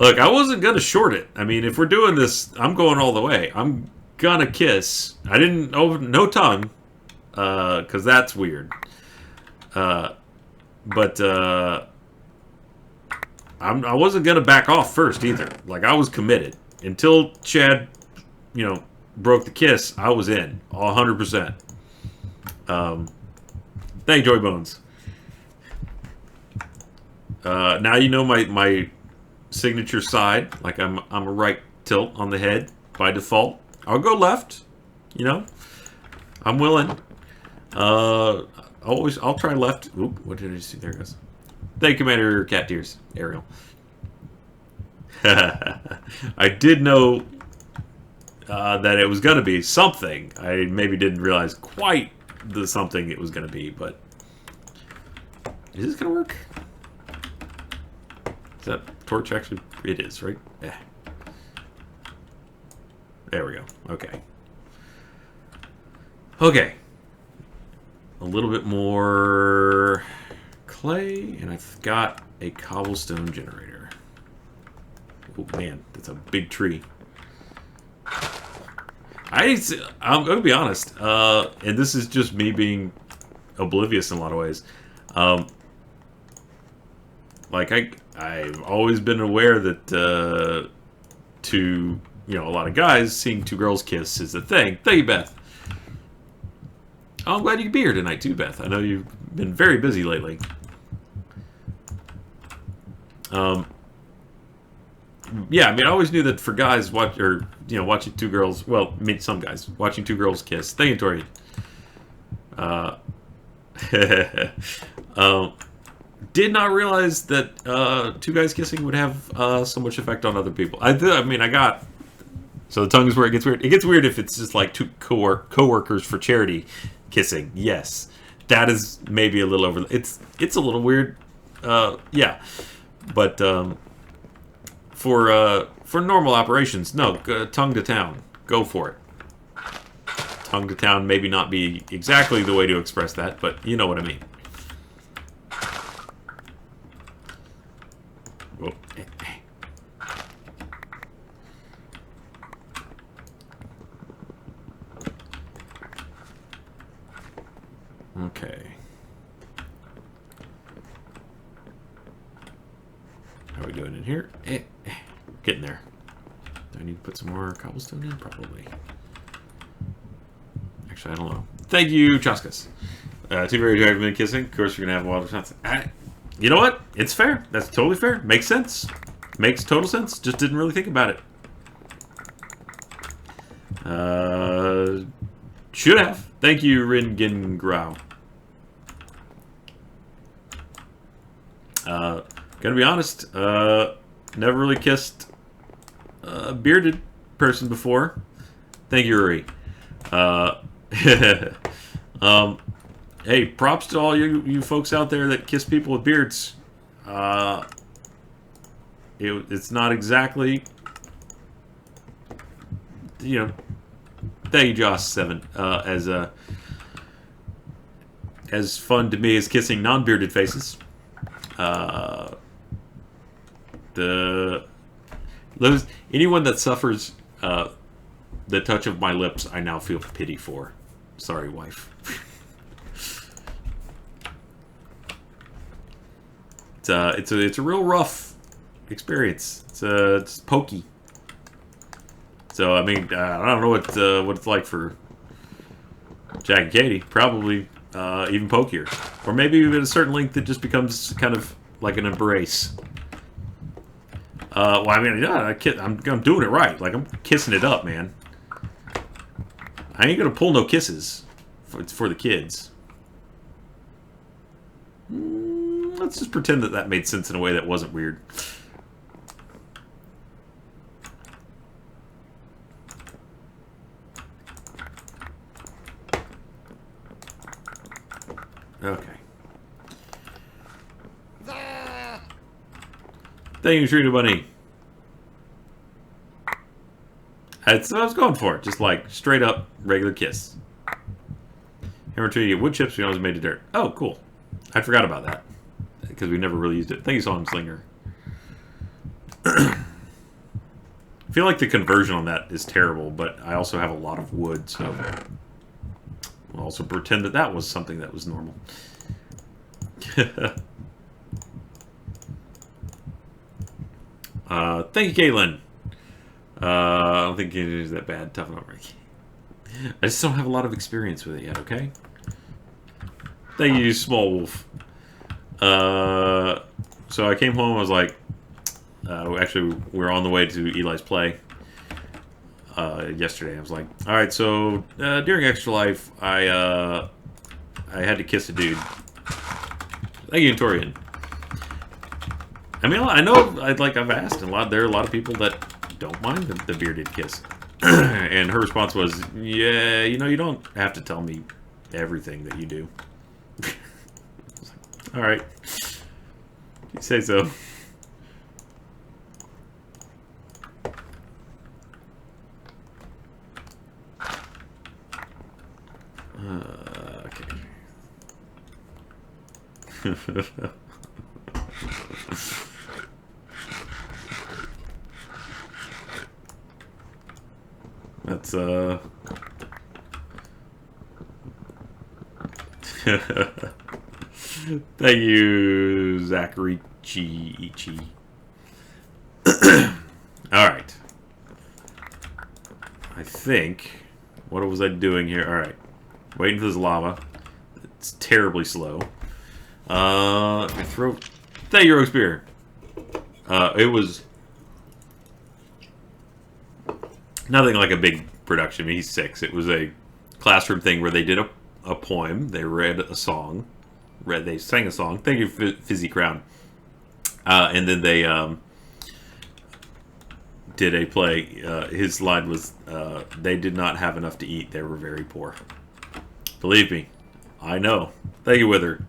Look, I wasn't going to short it. I mean, if we're doing this, I'm going all the way. I'm going to kiss. I didn't... no tongue. Because that's weird. I wasn't going to back off first either. Like, I was committed. Until Chad, broke the kiss, I was in. 100%. Thank you, Joy Bones. Now you know my signature side. Like, I'm a right tilt on the head by default. I'll go left. I'm willing. I'll try left. Oop, what did I see? There it goes. Thank you, Commander Cat Tears, Ariel. I did know that it was going to be something. I maybe didn't realize quite the something it was going to be, but... Is this going to work? Is that torch actually? It is, right? Yeah. There we go. Okay. Okay. A little bit more clay, and I've got a cobblestone generator. Oh man, that's a big tree. I'm going to be honest, and this is just me being oblivious in a lot of ways. Like I've always been aware that a lot of guys seeing two girls kiss is a thing. Thank you, Beth. Oh, I'm glad you could be here tonight too, Beth. I know you've been very busy lately. Yeah, I mean, I always knew that for guys watching two girls, well, maybe some guys watching two girls kiss. Thank you, Tori. Did not realize that two guys kissing would have so much effect on other people. So the tongue is where it gets weird. It gets weird if it's just like two co-workers for charity kissing. Yes, that is maybe a little over. It's a little weird. Yeah, but for normal operations, no, tongue to town, go for it. Tongue to town maybe not be exactly the way to express that, but you know what I mean. Whoa. Okay. How are we doing in here? Getting there. Do I need to put some more cobblestone in? Probably. Actually, I don't know. Thank you, Chaskas. Two very attractive men kissing. Of course, you're going to have wild shots. You know what? It's fair. That's totally fair. Makes sense. Makes total sense. Just didn't really think about it. Should have. Thank you, Ringen Grau. Gonna be honest, never really kissed a bearded person before. Thank you, Uri. Hey, props to all you folks out there that kiss people with beards. It's not exactly, thank you, Josh7, as fun to me as kissing non-bearded faces. Anyone that suffers the touch of my lips, I now feel pity for. Sorry, wife. It's a real rough experience. It's pokey. So I mean, I don't know what it's like for Jack and Katie. Probably even pokier, or maybe at a certain length it just becomes kind of like an embrace. Well, I mean, yeah, I'm doing it right. Like, I'm kissing it up, man. I ain't gonna pull no kisses. It's for the kids. Let's just pretend that made sense in a way that wasn't weird. Okay. Thank you, Shrita Bunny. That's what I was going for. Just like straight up regular kiss. Hammer tree, you get wood chips. We always made of dirt. Oh, cool. I forgot about that because we never really used it. Thank you, Song Slinger. I feel like the conversion on that is terrible, but I also have a lot of wood, so I'll also pretend that was something that was normal. Thank you, Caitlin. I don't think it is that bad. Toughen up, Ricky. I just don't have a lot of experience with it yet, okay? Thank you, Small Wolf. So I came home, I was like... actually, we were on the way to Eli's play yesterday. I was like, alright, so during Extra Life, I had to kiss a dude. Thank you, Torian. I mean, I know, I've asked, and there are a lot of people that don't mind the bearded kiss. And her response was, yeah, you don't have to tell me everything that you do. Alright. You say so. Okay. That's Thank you, Zachary Ichi. Alright. I think... What was I doing here? Alright. Waiting for this lava. It's terribly slow. I throw... Thank you, Rogue Spear. It was... Nothing like a big production. I mean, he's 6. It was a classroom thing where they did a poem. They read a song. They sang a song. Thank you, Fizzy Crown. And then they did a play. His line was, they did not have enough to eat. They were very poor. Believe me, I know. Thank you, Wither.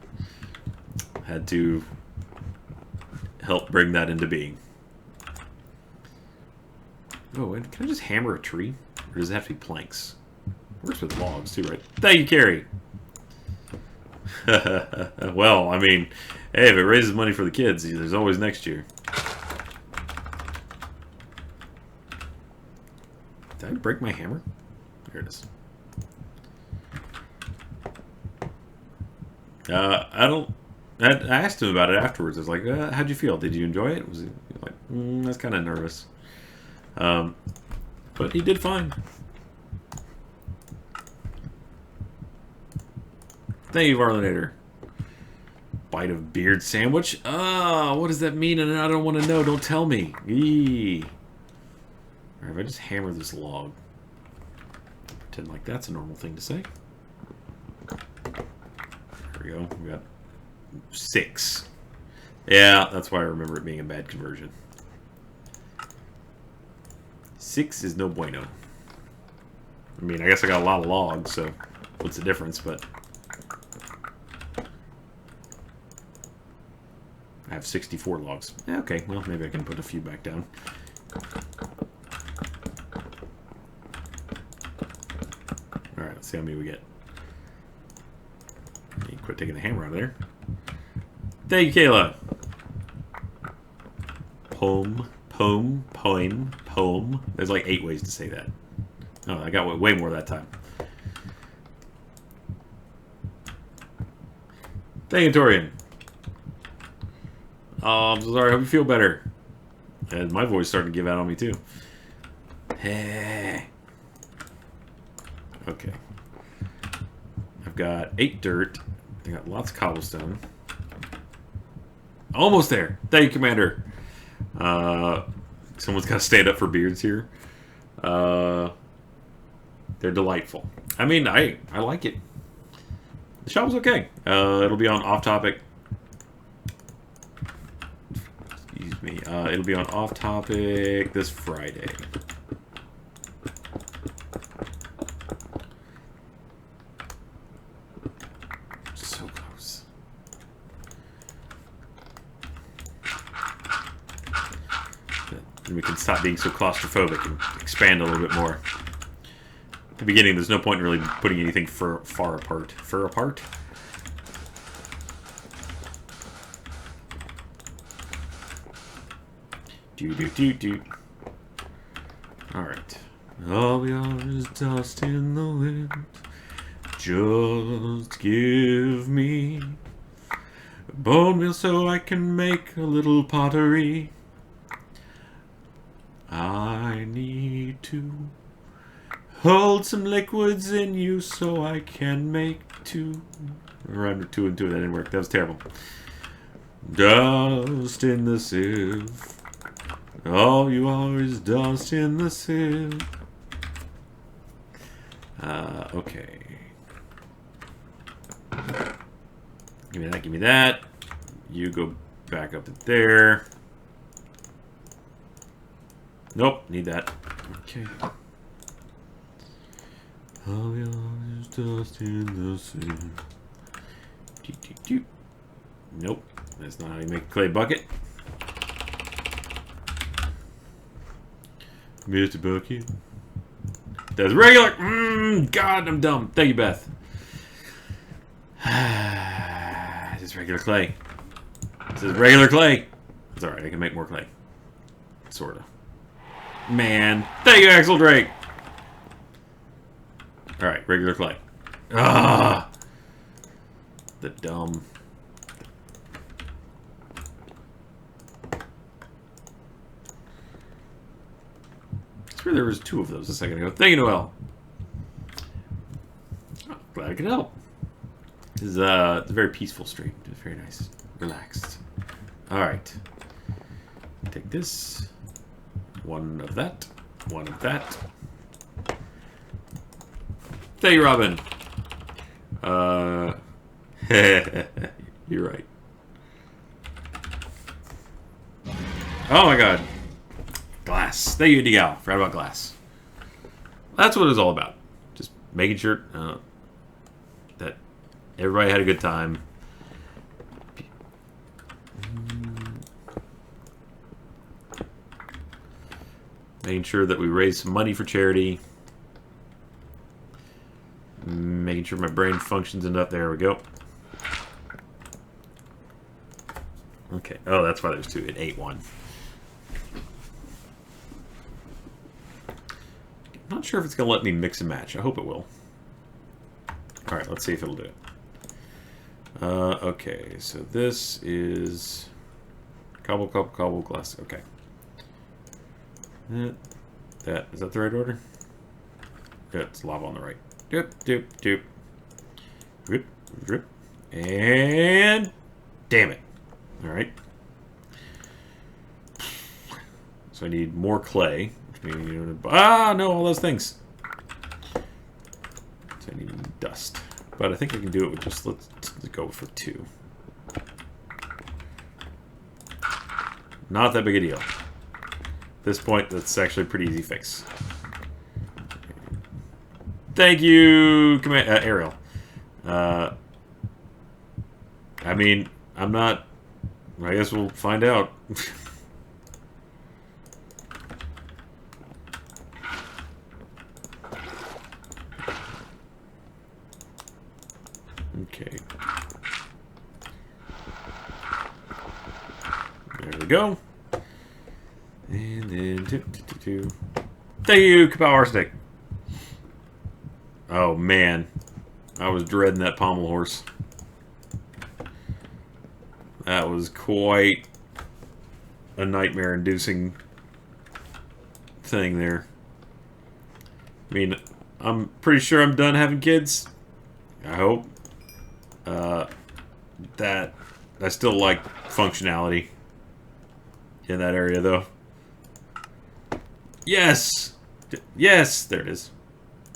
Had to help bring that into being. Oh, and can I just hammer a tree? Or does it have to be planks? Works with logs too, right? Thank you, Carrie. Well, I mean, hey, if it raises money for the kids, there's always next year. Did I break my hammer? There it is. I asked him about it afterwards. I was like, how'd you feel? Did you enjoy it? Was he like, I was kind of nervous. But he did fine. Thank you, Varlinator. Bite of beard sandwich? What does that mean? And I don't want to know. Don't tell me. Eee. Alright, if I just hammer this log. Pretend like that's a normal thing to say. There we go. We got 6. Yeah, that's why I remember it being a bad conversion. 6 is no bueno. I mean, I guess I got a lot of logs, so what's the difference, but... I have 64 logs. Yeah, okay, well, maybe I can put a few back down. Alright, let's see how many we get. You quit taking the hammer out of there. Thank you, Kayla! Poem. There's like 8 ways to say that. Oh, I got way more that time. Thank you, Torian. Oh, I'm so sorry. I hope you feel better. And my voice starting to give out on me, too. Hey. Okay. I've got 8 dirt. I got lots of cobblestone. Almost there. Thank you, Commander. Someone's got to stand up for beards here. They're delightful. I mean, I like it. The shop's okay. It'll be on Off Topic. Excuse me. It'll be on Off Topic this Friday. So close. Then we can stop being so claustrophobic and expand a little bit more. At the beginning, there's no point in really putting anything far apart. Fur apart? Do. Alright. All we are is dust in the wind. Just give me a bone meal so I can make a little pottery. I need to hold some liquids in you so I can make 2. Rhymed 2 and 2. That didn't work. That was terrible. Dust in the sieve. All you are is dust in the sieve. Okay. Give me that, give me that. You go back up to there. Nope, need that. Okay. All you are is dust in the sieve. Nope, that's not how you make a clay bucket. Mr. Bucket. That's regular. God, I'm dumb. Thank you, Beth. This is regular clay. This is regular clay. It's alright, I can make more clay. Sorta. Man. Thank you, Axel Drake. Alright, regular clay. Ah! The dumb. I swear there was 2 of those a second ago. Thank you, Noel. Oh, glad I could help. This is it's a very peaceful stream. It's very nice. Relaxed. Alright. Take this. 1 of that. 1 of that. Thank you, Robin. You're right. Oh my god. Glass. Thank you, Digal. Forgot about glass. That's what it's all about. Just making sure that everybody had a good time. Making sure that we raise some money for charity. Making sure my brain functions enough. There we go. Okay. Oh, that's why there's 2. It ate 1. Not sure if it's going to let me mix and match. I hope it will. Alright, let's see if it'll do it. Okay, so this is... Cobble, glass. Okay. That. Is that the right order? Yeah, it's lava on the right. Doop. Drip. And... Damn it. Alright. So I need more clay. Ah, no, all those things. So I need dust. But I think I can do it with just, let's go for 2. Not that big a deal. At this point, that's actually a pretty easy fix. Thank you, Ariel. I mean, I'm not... I guess we'll find out. Okay. There we go. And then... Thank you, Kapow Arsenic. Oh, man. I was dreading that pommel horse. That was quite a nightmare-inducing thing there. I mean, I'm pretty sure I'm done having kids. I hope. That I still like functionality in that area, though. Yes! Yes! There it is.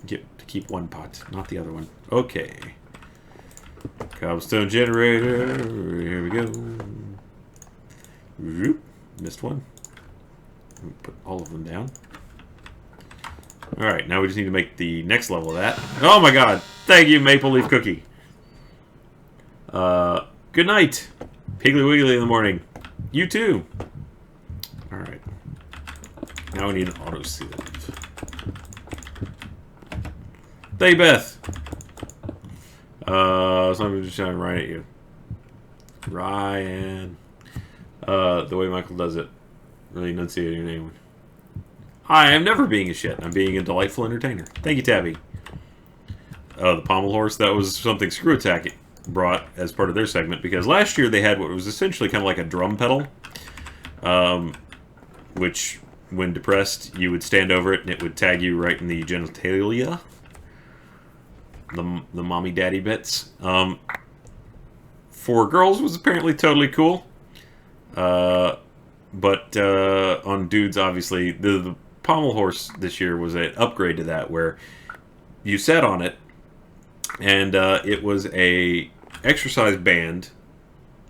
Get to keep one pot, not the other one. Okay. Cobblestone generator. Here we go. Whoop. Missed one. Put all of them down. Alright, now we just need to make the next level of that. Oh my god! Thank you, Maple Leaf Cookie. Good night. Piggly Wiggly in the morning. You too. Alright. Now we need an autosave. Thank you, Beth. So I'm just shouting right at you. Ryan. The way Michael does it. Really enunciating your name. Hi, I'm never being a shit. I'm being a delightful entertainer. Thank you, Tabby. The pommel horse, that was something Screw Attack brought as part of their segment, because last year they had what was essentially kind of like a drum pedal, which, when depressed, you would stand over it and it would tag you right in the genitalia. The mommy-daddy bits. For girls was apparently totally cool. But on dudes, obviously, the pommel horse this year was an upgrade to that, where you sat on it, and it was a exercise band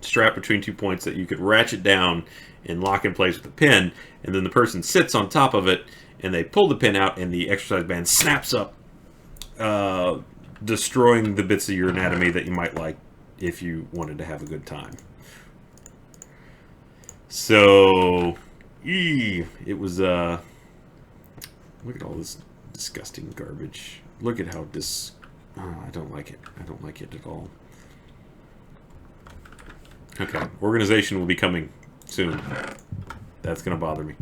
strapped between 2 points that you could ratchet down and lock in place with a pin, and then the person sits on top of it, and they pull the pin out, and the exercise band snaps up, destroying the bits of your anatomy that you might like if you wanted to have a good time. So, it was, look at all this disgusting garbage. Look at how I don't like it. I don't like it at all. Okay, organization will be coming soon. That's gonna bother me.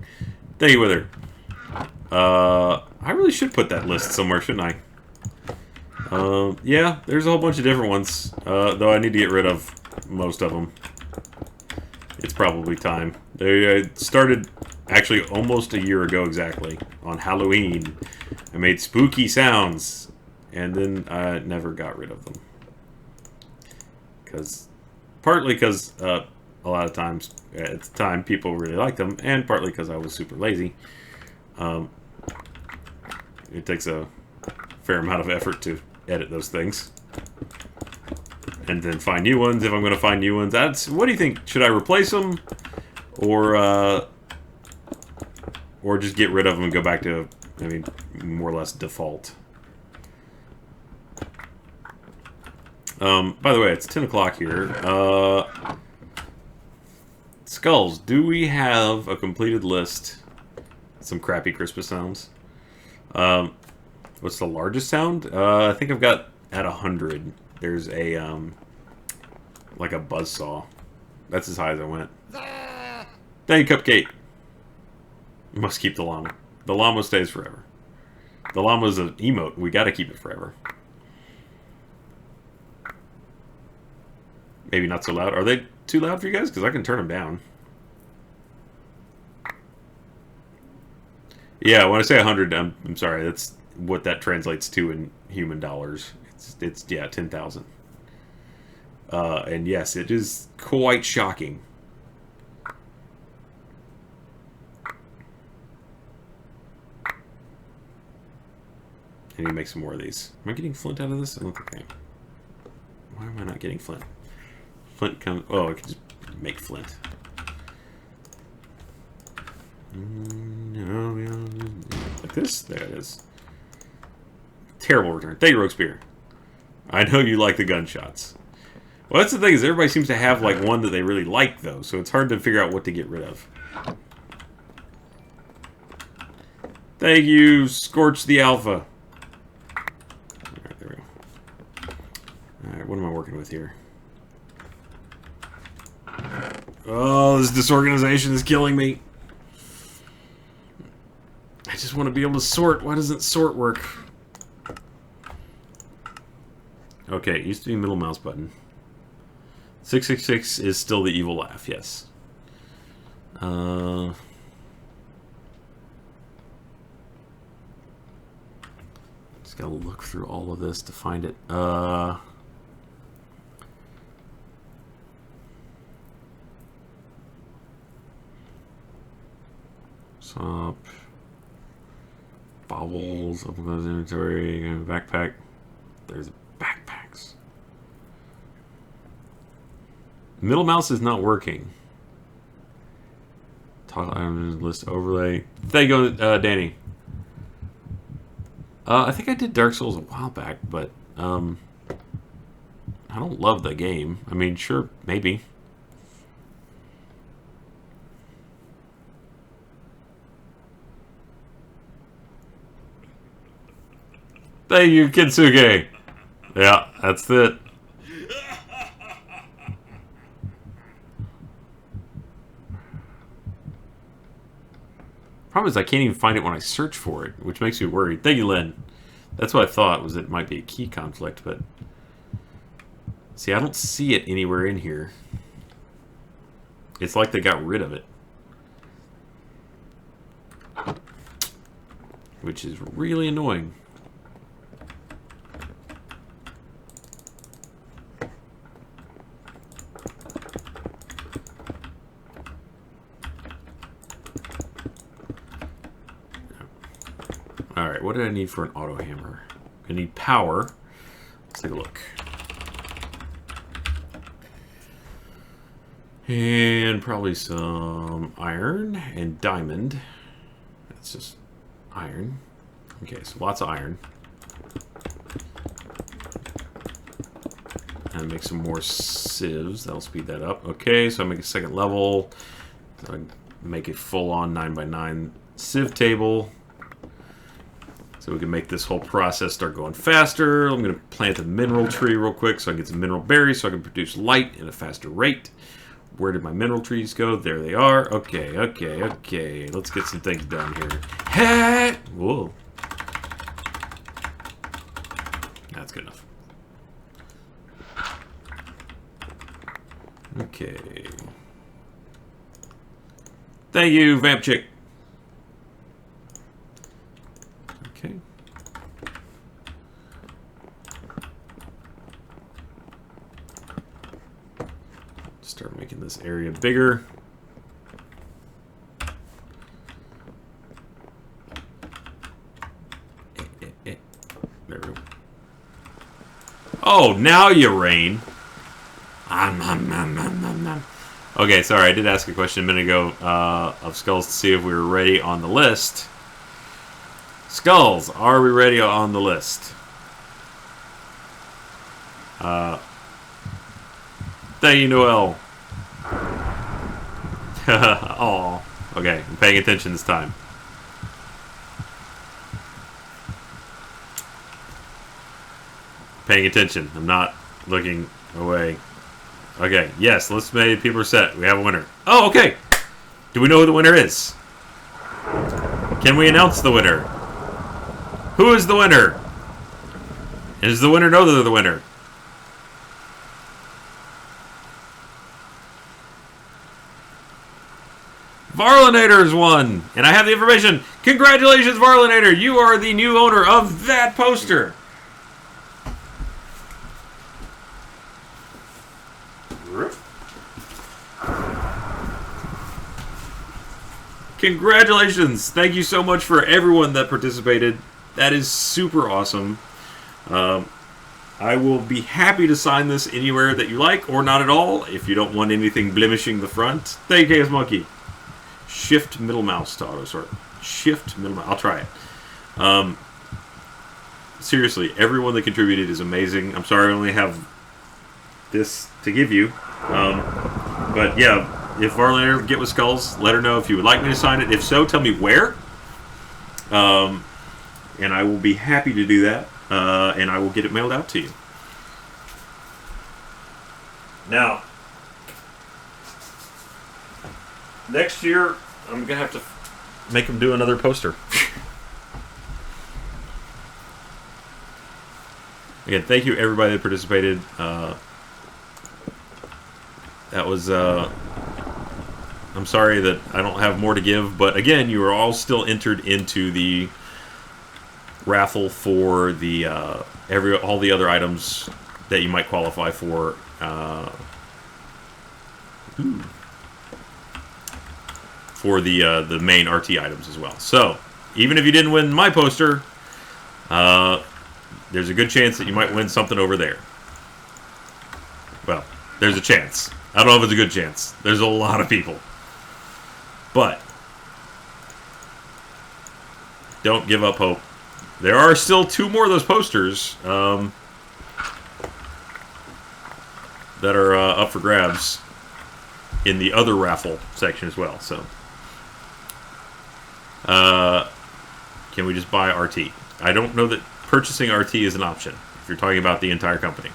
Thank you, Wither. I really should put that list somewhere, shouldn't I? Yeah, there's a whole bunch of different ones, though I need to get rid of most of them. It's probably time. They started actually almost a year ago exactly, on Halloween. I made spooky sounds, and then I never got rid of them. Partly because a lot of times, at the time, people really liked them, and partly because I was super lazy. It takes a fair amount of effort to edit those things. And then find new ones, if I'm going to find new ones. What do you think? Should I replace them? Or just get rid of them and go back to, I mean, more or less default? By the way, it's 10 o'clock here. Skulls, do we have a completed list? Some crappy Christmas sounds. What's the largest sound? I think I've got at 100. There's a, like a buzzsaw. That's as high as I went. Thank you, Cupcake. Must keep the llama. The llama stays forever. The llama's an emote. We gotta keep it forever. Maybe not so loud. Are they too loud for you guys? Because I can turn them down. Yeah, when I say 100, I'm sorry. That's what that translates to in human dollars. It's yeah, 10,000. And yes, it is quite shocking. I need to make some more of these. Am I getting flint out of this? I don't think I am. Why am I not getting flint? Flint comes... Oh, I can just make flint. Like this? There it is. Terrible return. Thank you, Roguespear. I know you like the gunshots. Well, that's the thing, is everybody seems to have like one that they really like, though, so it's hard to figure out what to get rid of. Thank you, Scorch the Alpha. Alright, there we go. Alright, what am I working with here? Oh, this disorganization is killing me. I just want to be able to sort. Why doesn't sort work? Okay, it used to be middle mouse button. 666 is still the evil laugh, yes. Just gotta look through all of this to find it. Stop. Bobbles, open those inventory, backpack. There's backpacks. Middle mouse is not working. Toggle items list overlay. Thank you, Danny. I think I did Dark Souls a while back, but I don't love the game. I mean, sure, maybe. Thank you, Kitsuge. Yeah, that's it. Problem is I can't even find it when I search for it, which makes me worried. Thank you, Lynn. That's what I thought, was it might be a key conflict, but... See, I don't see it anywhere in here. It's like they got rid of it. Which is really annoying. Alright, what did I need for an auto hammer? I need power. Let's take a look. And probably some iron and diamond. That's just iron. Okay, so lots of iron. And make some more sieves. That'll speed that up. Okay, so I make a second level. So I make a full-on 9x9 sieve table. So we can make this whole process start going faster. I'm going to plant a mineral tree real quick so I can get some mineral berries so I can produce light at a faster rate. Where did my mineral trees go? There they are. Okay, okay, okay. Let's get some things done here. Hey! Whoa. That's good enough. Okay. Thank you, Vamp Chick. Okay. Start making this area bigger. There we go. Oh, now you rain. Okay, sorry, I did ask a question a minute ago of Skulls to see if we were ready on the list. Skulls, are we ready on the list? Thank you, Noel. Oh, okay, I'm paying attention this time. Paying attention. I'm not looking away. Okay, yes, list made, people are set. We have a winner. Oh, okay. Do we know who the winner is? Can we announce the winner? Who is the winner? And does the winner know that they're the winner? Varlinator's won! And I have the information. Congratulations, Varlinator! You are the new owner of that poster! Congratulations! Thank you so much for everyone that participated. That is super awesome. I will be happy to sign this anywhere that you like, or not at all, if you don't want anything blemishing the front. Thank you, KS Monkey. Shift middle mouse to auto sort. Shift middle mouse. I'll try it. Seriously, everyone that contributed is amazing. I'm sorry I only have this to give you. But yeah, if Varley ever get with Skulls, let her know if you would like me to sign it. If so, tell me where. And I will be happy to do that. And I will get it mailed out to you. Now, next year, I'm going to have to make them do another poster. Again, thank you everybody that participated. That was, I'm sorry that I don't have more to give, but again, you are all still entered into the raffle for the, all the other items that you might qualify for. For the main RT items as well. So, even if you didn't win my poster, there's a good chance that you might win something over there. Well, there's a chance. I don't know if it's a good chance. There's a lot of people. But, don't give up hope. There are still 2 more of those posters that are up for grabs in the other raffle section as well. So, can we just buy RT? I don't know that purchasing RT is an option if you're talking about the entire company.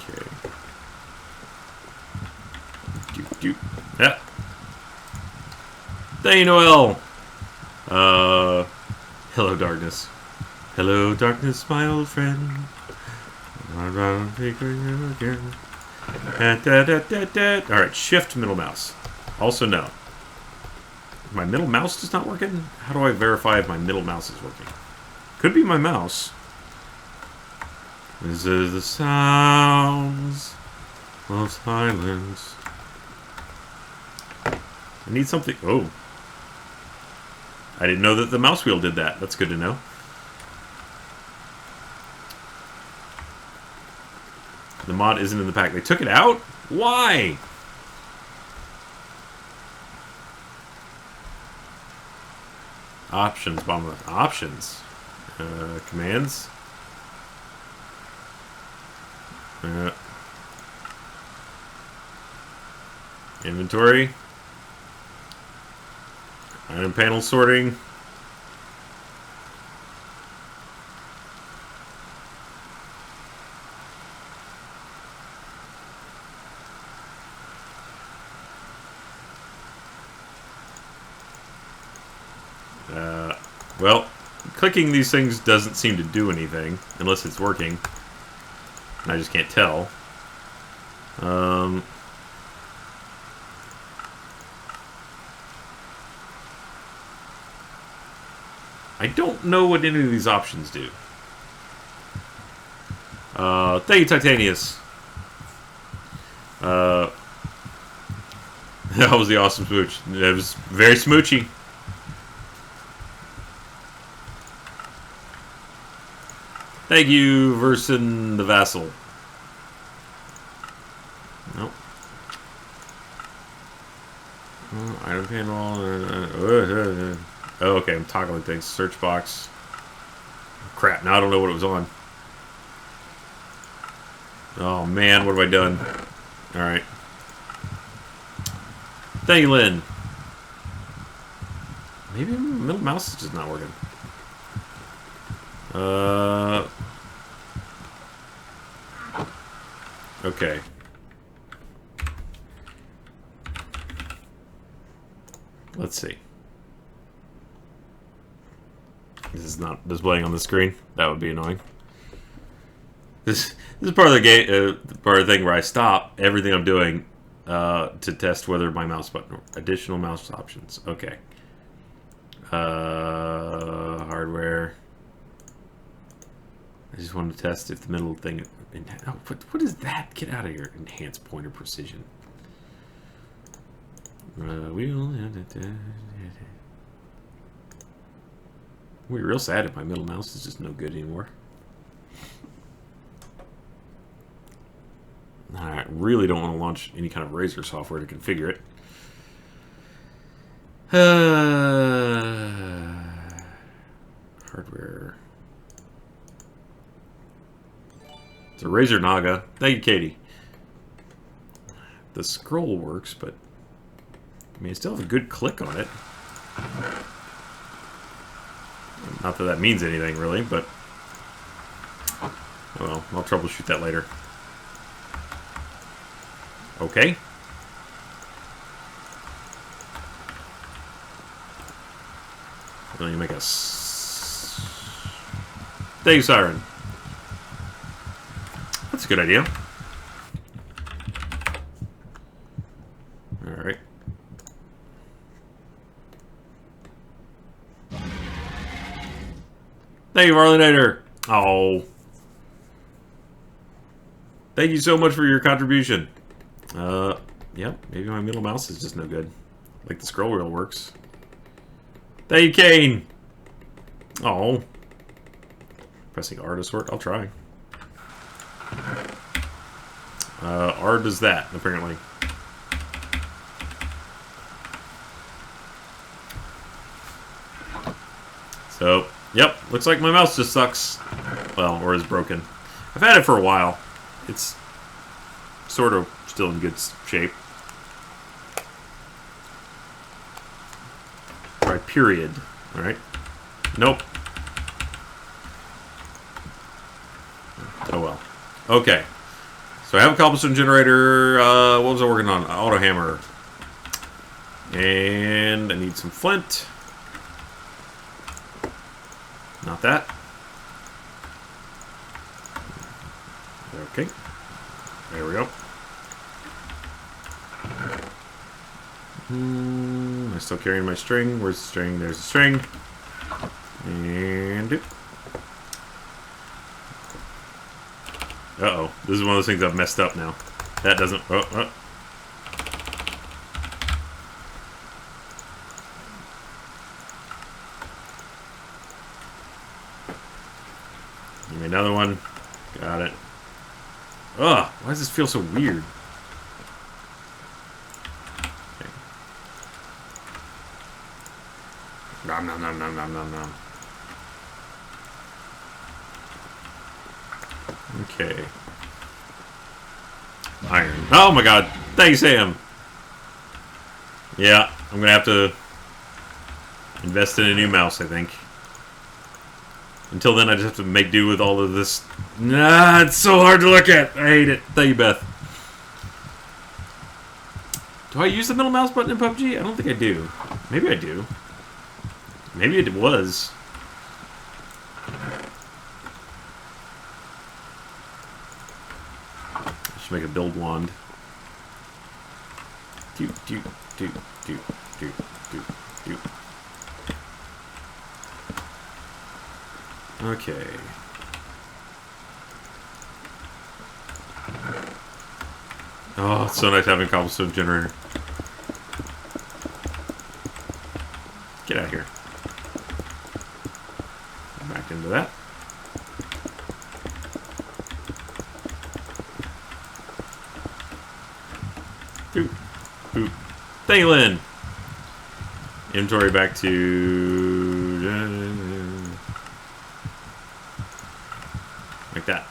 Okay. Yeah. Thank you, Noel. Hello, darkness. Hello, darkness, my old friend. Alright, shift middle mouse. Also, no. My middle mouse is not working? How do I verify if my middle mouse is working? Could be my mouse. This is the sounds of silence. I need something. Oh. I didn't know that the mouse wheel did that. That's good to know. The mod isn't in the pack. They took it out? Why? Options, bottom left. Options. Commands. Inventory. Item panel sorting. Well, clicking these things doesn't seem to do anything, unless it's working. And I just can't tell. I don't know what any of these options do. Thank you, Titanius. That was the awesome smooch. It was very smoochy. Thank you, Versin the Vassal. Nope. Item panel. Oh, okay, I'm toggling things. Search box. Crap, now I don't know what it was on. Oh, man, what have I done? Alright. Thank you, Lynn. Maybe middle mouse is just not working. Okay. Let's see. This is not displaying on the screen. That would be annoying. This is part of the game, part of the thing where I stop everything I'm doing to test whether my mouse button, additional mouse options. Okay. Hardware. I just wanted to test if the middle thing. Oh, what is that? Get out of here! Enhanced pointer precision. Wheel. I'll be real sad if my middle mouse is just no good anymore. I really don't want to launch any kind of Razer software to configure it. Hardware. It's a Razer Naga. Thank you, Katie. The scroll works, but I mean, I still have a good click on it. Not that that means anything, really, but well, I'll troubleshoot that later. Okay. Then you make a Dave Siren. That's a good idea. All right. Thank you, Marlinator. Oh. Thank you so much for your contribution. Yep, maybe my middle mouse is just no good. Like the scroll wheel works. Thank you, Kane. Oh. Pressing R does work. I'll try. R does that, apparently. So, yep, looks like my mouse just sucks. Well, or is broken. I've had it for a while. It's sort of still in good shape. Alright, period. Alright. Nope. Oh well. Okay. So I have a cobblestone generator. What was I working on? Auto hammer. And I need some flint. Not that. Okay. There we go. I'm still carrying my string. Where's the string? There's the string. And... uh-oh. This is one of those things I've messed up now. That doesn't... oh. Give me another one. Got it. Ugh, why does this feel so weird? Okay. Nom nom nom nom nom nom nom. Okay. Iron. Oh my god. Thanks, Sam. Yeah, I'm gonna have to invest in a new mouse, I think. Until then, I just have to make do with all of this. Nah, it's so hard to look at. I hate it. Thank you, Beth. Do I use the middle mouse button in PUBG? I don't think I do. Maybe I do. Maybe it was. I should make a build wand. Doot, doot, doot, doot, doot, doot, doot. Okay. Oh, it's so nice having a cobblestone generator. Get out of here. Back into that. Boop. Boop. Thank you, Lynn. Inventory back to... like that.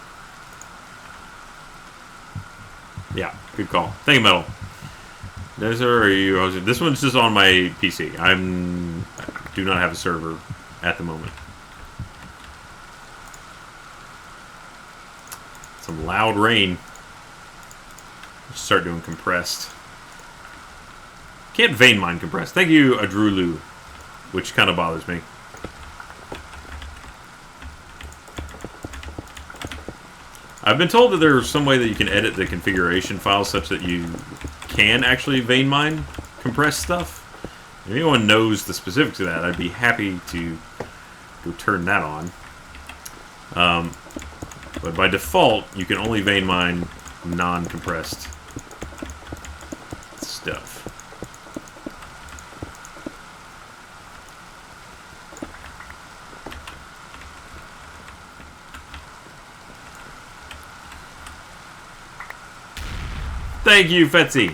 Yeah, good call. Thank you, Metal. This one's just on my PC. I do not have a server at the moment. Some loud rain. Let's start doing compressed. Can't vein mine compressed. Thank you, Adrulu, which kind of bothers me. I've been told that there's some way that you can edit the configuration file such that you can actually vein mine compressed stuff. If anyone knows the specifics of that, I'd be happy to go turn that on. But by default, you can only vein mine non-compressed stuff. Thank you, Fetzy.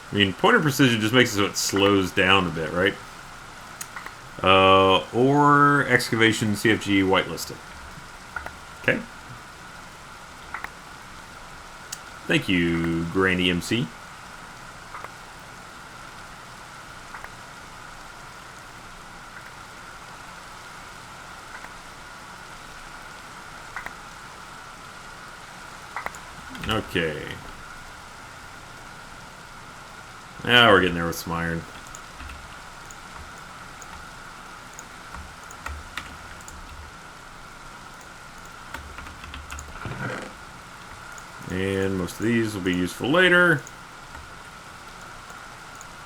I mean, pointer precision just makes it so it slows down a bit, right? Or excavation CFG whitelisted. Okay. Thank you, Granny MC. Okay. Now we're getting there with some iron. And most of these will be useful later.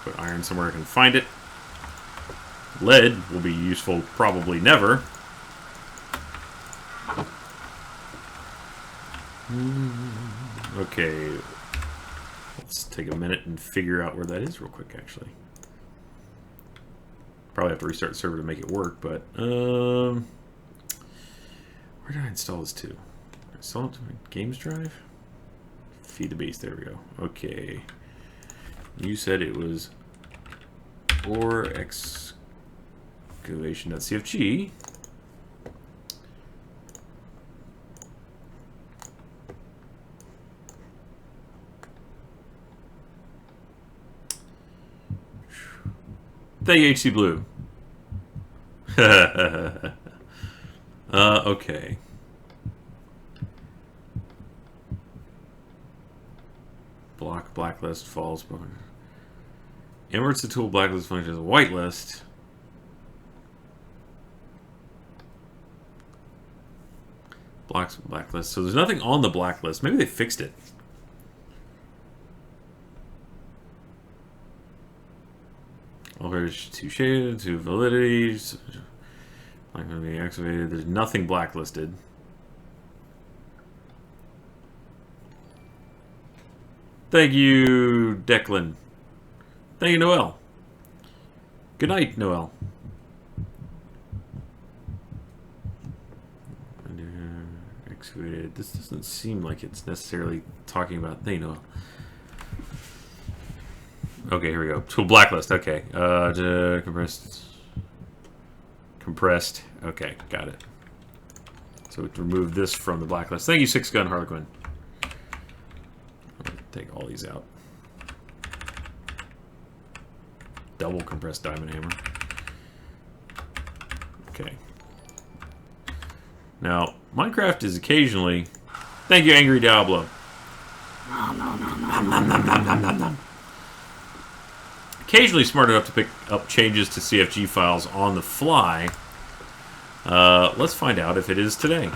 Put iron somewhere I can find it. Lead will be useful probably never. Okay. Let's take a minute and figure out where that is real quick, actually. Probably have to restart the server to make it work, but where did I install this to? Install it to my games drive? Feed the beast, there we go. Okay. You said it was or excavation.cfg. Thank you, HC Blue. Okay. Block, blacklist, false. Inverts the tool blacklist function as a whitelist. Blocks, blacklist. So there's nothing on the blacklist. Maybe they fixed it. There's two shaded, two validities. Not going to be activated. There's nothing blacklisted. Thank you, Declan. Thank you, Noel. Good night, Noel. Excavated. This doesn't seem like it's necessarily talking about. Thank you, Noel. Okay, here we go. Tool blacklist. Okay. Compressed. Okay, got it. So we remove this from the blacklist. Thank you, Six Gun Harlequin. Take all these out. Double compressed diamond hammer. Okay. Now, Minecraft is occasionally. Thank you, Angry Diablo. Occasionally smart enough to pick up changes to CFG files on the fly. Let's find out if it is today.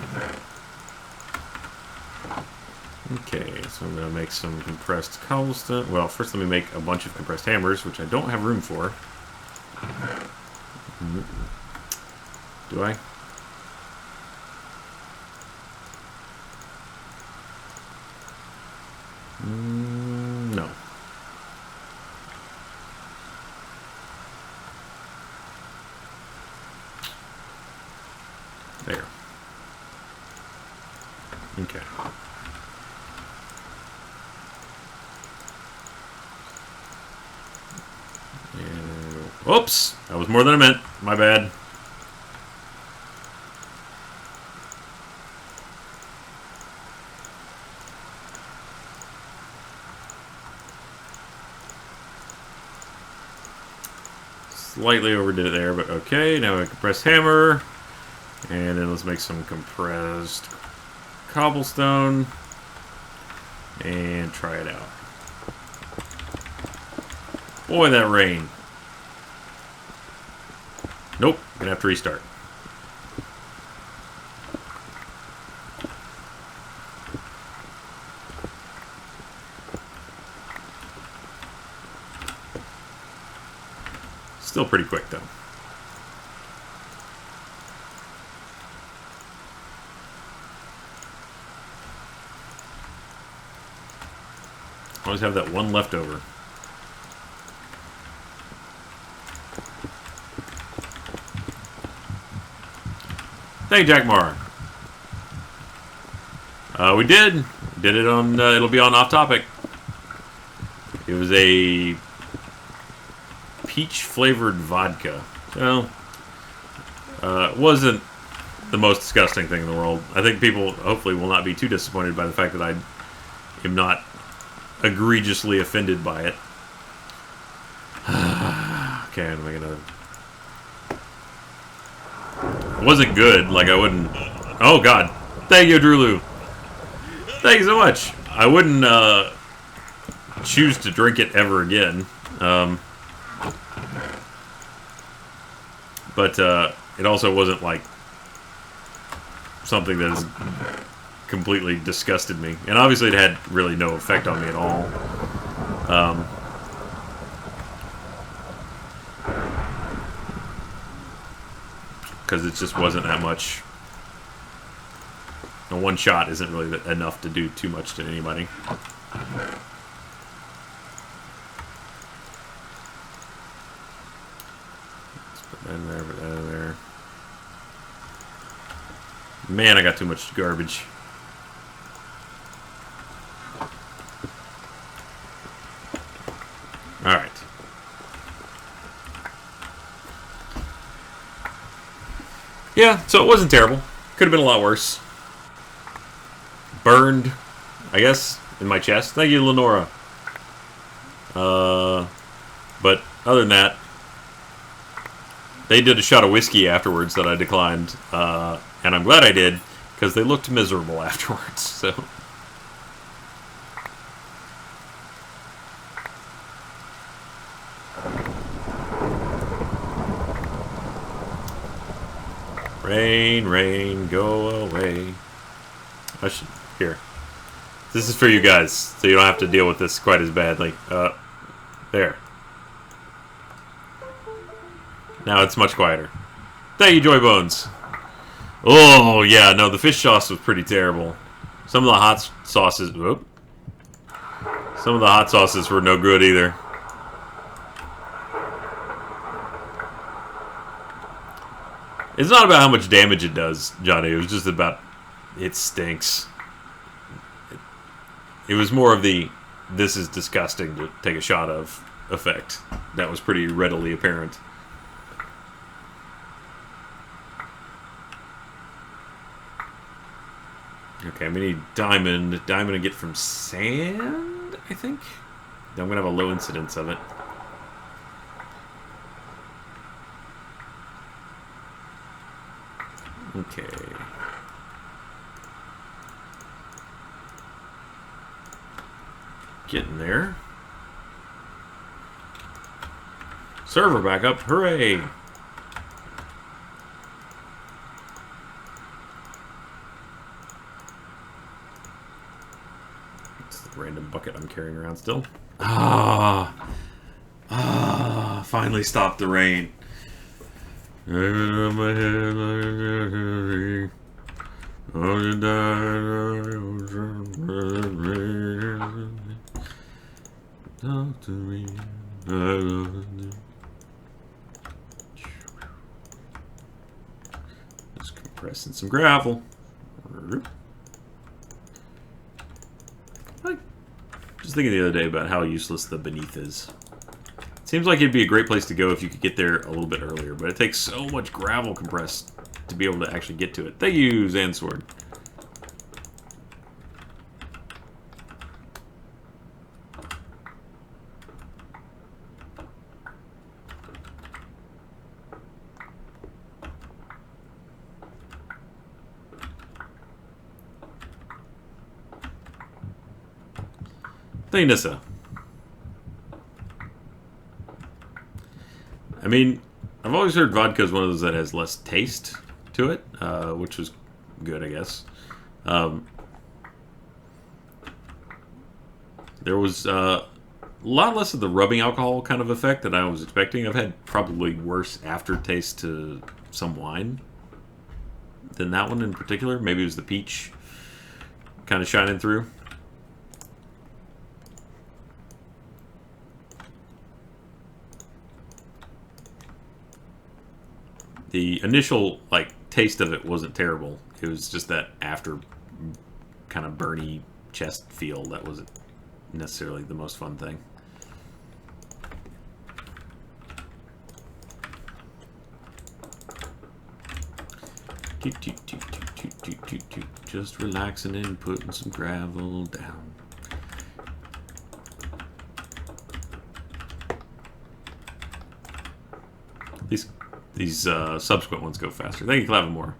Okay, so I'm going to make some compressed cobblestone. Well, first let me make a bunch of compressed hammers, which I don't have room for. Do I? No. There. Okay. And, oops! That was more than I meant. My bad. Slightly overdid it there, but okay. Now a compressed hammer. And then let's make some compressed cobblestone. And try it out. Boy, that rain. Nope, gonna have to restart. Still pretty quick, though. Always have that one left over. Thank you, Jack Marr. We did. Did it on, it'll be on Off Topic. It was a peach-flavored vodka. So, it wasn't the most disgusting thing in the world. I think people, hopefully, will not be too disappointed by the fact that I am not egregiously offended by it. Okay, I'm making another. It wasn't good, like I wouldn't... Oh, God. Thank you, Drulu. Thank you so much. I wouldn't, choose to drink it ever again. But it also wasn't like something that has completely disgusted me. And obviously it had really no effect on me at all. Because it just wasn't that much. And one shot isn't really enough to do too much to anybody. And there, but there. Man, I got too much garbage. Alright. Yeah, so it wasn't terrible. Could have been a lot worse. Burned, I guess, in my chest. Thank you, Lenora. But other than that, they did a shot of whiskey afterwards that I declined, and I'm glad I did, because they looked miserable afterwards, so... Rain, rain, go away. I should... Here. This is for you guys, so you don't have to deal with this quite as badly. There. Now it's much quieter. Thank you, Joy Bones. Oh, yeah, no, the fish sauce was pretty terrible. Some of the hot sauces... Whoop. Some of the hot sauces were no good either. It's not about how much damage it does, Johnny. It was just about... It stinks. It was more of the... This is disgusting to take a shot of effect. That was pretty readily apparent. Okay, I'm gonna need diamond. Diamond I get from sand, I think? I'm gonna have a low incidence of it. Okay. Getting there. Server back up. Hooray! It's the random bucket I'm carrying around still. Finally stopped the rain. Talk to me. Just compressing some gravel. Just thinking the other day about how useless the beneath is. Seems like it'd be a great place to go if you could get there a little bit earlier, but it takes so much gravel compressed to be able to actually get to it. Thank you, Zansword. Thank you, Nissa. I mean, I've always heard vodka is one of those that has less taste to it, which was good, I guess. There was a lot less of the rubbing alcohol kind of effect that I was expecting. I've had probably worse aftertaste to some wine than that one in particular. Maybe it was the peach kind of shining through. The initial, like, taste of it wasn't terrible. It was just that after kind kind of burny chest feel that wasn't necessarily the most fun thing. Just relaxing and putting some gravel down. These subsequent ones go faster. Thank you, Clavamore.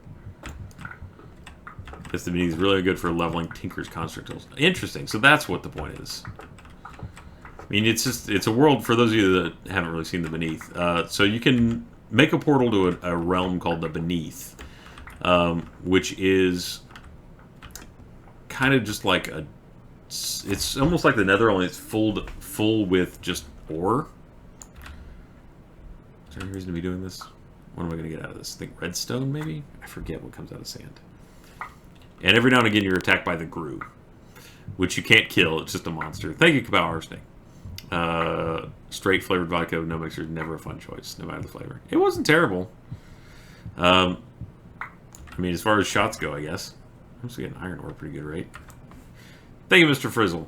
Guess the Beneath is really good for leveling Tinker's construct tools. Interesting. So that's what the point is. I mean, it's a world for those of you that haven't really seen the Beneath. So you can make a portal to a realm called the Beneath, which is kind of just like a. It's almost like the Nether, only it's full with just ore. Is there any reason to be doing this? What am I going to get out of this? I think redstone, maybe? I forget what comes out of sand. And every now and again, you're attacked by the Grue, which you can't kill. It's just a monster. Thank you, Kabao Arsnake. Straight flavored vodka, no mixer, never a fun choice, no matter the flavor. It wasn't terrible. I mean, as far as shots go, I guess. I'm just getting iron ore at a pretty good rate. Thank you, Mr. Frizzle.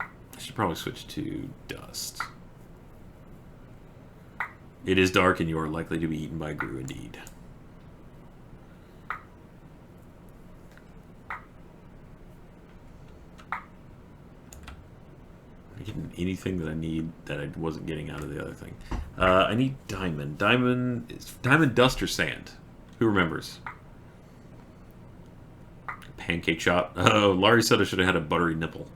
I should probably switch to dust. It is dark and you are likely to be eaten by Grue indeed. Am I getting anything that I need that I wasn't getting out of the other thing? I need diamond. Diamond dust or sand? Who remembers? Pancake shot. Oh, Laurie said I should have had a buttery nipple.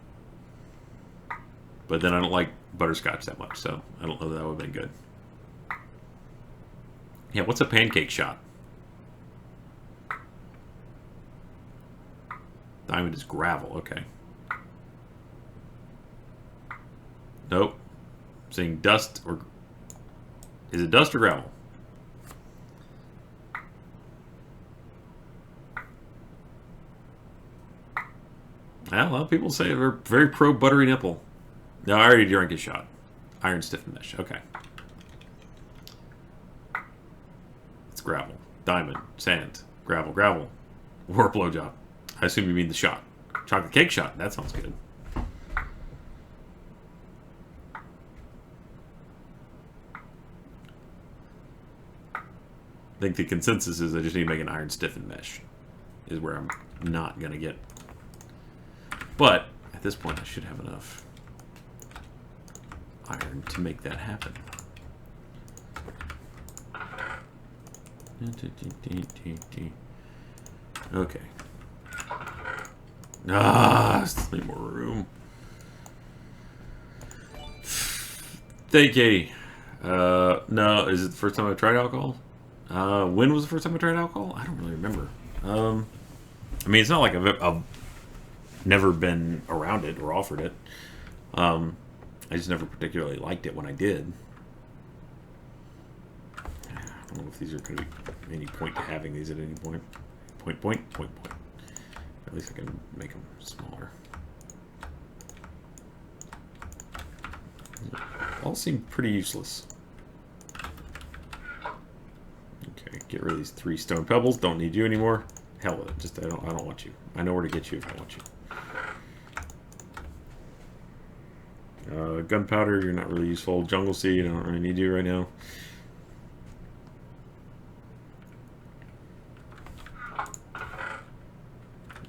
But then I don't like butterscotch that much, so I don't know that would have been good. Yeah, what's a pancake shot? Diamond is gravel, okay. Nope. I'm saying dust or... Is it dust or gravel? Well, a lot of people say they're very pro buttery nipple. No, I already drank a shot. Iron stiffened mesh, okay. Gravel, diamond, sand, gravel, gravel, or blowjob. I assume you mean the shot. Chocolate cake shot. That sounds good. I think the consensus is I just need to make an iron stiffened mesh. Is where I'm not gonna get. But at this point, I should have enough iron to make that happen. Okay. Still need more room. Thank you. No, is it the first time I tried alcohol? When was the first time I tried alcohol? I don't really remember. I mean, it's not like I've never been around it or offered it. I just never particularly liked it when I did. I don't know if these are going to be any point to having these at any point. Point. At least I can make them smaller. All seem pretty useless. Okay, get rid of these 3 stone pebbles. Don't need you anymore. Hell with it. Just I don't want you. I know where to get you if I want you. Gunpowder, you're not really useful. Jungle seed, I don't really need you right now.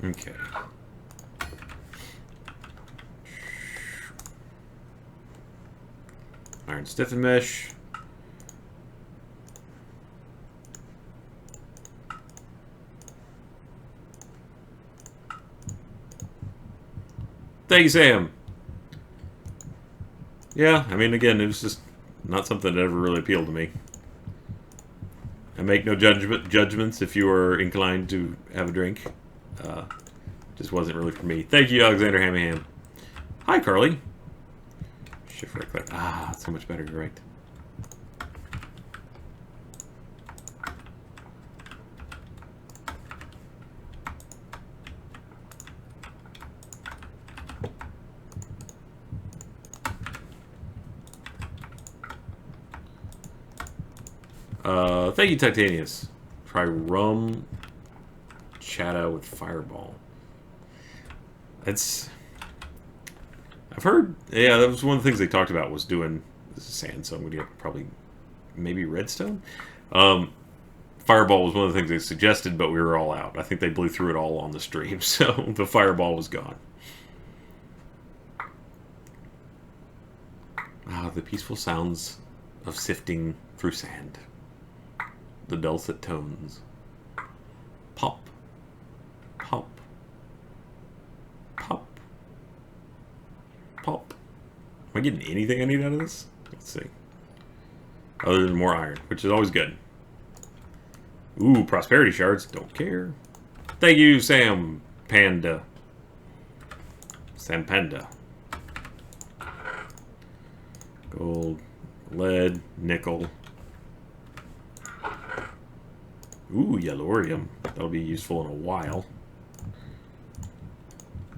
Okay. Iron stiffen mesh. Thank you, Sam. Yeah, I mean, again, it was just not something that ever really appealed to me. I make no judgments if you are inclined to have a drink. Just wasn't really for me. Thank you, Alexander Hammerham. Hi, Carly. Shift right click. Ah, so much better. You're right. Thank you, Titanius, Try rum chata with fireball. I've heard, yeah, that was one of the things they talked about was doing, this is sand, so I'm going to get probably, maybe redstone? Fireball was one of the things they suggested, but we were all out. I think they blew through it all on the stream, so the fireball was gone. Ah, the peaceful sounds of sifting through sand. The dulcet tones. Pop. Pop. Pop. Pop. Am I getting anything I need out of this? Let's see. Other than more iron, which is always good. Ooh, prosperity shards. Don't care. Thank you, Sam Panda. Sam Panda. Gold, lead, nickel. Ooh, yellorium. That'll be useful in a while.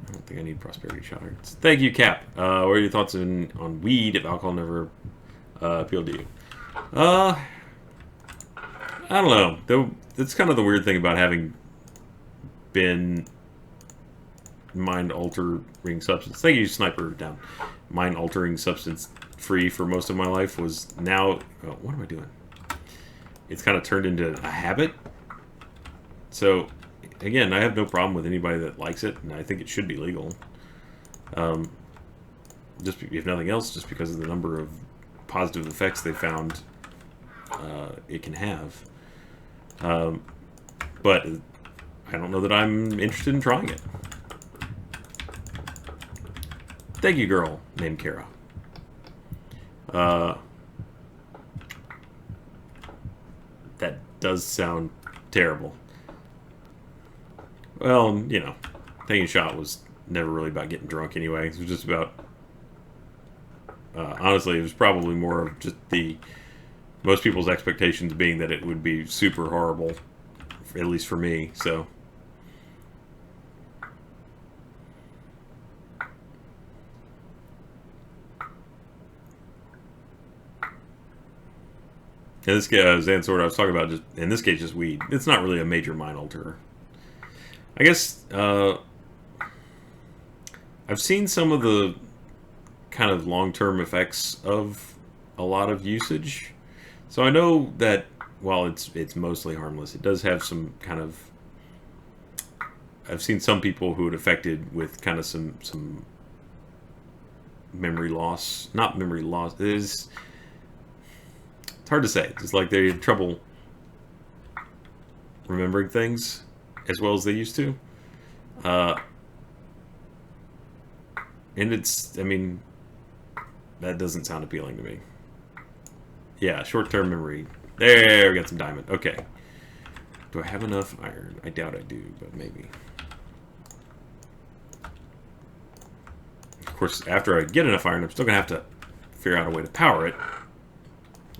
I don't think I need prosperity shards. Thank you, Cap. What are your thoughts on weed if alcohol never appealed to you? I don't know. Though that's kind of the weird thing about having been mind-altering substance. Thank you, Sniper Down. Mind-altering substance free for most of my life was now. Oh, what am I doing? It's kind of turned into a habit. So, again, I have no problem with anybody that likes it, and I think it should be legal. Just if nothing else, just because of the number of positive effects they found it can have. But I don't know that I'm interested in trying it. Thank you, girl named Kara. That does sound terrible. Well, you know, taking a shot was never really about getting drunk anyway. It was just about... honestly, it was probably more of just most people's expectations being that it would be super horrible, at least for me, so... In this case, Zansword, I was talking about, just in this case, just weed. It's not really a major mind alterer. I guess, I've seen some of the kind of long-term effects of a lot of usage. So I know that while it's mostly harmless, it does have some kind of... I've seen some people who it affected with kind of some memory loss. Not memory loss. It's hard to say. It's like they had trouble remembering things as well as they used to. And it's, I mean, that doesn't sound appealing to me. Yeah, short-term memory. There, we got some diamond. Okay. Do I have enough iron? I doubt I do, but maybe. Of course, after I get enough iron, I'm still going to have to figure out a way to power it.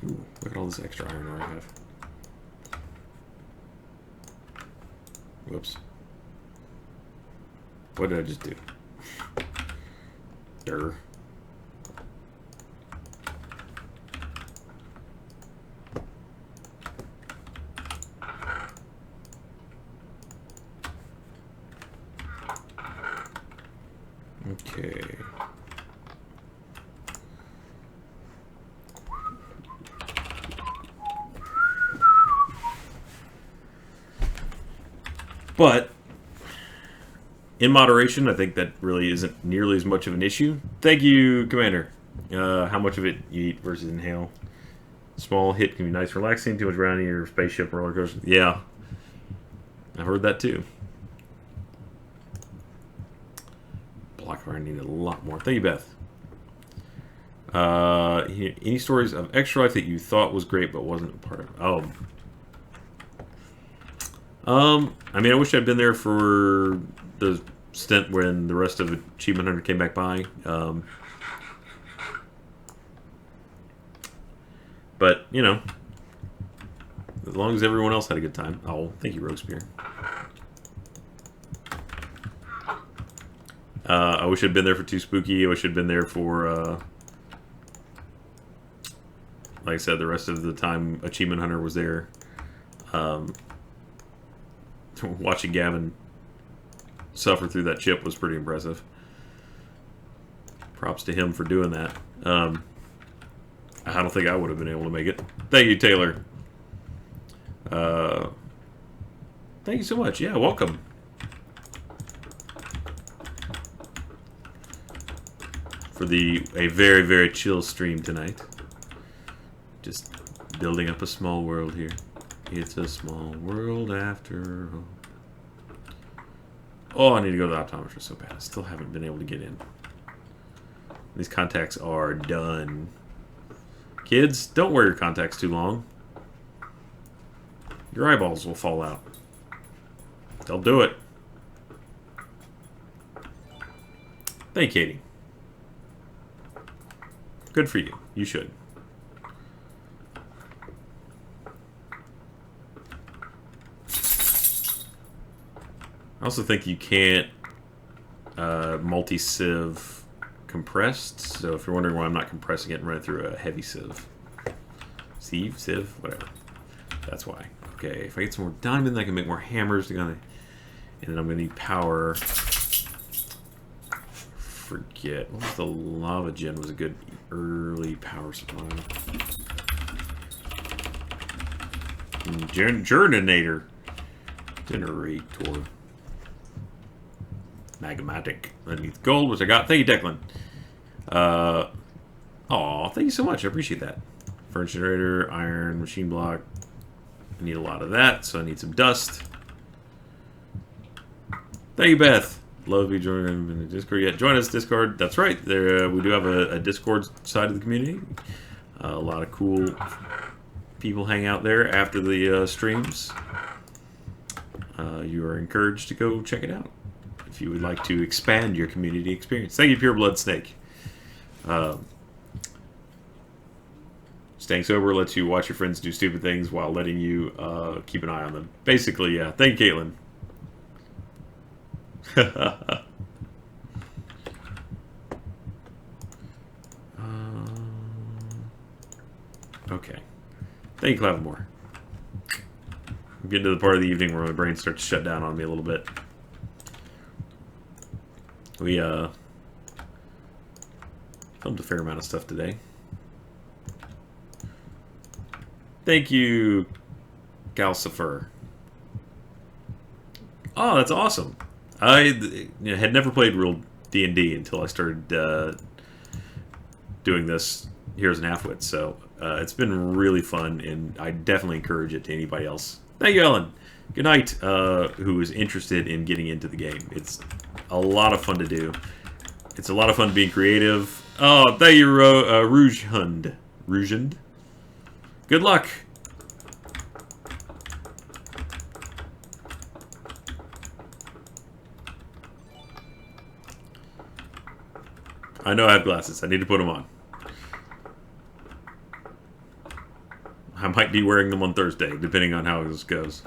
Ooh, look at all this extra iron ore I have. Whoops. What did I just do? Durr. Okay. But in moderation, I think that really isn't nearly as much of an issue. Thank you, Commander. How much of it you eat versus inhale? Small hit can be nice, relaxing. Too much around your spaceship roller coaster. Yeah, I heard that too. Block iron needed a lot more. Thank you, Beth. Any stories of Extra Life that you thought was great but wasn't a part of? I mean, I wish I'd been there for the stint when the rest of Achievement Hunter came back by. But, you know, as long as everyone else had a good time. Oh, thank you, Roguespear. I wish I'd been there for Too Spooky. I wish I'd been there for, like I said, the rest of the time Achievement Hunter was there. Watching Gavin suffer through that chip was pretty impressive. Props to him for doing that. I don't think I would have been able to make it. Thank you, Taylor. Thank you so much. Yeah, welcome. For a very, very chill stream tonight. Just building up a small world here. It's a small world after all. Oh, I need to go to the optometrist so bad. I still haven't been able to get in. These contacts are done. Kids, don't wear your contacts too long. Your eyeballs will fall out. They'll do it. Thank you, Katie. Good for you. You should. I also think you can't multi-sieve compressed, so if you're wondering why I'm not compressing it and running through a heavy sieve. Sieve, whatever. That's why. Okay, if I get some more diamond, I can make more hammers. And then I'm going to need power. Forget. What was the lava gen? Was a good early power supply. Generator. Magmatic. Underneath gold, which I got. Thank you, Declan. Aw, thank you so much. I appreciate that. Furnace generator, iron, machine block. I need a lot of that, so I need some dust. Thank you, Beth. Love you joining in the Discord. Yeah, join us, Discord. That's right. There, we do have a Discord side of the community. A lot of cool people hang out there after the streams. You are encouraged to go check it out if you would like to expand your community experience. Thank you, Pure Blood Snake. Staying sober lets you watch your friends do stupid things while letting you keep an eye on them. Basically, yeah. Thank you, Caitlin. Okay. Thank you, Clavamore. I'm getting to the part of the evening where my brain starts to shut down on me a little bit. We filmed a fair amount of stuff today. Thank you, Galcifer. Oh, that's awesome. I had never played real D&D until I started doing this Heroes and Halfwits, so it's been really fun, and I definitely encourage it to anybody else. Thank you, Ellen. Good night, who is interested in getting into the game. It's a lot of fun to do. It's a lot of fun being creative. Oh, thank you, Rougehund. Good luck. I know I have glasses. I need to put them on. I might be wearing them on Thursday, depending on how this goes.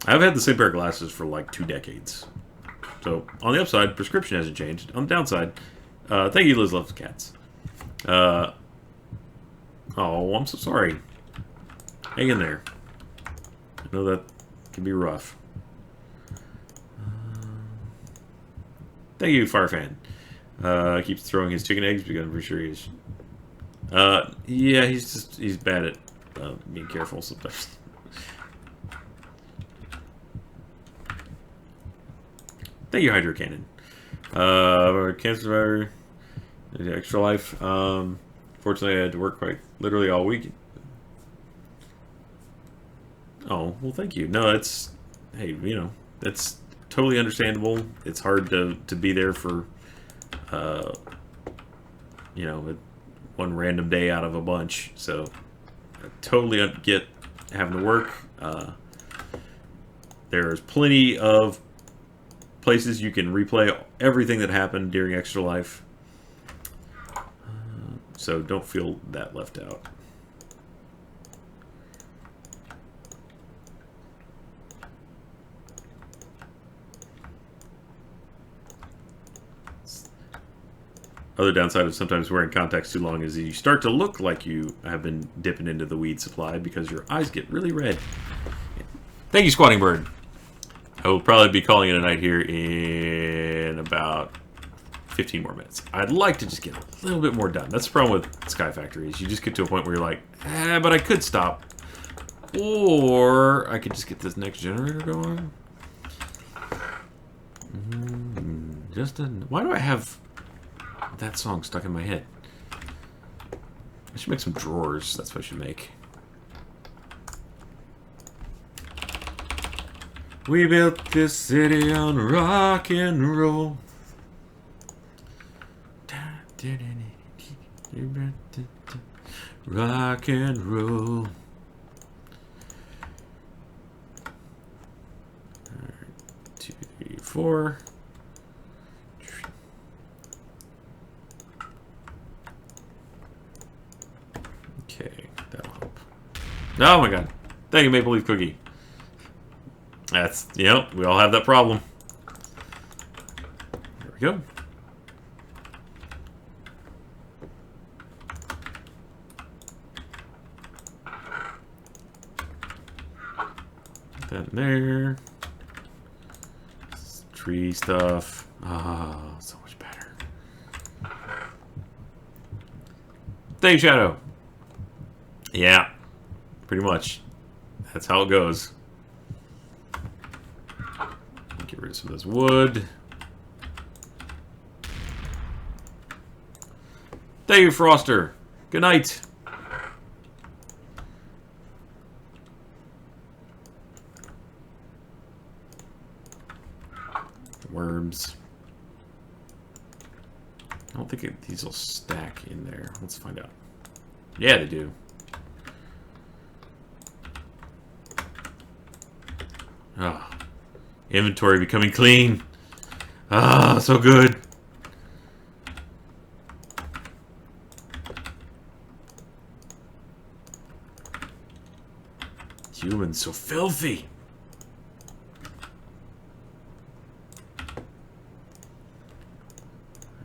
I've had the same pair of glasses for like 2 decades. So, on the upside, prescription hasn't changed. On the downside, thank you, Liz Loves Cats. Oh, I'm so sorry. Hang in there. I know that can be rough. Thank you, Firefan. Keeps throwing his chicken eggs because I'm pretty sure he's... yeah, he's bad at being careful sometimes. Thank you, Hydro Cannon. Cancer survivor, extra life. Fortunately, I had to work quite literally all week. Oh, well, thank you. No, it's, hey, you know, that's totally understandable. It's hard to be there for, you know, one random day out of a bunch. So, I totally get having to work. There's plenty of places you can replay everything that happened during Extra Life. So don't feel that left out. Other downside of sometimes wearing contacts too long is you start to look like you have been dipping into the weed supply because your eyes get really red. Thank you, Squatting Bird. I will probably be calling it a night here in about 15 more minutes. I'd like to just get a little bit more done. That's the problem with Sky Factory, is you just get to a point where you're like, but I could stop. Or I could just get this next generator going. Why do I have that song stuck in my head? I should make some drawers. That's what I should make. We built this city on rock and roll. Rock and roll. Alright, 2, 3, 4. Okay, that'll help. Oh my god. Thank you, Maple Leaf Cookie. That's, yep, we all have that problem. There we go. Put that in there. Tree stuff. Ah, oh, so much better. Thank you, Shadow. Yeah, pretty much. That's how it goes. Get rid of some of this wood. Thank you, Froster. Good night. Worms. I don't think these will stack in there. Let's find out. Yeah, they do. Ah. Inventory becoming clean. Ah, so good. Humans so filthy.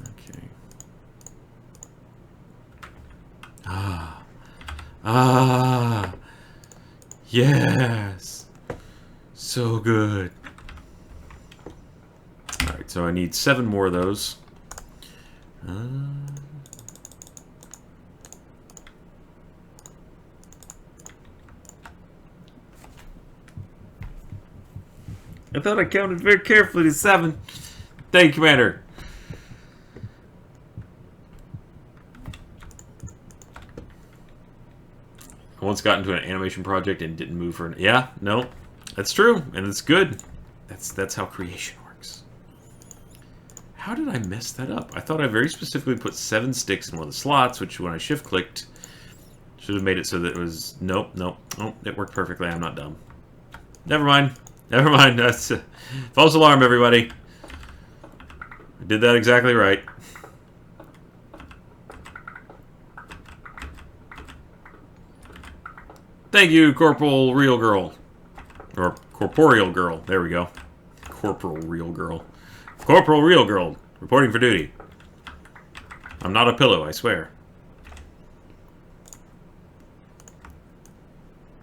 Okay. Ah. Ah. Yes. So good. Alright, so I need 7 more of those. I thought I counted very carefully to 7. Thank you, Commander. I once got into an animation project and didn't move for yeah, no. That's true, and it's good. That's how creation works. How did I mess that up? I thought I very specifically put 7 sticks in one of the slots, which when I shift-clicked, should have made it so that it was... Nope, nope. Oh, it worked perfectly. I'm not dumb. Never mind. Never mind. That's false alarm, everybody. I did that exactly right. Thank you, Corporal Real Girl. Or Corporeal Girl. There we go. Corporal Real Girl. Corporal Real Girl, reporting for duty. I'm not a pillow, I swear.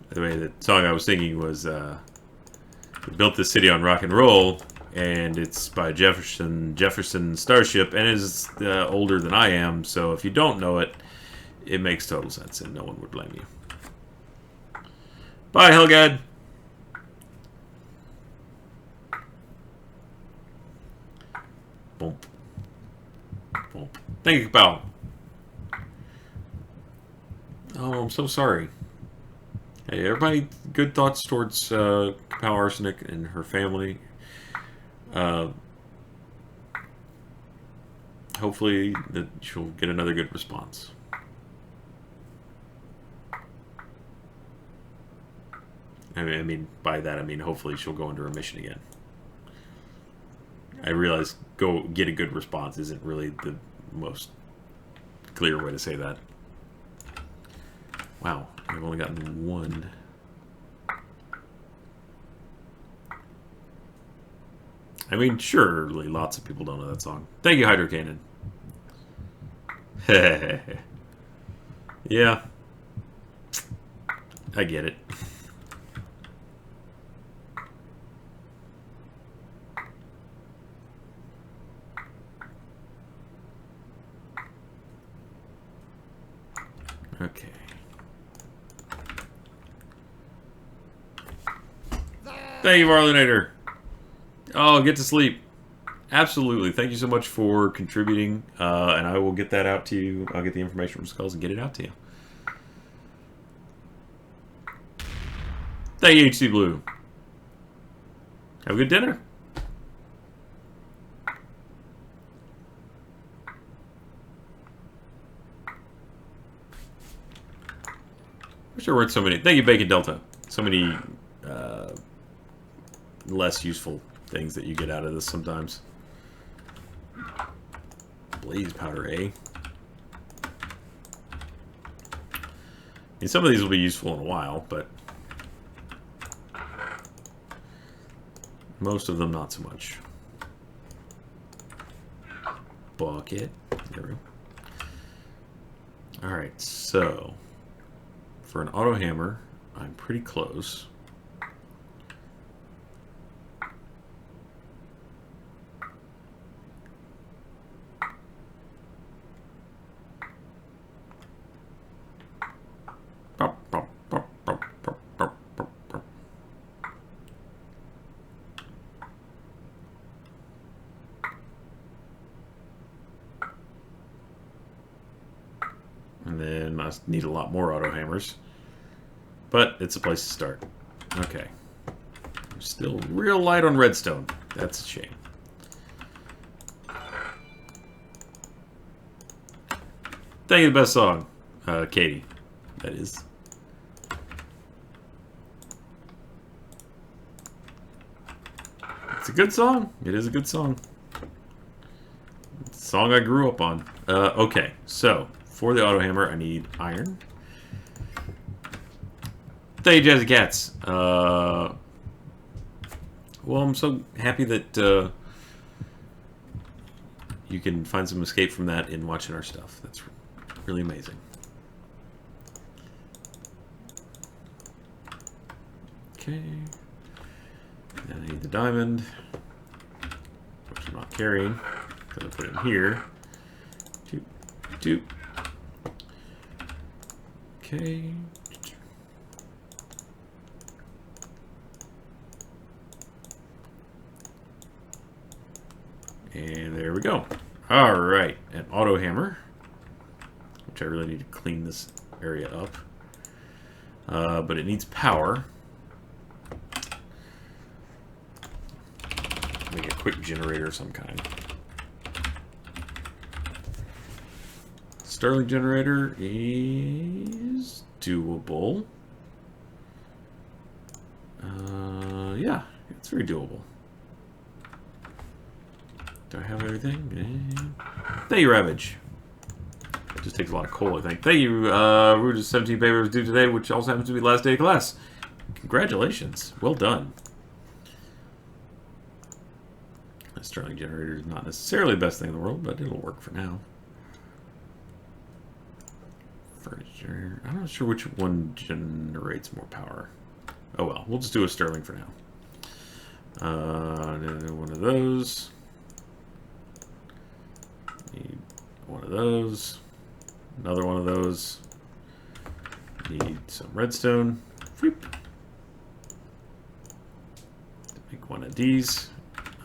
By the way, the song I was singing was, we built this city on rock and roll, and it's by Jefferson Starship, and is older than I am, so if you don't know it, it makes total sense, and no one would blame you. Bye, Helgad! Boom. Boom. Thank you, pal. Oh, I'm so sorry. Hey, everybody, good thoughts towards Kapow Arsenic and her family. Hopefully that she'll get another good response. I mean, by that I mean hopefully she'll go into remission again. I realize go get a good response isn't really the most clear way to say that. Wow, I've only gotten 1. I mean, surely lots of people don't know that song. Thank you, Hydro Cannon. Yeah. I get it. Okay. Thank you, Marlinator. Oh, get to sleep. Absolutely. Thank you so much for contributing, and I will get that out to you. I'll get the information from Skulls and get it out to you. Thank you, HC Blue. Have a good dinner. Wish there weren't so many. Thank you, Bacon Delta. So many less useful things that you get out of this sometimes. Blaze powder, eh? I mean, some of these will be useful in a while, but most of them not so much. Bucket. There we go. Alright, so for an auto hammer, I'm pretty close. And then I need a lot more auto hammers. But it's a place to start. Okay. I'm still real light on redstone. That's a shame. Thank you, the best song. Katie. That is. It's a good song. It is a good song. It's a song I grew up on. Okay, so for the auto hammer, I need iron. Thank you, Jazzy Cats. Well, I'm so happy that you can find some escape from that in watching our stuff. That's really amazing. Okay. Then I need the diamond, which I'm not carrying, because I put it in here. Two. Okay. And there we go. Alright, an auto hammer, which I really need to clean this area up. But it needs power. Make a quick generator of some kind. Stirling generator is doable. Yeah, it's very doable. Do I have everything? Thank you, Ravage. It just takes a lot of coal, I think. Thank you, Rude's 17 papers due today, which also happens to be the last day of class. Congratulations. Well done. A Stirling generator is not necessarily the best thing in the world, but it'll work for now. Furniture. I'm not sure which one generates more power. Oh well, we'll just do a Stirling for now. One of those. Need one of those. Another one of those. Need some redstone. Whoop. Make one of these.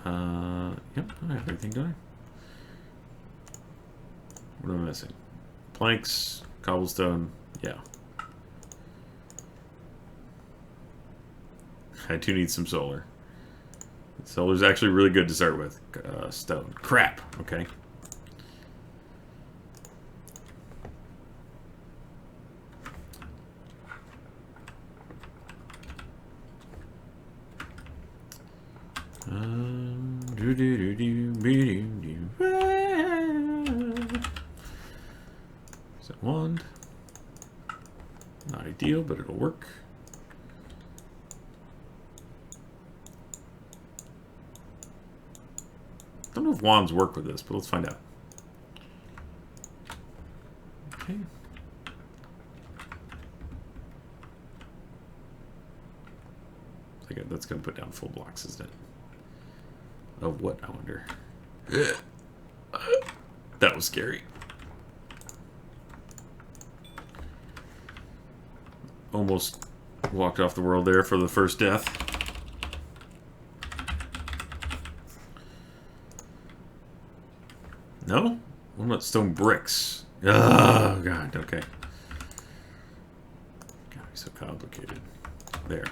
Yep, I have everything, don't I? What am I missing? Planks, cobblestone, yeah. I do need some solar. Solar's actually really good to start with. Stone. Crap, okay. Is that wand? Not ideal, but it'll work. Don't know if wands work with this, but let's find out. Okay. That's going to put down full blocks, isn't it? Of what, I wonder? That was scary. almost walked off the world there for the first death. No? What about stone bricks? Oh, God, okay. God, it's so complicated. There.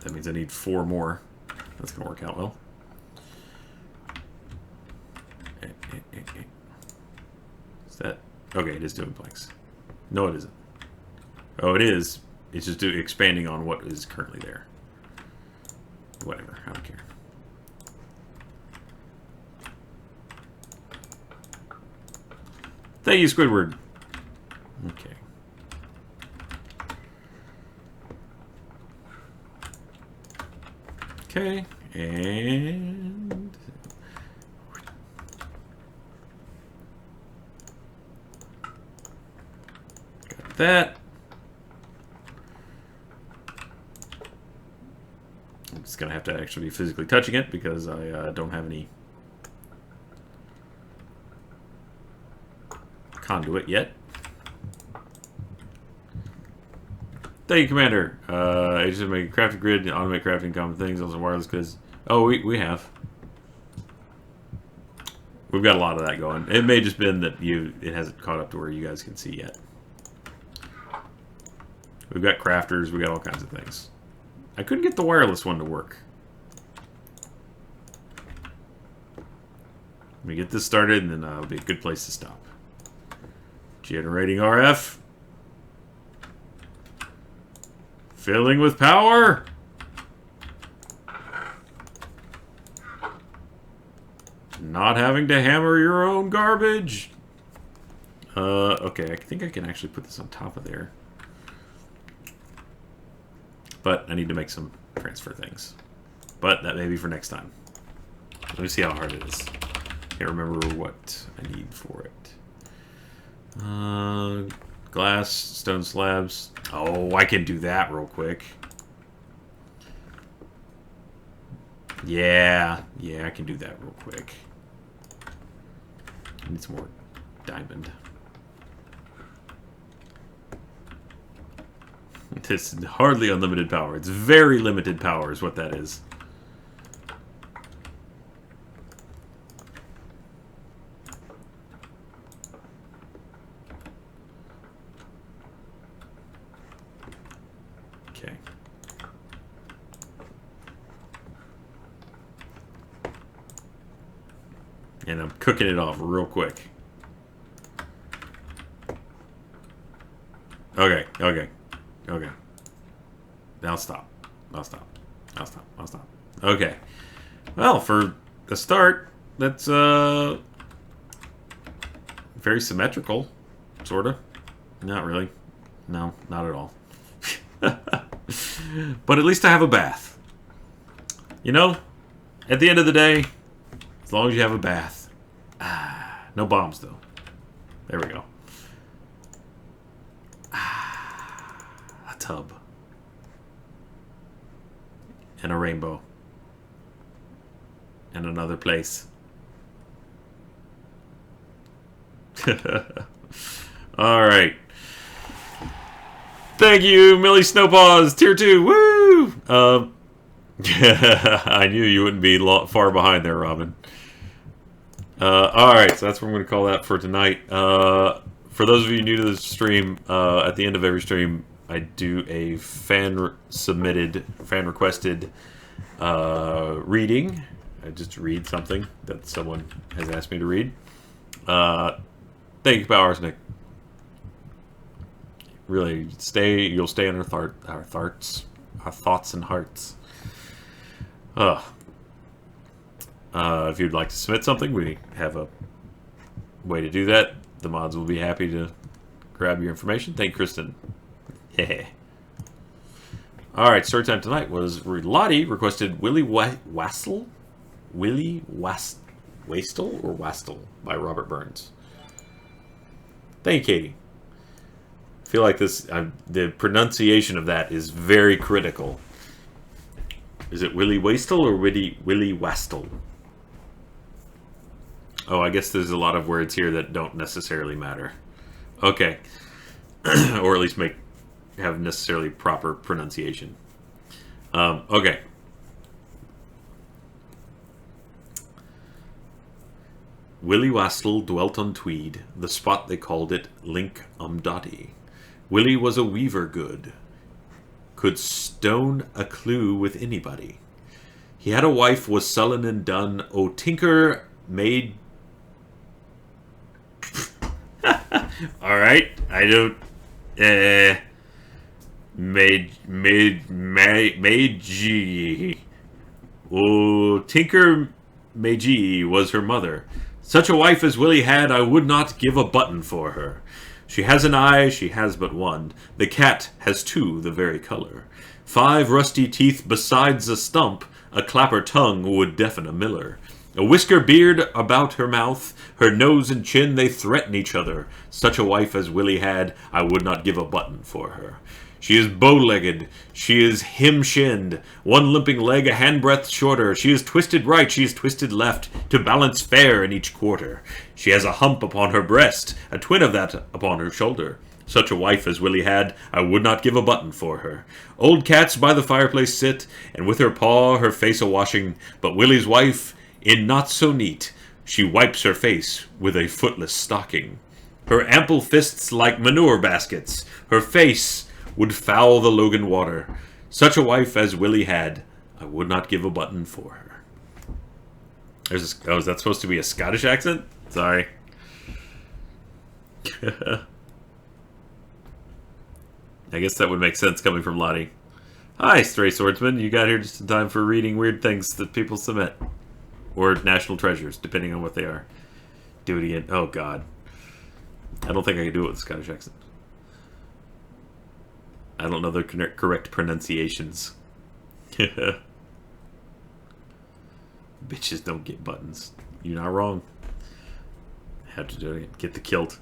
That means I need 4 more. That's going to work out well. Is that... Okay, it is doing blanks. No, it isn't. Oh, it is. It's just expanding on what is currently there. Whatever, I don't care. Thank you, Squidward. Okay. Okay, and... got that. I'm just going to have to actually be physically touching it because I don't have any conduit yet. Thank you, Commander. I just make a crafting grid, automate crafting common things, also wireless goods. Oh, we have. We've got a lot of that going. It may just been that it hasn't caught up to where you guys can see yet. We've got crafters, we got all kinds of things. I couldn't get the wireless one to work. Let me get this started, and then it'll be a good place to stop. Generating RF. Filling with power. Not having to hammer your own garbage. Okay, I think I can actually put this on top of there. But I need to make some transfer things. But that may be for next time. Let me see how hard it is. Can't remember what I need for it. Glass, stone slabs. Oh, I can do that real quick. Yeah, I can do that real quick. I need some more diamond. This is hardly unlimited power. It's very limited power is what that is. Okay. And I'm cooking it off real quick. Okay. Now stop. I'll stop. Okay. Well, for the start, that's very symmetrical, sorta. Not really. No, not at all. But at least I have a bath. You know, at the end of the day, as long as you have a bath. No bombs, though. There we go. A tub. And a rainbow. And another place. Alright. Thank you, Millie Snowpaws, Tier 2. Woo! I knew you wouldn't be far behind there, Robin. Alright, so that's what I'm going to call that for tonight. For those of you new to the stream, at the end of every stream, I do a fan-submitted, fan-requested reading. I just read something that someone has asked me to read. Thank you, Powers, Nick. Really, you'll stay in our thoughts and hearts. If you'd like to submit something, we have a way to do that. The mods will be happy to grab your information. Thank you, Kristen. Alright, story time tonight was Lottie requested Willie Wastle? Willie Wastle or Wastle by Robert Burns. Thank you, Katie. I feel like the pronunciation of that is very critical. Is it Willie Wastle or Willie Wastle? Oh, I guess there's a lot of words here that don't necessarily matter. Okay. Or at least make have necessarily proper pronunciation. Okay. Willie Wastle dwelt on Tweed, the spot they called it Link Dotty. Willie was a weaver good, could stone a clue with anybody. He had a wife, was sullen and done, o tinker made... Alright, I don't... Meiji. O tinker Meiji was her mother. Such a wife as Willie had, I would not give a button for her. She has an eye, she has but one. The cat has two, the very color. 5 rusty teeth besides a stump, a clapper tongue would deafen a miller. A whisker beard about her mouth, her nose and chin, they threaten each other. Such a wife as Willie had, I would not give a button for her. She is bow-legged, she is him-shinned, one limping leg a handbreadth shorter, she is twisted right, she is twisted left, to balance fair in each quarter. She has a hump upon her breast, a twin of that upon her shoulder. Such a wife as Willie had, I would not give a button for her. Old cats by the fireplace sit, and with her paw her face a-washing, but Willie's wife, in not so neat, she wipes her face with a footless stocking. Her ample fists like manure baskets, her face would foul the Logan water. Such a wife as Willie had, I would not give a button for her. Is that supposed to be a Scottish accent? Sorry. I guess that would make sense coming from Lottie. Hi, Stray Swordsman. You got here just in time for reading weird things that people submit. Or national treasures, depending on what they are. Do it again. Oh, God. I don't think I can do it with a Scottish accent. I don't know the correct pronunciations. Bitches don't get buttons. You're not wrong. I have to do it. Get the kilt.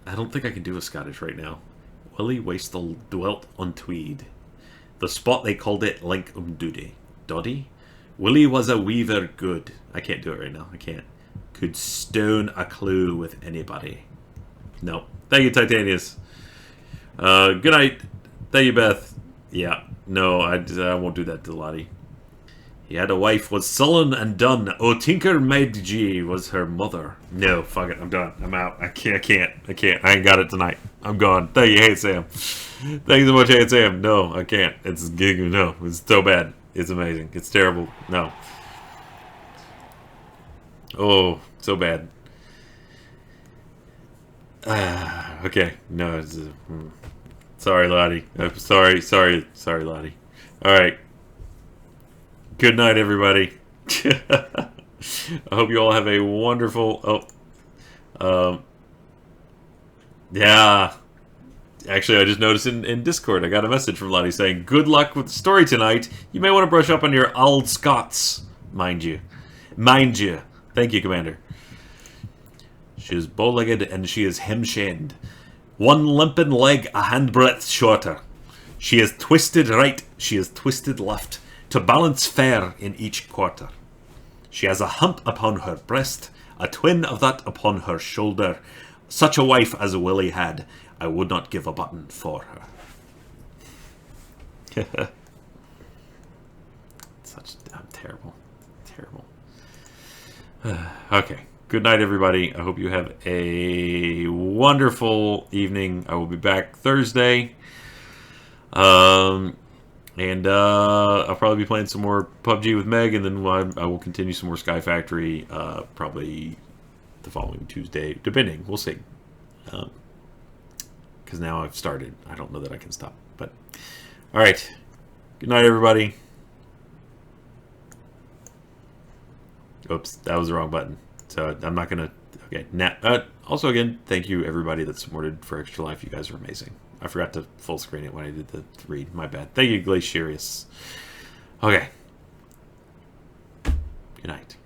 I don't think I can do a Scottish right now. Willie Wastle dwelt on Tweed. The spot they called it Link Duddy. Doddy? Willie was a weaver good. I can't do it right now. I can't. Could stone a clue with anybody. No. Thank you, Titanius. Good night. Thank you, Beth. Yeah. No, I won't do that to Lottie. He had a wife, was sullen and done. O tinker Meiji was her mother. No, fuck it. I'm done. I'm out. I can't. I ain't got it tonight. I'm gone. Thank you, Hey Sam. Thank you so much, Hey Sam. No, I can't. It's no. It's so bad. It's amazing. It's terrible. No. Oh, so bad. Okay. No. It's, sorry, Lottie. Sorry, Lottie. All right. Good night, everybody. I hope you all have a wonderful... yeah. Actually, I just noticed in Discord, I got a message from Lottie saying, good luck with the story tonight. You may want to brush up on your old Scots, mind you. Mind you. Thank you, Commander. She is bow-legged and she is hem-shinned. One limping leg a handbreadth shorter. She is twisted right, she is twisted left, to balance fair in each quarter. She has a hump upon her breast, a twin of that upon her shoulder. Such a wife as Willie had, I would not give a button for her. I'm terrible. Terrible. Okay. Good night, everybody. I hope you have a wonderful evening. I will be back Thursday. And I'll probably be playing some more PUBG with Meg, and then I will continue some more Sky Factory probably the following Tuesday, depending. We'll see. Because now I've started. I don't know that I can stop. But all right. Good night, everybody. Oops, that was the wrong button. So I'm not going to... Okay. Also, again, thank you, everybody that supported for Extra Life. You guys are amazing. I forgot to full screen it when I did the read. My bad. Thank you, Glaciarius. Okay. Good night.